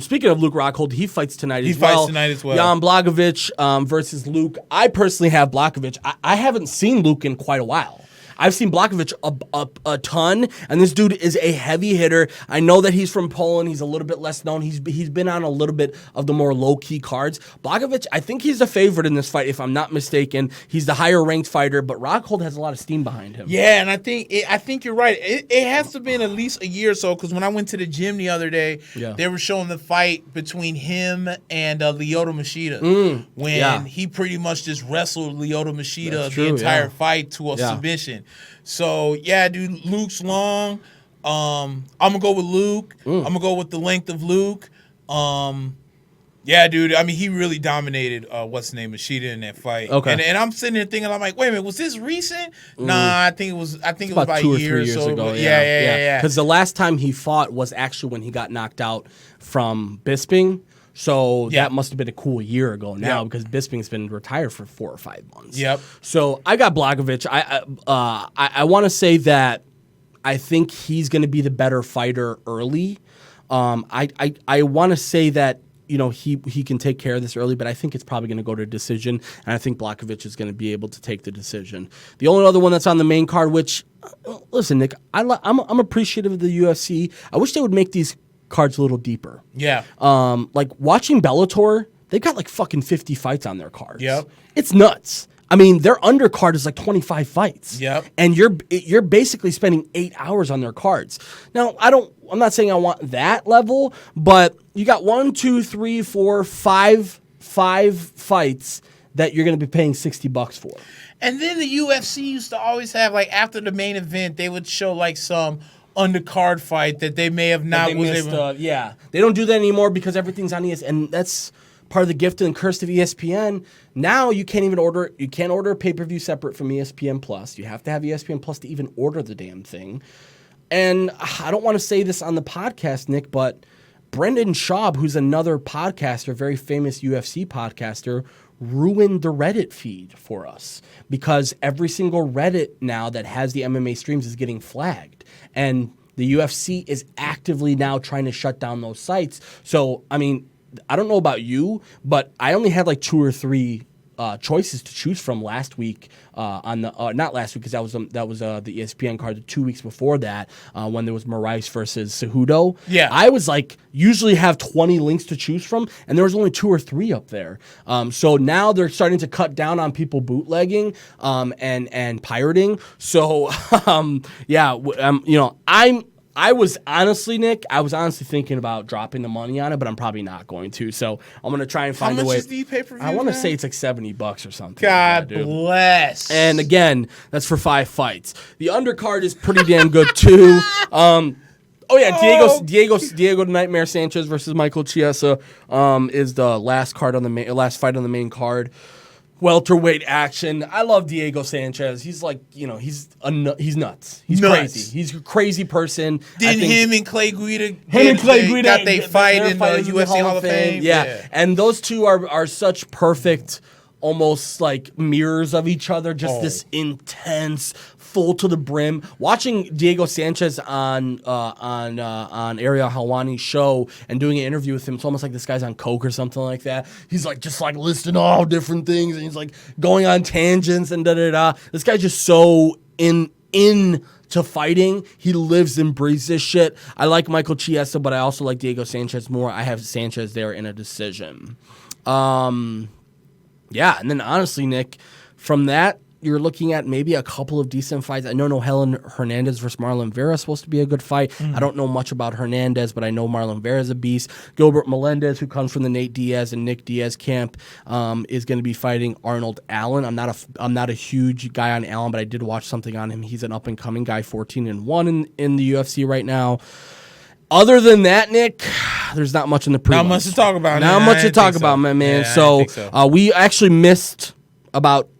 Speaking of Luke Rockhold, he fights tonight as well. He fights tonight as well. Jan Blachowicz versus Luke. I personally have Blachowicz. I haven't seen Luke in quite a while. I've seen Blachowicz a ton, and this dude is a heavy hitter. I know that he's from Poland. He's a little bit less known. He's been on a little bit of the more low-key cards. Blachowicz, I think he's the favorite in this fight, if I'm not mistaken. He's the higher-ranked fighter, but Rockhold has a lot of steam behind him. Yeah, and I think you're right. It has to have been at least a year or so, because when I went to the gym the other day, they were showing the fight between him and Lyoto Machida, when he pretty much just wrestled Lyoto Machida the entire fight to a submission. So, yeah, dude, Luke's long. I'm going to go with Luke. I'm going to go with the length of Luke. Yeah, dude. I mean, he really dominated what's the name, Machida in that fight. Okay. And I'm sitting there thinking, I'm like, wait a minute, was this recent? Nah, I think it was about 2 or a 3 year years or so ago. Yeah. Because the last time he fought was actually when he got knocked out from Bisping. So that must have been a cool year ago now because Bisping's been retired for 4 or 5 months. Yep. So I got Blachowicz. I want to say that I think he's going to be the better fighter early. I want to say that he can take care of this early, but I think it's probably going to go to decision, and I think Blachowicz is going to be able to take the decision. The only other one that's on the main card, which listen, Nick, I'm appreciative of the UFC. I wish they would make these cards a little deeper. Yeah. Like watching Bellator, they've got like fucking 50 fights on their cards. Yep. It's nuts. I mean, their undercard is like 25 fights. Yep. And you're basically spending 8 hours on their cards. Now, I'm not saying I want that level, but you got 1, 2, 3, 4, 5 fights that you're going to be paying $60 for. And then the UFC used to always have, like, after the main event, they would show like some undercard fight that they may have not was able. Yeah, they don't do that anymore because everything's on ESPN, and that's part of the gift and curse of ESPN. Now you can't order a pay-per-view separate from ESPN Plus. You have to have ESPN Plus to even order the damn thing. And I don't want to say this on the podcast, Nick, but Brendan Schaub, who's another podcaster, very famous UFC podcaster, ruined the Reddit feed for us because every single Reddit now that has the MMA streams is getting flagged. And the UFC is actively now trying to shut down those sites. So, I mean, I don't know about you, but I only had like 2 or 3 choices to choose from last week on the not last week because that was the ESPN card. The 2 weeks before that when there was Moraes versus Cejudo. Yeah, I was like usually have 20 links to choose from, and there was only 2 or 3 up there. So now they're starting to cut down on people bootlegging and pirating. So I was honestly thinking about dropping the money on it, but I'm probably not going to. So I'm going to try and find a way. How much is the pay-per-view? I want to say it's like $70 or something. God bless. And again, that's for 5 fights. The undercard is pretty damn good too. Diego Nightmare Sanchez versus Michael Chiesa is the last fight on the main card. Welterweight action. I love Diego Sanchez. He's like, he's nuts. He's crazy. He's a crazy person. Him and Clay Guida got they fight in the UFC Hall of Fame? Yeah. And those two are such perfect, almost like mirrors of each other. Just this intense, full to the brim. Watching Diego Sanchez on Ariel Helwani's show and doing an interview with him, it's almost like this guy's on coke or something like that. He's like just like listing all different things, and he's like going on tangents and da. This guy's just so into fighting. He lives and breathes this shit. I like Michael Chiesa, but I also like Diego Sanchez more. I have Sanchez there in a decision. And then honestly, Nick, from that, you're looking at maybe a couple of decent fights. I know Helen Hernandez versus Marlon Vera is supposed to be a good fight. I don't know much about Hernandez, but I know Marlon Vera is a beast. Gilbert Melendez, who comes from the Nate Diaz and Nick Diaz camp, is going to be fighting Arnold Allen. I'm not a huge guy on Allen, but I did watch something on him. He's an up-and-coming guy, 14-1 in the UFC right now. Other than that, Nick, there's not much in the prelims. Not much to talk about. Not much to talk about, my man. Yeah, so we actually missed about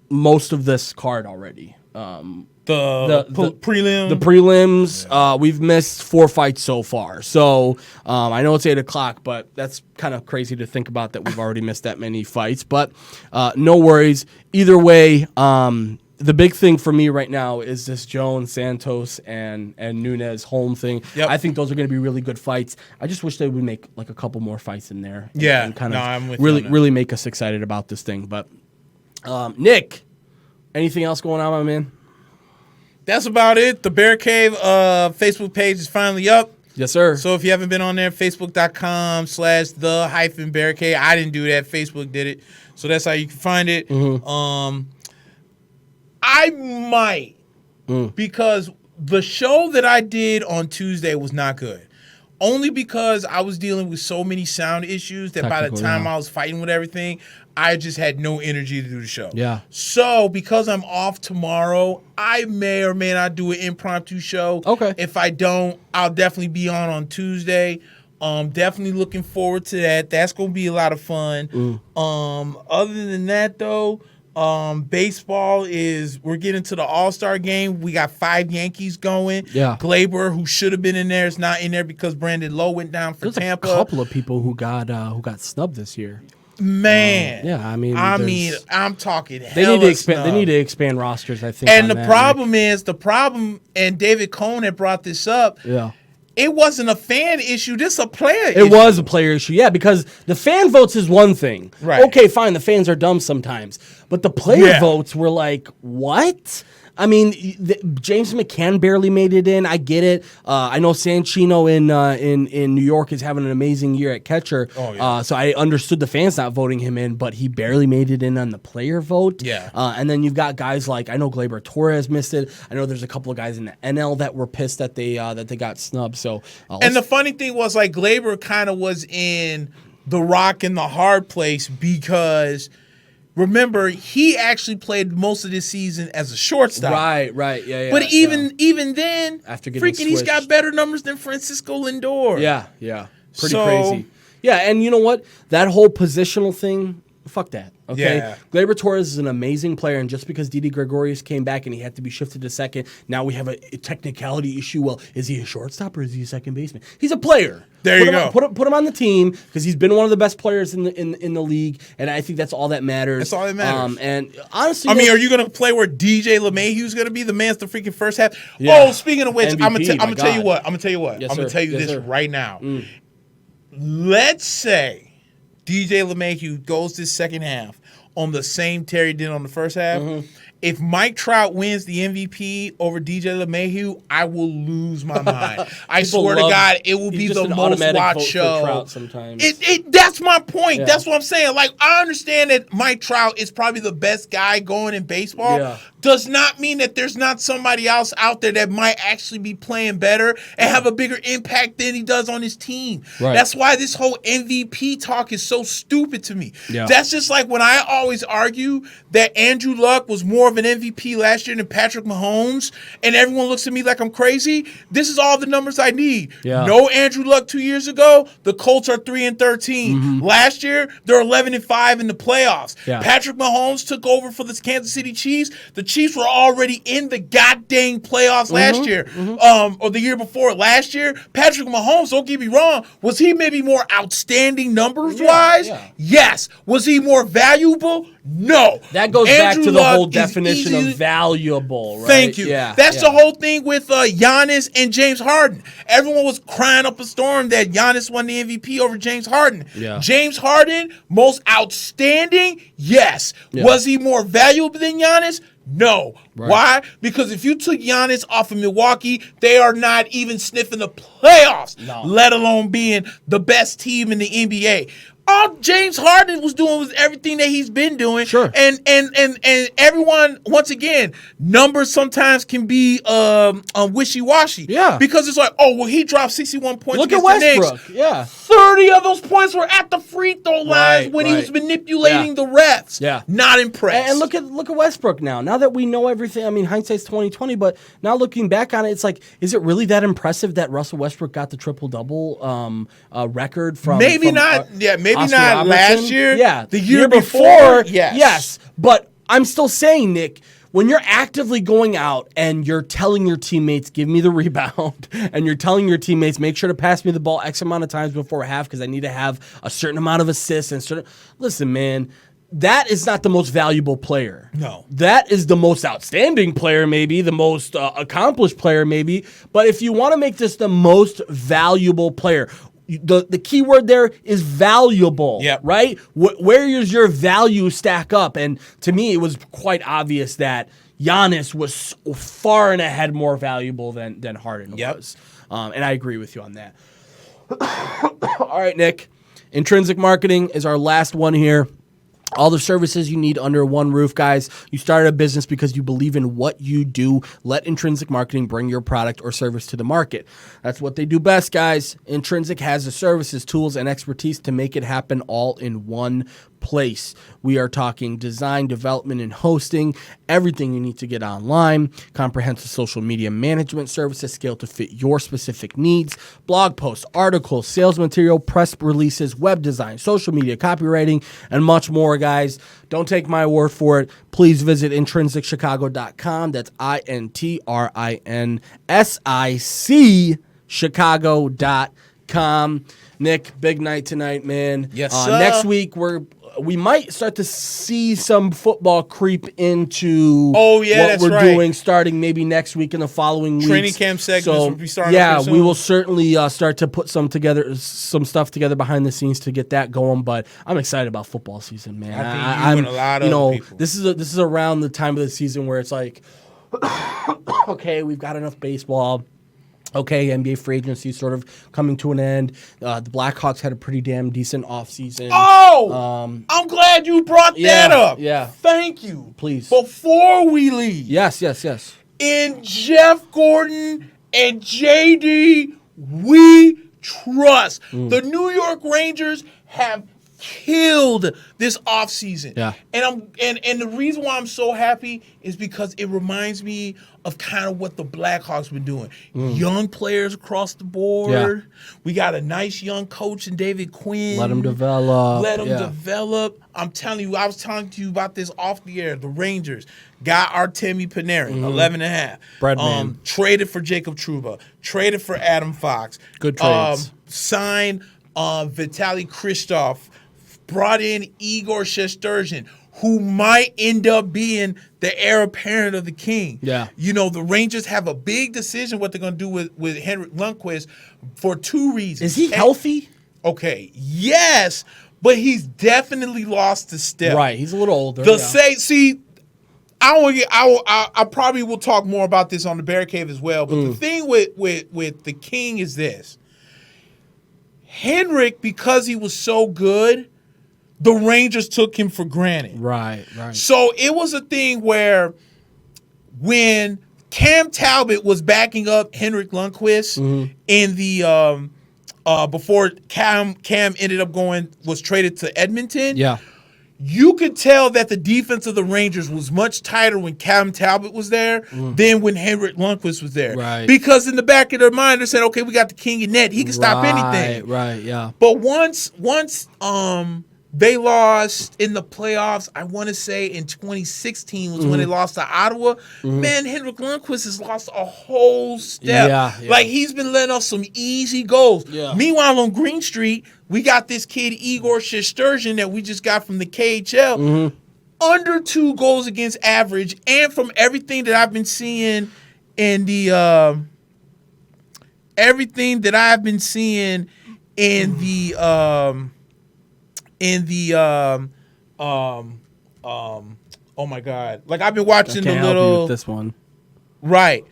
most of this card already. The prelim. The prelims. We've missed 4 fights so far. So I know it's 8:00, but that's kind of crazy to think about that we've already missed that many fights. But no worries. Either way, the big thing for me right now is this Jones, Santos, and Nunes Holm thing. Yep. I think those are going to be really good fights. I just wish they would make like a couple more fights in there. And kind of I'm with really make us excited about this thing. But Nick, anything else going on, my man? That's about it. The Bear Cave Facebook page is finally up. Yes, sir. So if you haven't been on there, facebook.com/the-Bear Cave. I didn't do that. Facebook did it. So that's how you can find it. Mm-hmm. I might, because the show that I did on Tuesday was not good. Only because I was dealing with so many sound issues that by the time I was fighting with everything, I just had no energy to do the show. Yeah. So because I'm off tomorrow, I may or may not do an impromptu show. Okay. If I don't, I'll definitely be on Tuesday. Definitely looking forward to that. That's gonna be a lot of fun. Other than that though, baseball we're getting to the All-Star game. We got 5 Yankees going. Yeah. Glaber, who should have been in there, is not in there because Brandon Lowe went down for Tampa. A couple of people who got snubbed this year. Man, yeah, I mean, I'm talking. They need to expand. They need to expand rosters, I think. And the problem, and David Cohn had brought this up. Yeah. It wasn't a fan issue. This is a player issue. It was a player issue, yeah, because the fan votes is one thing. Right. Okay, fine, the fans are dumb sometimes. But the player votes were like, what? I mean, James McCann barely made it in. I get it. I know Sanchino in New York is having an amazing year at catcher. Oh, yeah. So I understood the fans not voting him in, but he barely made it in on the player vote. Yeah. And then you've got guys like, I know Gleyber Torres missed it. I know there's a couple of guys in the NL that were pissed that they got snubbed. So and the funny thing was, like, Gleyber kind of was in the rock and the hard place because – remember, he actually played most of this season as a shortstop. Right, yeah. But even then, after getting he's got better numbers than Francisco Lindor. Yeah. Pretty crazy. Yeah, and you know what? That whole positional thing, fuck that. Okay, Yeah. Gleyber Torres is an amazing player, and just because Didi Gregorius came back and he had to be shifted to second, now we have a technicality issue. Well, is he a shortstop or is he a second baseman? He's a player. There you go. Put him on the team because he's been one of the best players in the league, and I think that's all that matters. That's all that matters. And honestly, I mean, are you going to play where DJ LeMahieu's going to be the man's the freaking first half? Yeah. Oh, speaking of which, MVP, I'm gonna my tell you God. what. I'm gonna tell you what. Yes, I'm gonna sir. tell you Yes, this sir. right now. Let's say DJ LeMahieu goes this second half on the same Terry did on the first half. If Mike Trout wins the MVP over DJ LeMahieu, I will lose my mind. I swear to God, it will be the most watched show. Trout sometimes. That's my point. Yeah. That's what I'm saying. Like, I understand that Mike Trout is probably the best guy going in baseball. Yeah. Does not mean that there's not somebody else out there that might actually be playing better and have a bigger impact than he does on his team. Right. That's why this whole MVP talk is so stupid to me. Yeah. That's just like when I always argue that Andrew Luck was more of an MVP last year than Patrick Mahomes, and everyone looks at me like I'm crazy. This is all the numbers I need. Yeah. No Andrew Luck 2 years ago. The Colts are 3-13. Last year, they're 11-5 in the playoffs. Yeah. Patrick Mahomes took over for the Kansas City Chiefs. The Chiefs were already in the goddamn playoffs last year, or the year before. Last year, Patrick Mahomes, don't get me wrong, was he maybe more outstanding numbers-wise? Yeah. Yes. Was he more valuable? No. That goes Andrew back to the Luck whole is definition easy- of valuable, right? Thank you. Yeah, That's the whole thing with Giannis and James Harden. Everyone was crying up a storm that Giannis won the MVP over James Harden. Yeah. James Harden, most outstanding? Yes. Yeah. Was he more valuable than Giannis? No. Right. Why? Because if you took Giannis off of Milwaukee, they are not even sniffing the playoffs, let alone being the best team in the NBA. All James Harden was doing was everything that he's been doing. Sure. And everyone, once again, numbers sometimes can be wishy-washy. Yeah. Because it's like, oh, well, he dropped 61 points Look at against the Knicks. Westbrook. Yeah. 30 of those points were at the free throw lines Right, when he right. was manipulating the refs. Yeah. Not impressed. And look at Westbrook now. Now that we know everything, I mean, hindsight's 20/20, but now looking back on it, it's like, is it really that impressive that Russell Westbrook got the triple-double record from Maybe from, not. Maybe Oscar not Robertson? last year. Yeah. The year before, yes. Yes. But I'm still saying, Nick, when you're actively going out and you're telling your teammates, give me the rebound, and you're telling your teammates, make sure to pass me the ball X amount of times before half because I need to have a certain amount of assists and listen, man, that is not the most valuable player. No. That is the most outstanding player, maybe, the most accomplished player, maybe. But if you want to make this the most valuable player, the key word there is valuable, Yep. right? Where does your value stack up? And to me, it was quite obvious that Giannis was far and ahead more valuable than Harden was. And I agree with you on that. All right, Nick. Intrinsic marketing is our last one here. All the services you need under one roof, guys. You started a business because you believe in what you do. Let Intrinsic Marketing bring your product or service to the market. That's what they do best, guys. Intrinsic has the services, tools, and expertise to make it happen all in one place. We are talking design, development, and hosting, everything you need to get online, comprehensive social media management services scaled to fit your specific needs, blog posts, articles, sales material, press releases, web design, social media, copywriting, and much more, guys. Don't take my word for it. Please visit intrinsic.chicago.com. That's INTRINSIC Chicago.com. Nick, big night tonight, man. Yes, sir. Next week, we might start to see some football creep into what we're doing starting maybe next week and the following week. Training camp segments will be starting. Yeah, we will certainly start to put some stuff together behind the scenes to get that going. But I'm excited about football season, man. I think you and a lot of other people. This is around the time of the season where it's like, okay, we've got enough baseball. Okay, NBA free agency sort of coming to an end. The Blackhawks had a pretty damn decent offseason. Oh! I'm glad you brought that up. Yeah. Thank you. Please. Before we leave. Yes. In Jeff Gordon and JD, we trust. The New York Rangers have killed this offseason. Yeah. And the reason why I'm so happy is because it reminds me of kind of what the Blackhawks been doing. Young players across the board. Yeah. We got a nice young coach in David Quinn. Let them develop. Develop. I'm telling you, I was talking to you about this off the air. The Rangers got Artemi Panarin, 11.5. Breadman. Traded for Jacob Trouba. Traded for Adam Fox. Good trades. Signed Vitaly Kristov. Brought in Igor Shesterkin, who might end up being the heir apparent of the King. Yeah. You know, the Rangers have a big decision what they're going to do with Henrik Lundqvist for two reasons. Is he healthy? Okay, yes, but he's definitely lost a step. Right, he's a little older. I probably will talk more about this on the Bear Cave as well, but the thing with the King is this. Henrik, because he was so good, the Rangers took him for granted. Right. So it was a thing where when Cam Talbot was backing up Henrik Lundqvist in the before Cam ended up was traded to Edmonton. Yeah. You could tell that the defense of the Rangers was much tighter when Cam Talbot was there than when Henrik Lundqvist was there. Right. Because in the back of their mind, they said, okay, we got the King in net. He can stop anything. Right, yeah. But once they lost in the playoffs, I want to say in 2016 was when they lost to Ottawa. Man, Henrik Lundqvist has lost a whole step. Yeah. Like, he's been letting off some easy goals. Yeah. Meanwhile, on Green Street, we got this kid, Igor Shesterkin, that we just got from the KHL. Under 2 goals against average. And from everything that I've been seeing in the oh my God. Like, I've been watching Can't help you with this one. Right.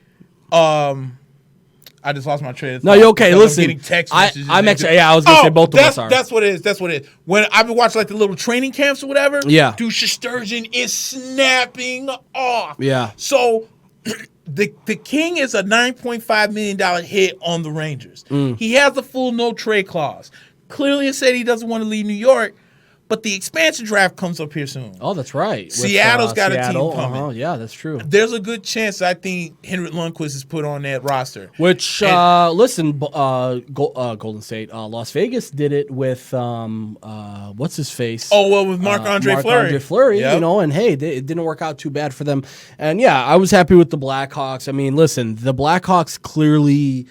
I just lost my train of thought. No, you're okay. Listen, I'm getting text messages. I'm actually, I was going to say both of us are. That's what it is. When I've been watching, like, the little training camps or whatever, yeah, dude, Shesterkin is snapping off. Yeah. So the King is a $9.5 million hit on the Rangers. He has a full no trade clause. Clearly, it said he doesn't want to leave New York. But the expansion draft comes up here soon. Oh, that's right. Seattle's got a team coming. Yeah, that's true. There's a good chance I think Henrik Lundqvist is put on that roster. Which, listen, Golden State, Las Vegas did it with, what's his face? Oh, well, with Marc-Andre Fleury. Marc-Andre Fleury, you know, and hey, it didn't work out too bad for them. And yeah, I was happy with the Blackhawks. I mean, listen, the Blackhawks clearly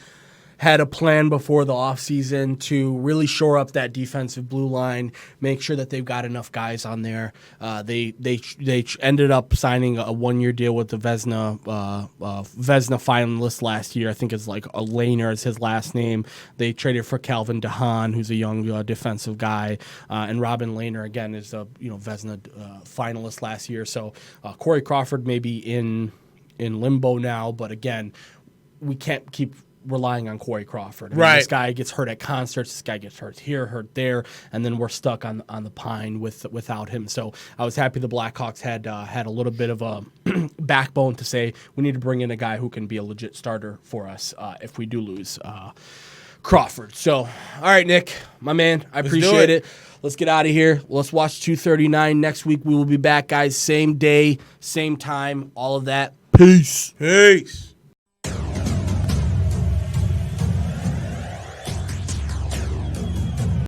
had a plan before the offseason to really shore up that defensive blue line, make sure that they've got enough guys on there. They ended up signing a 1-year deal with the Vezina finalist last year. I think it's like Lehner is his last name. They traded for Calvin DeHaan, who's a young defensive guy, and Robin Lehner again is a Vezina finalist last year. So Corey Crawford may be in limbo now, but again, we can't keep relying on Corey Crawford. I mean, this guy gets hurt at concerts. This guy gets hurt here, hurt there, and then we're stuck on the pine without him. So I was happy the Blackhawks had a little bit of a backbone to say we need to bring in a guy who can be a legit starter for us if we do lose Crawford. So, all right, Nick, my man, I appreciate it. Let's get out of here. Let's watch 239 next week. We will be back, guys. Same day, same time, all of that. Peace. Peace.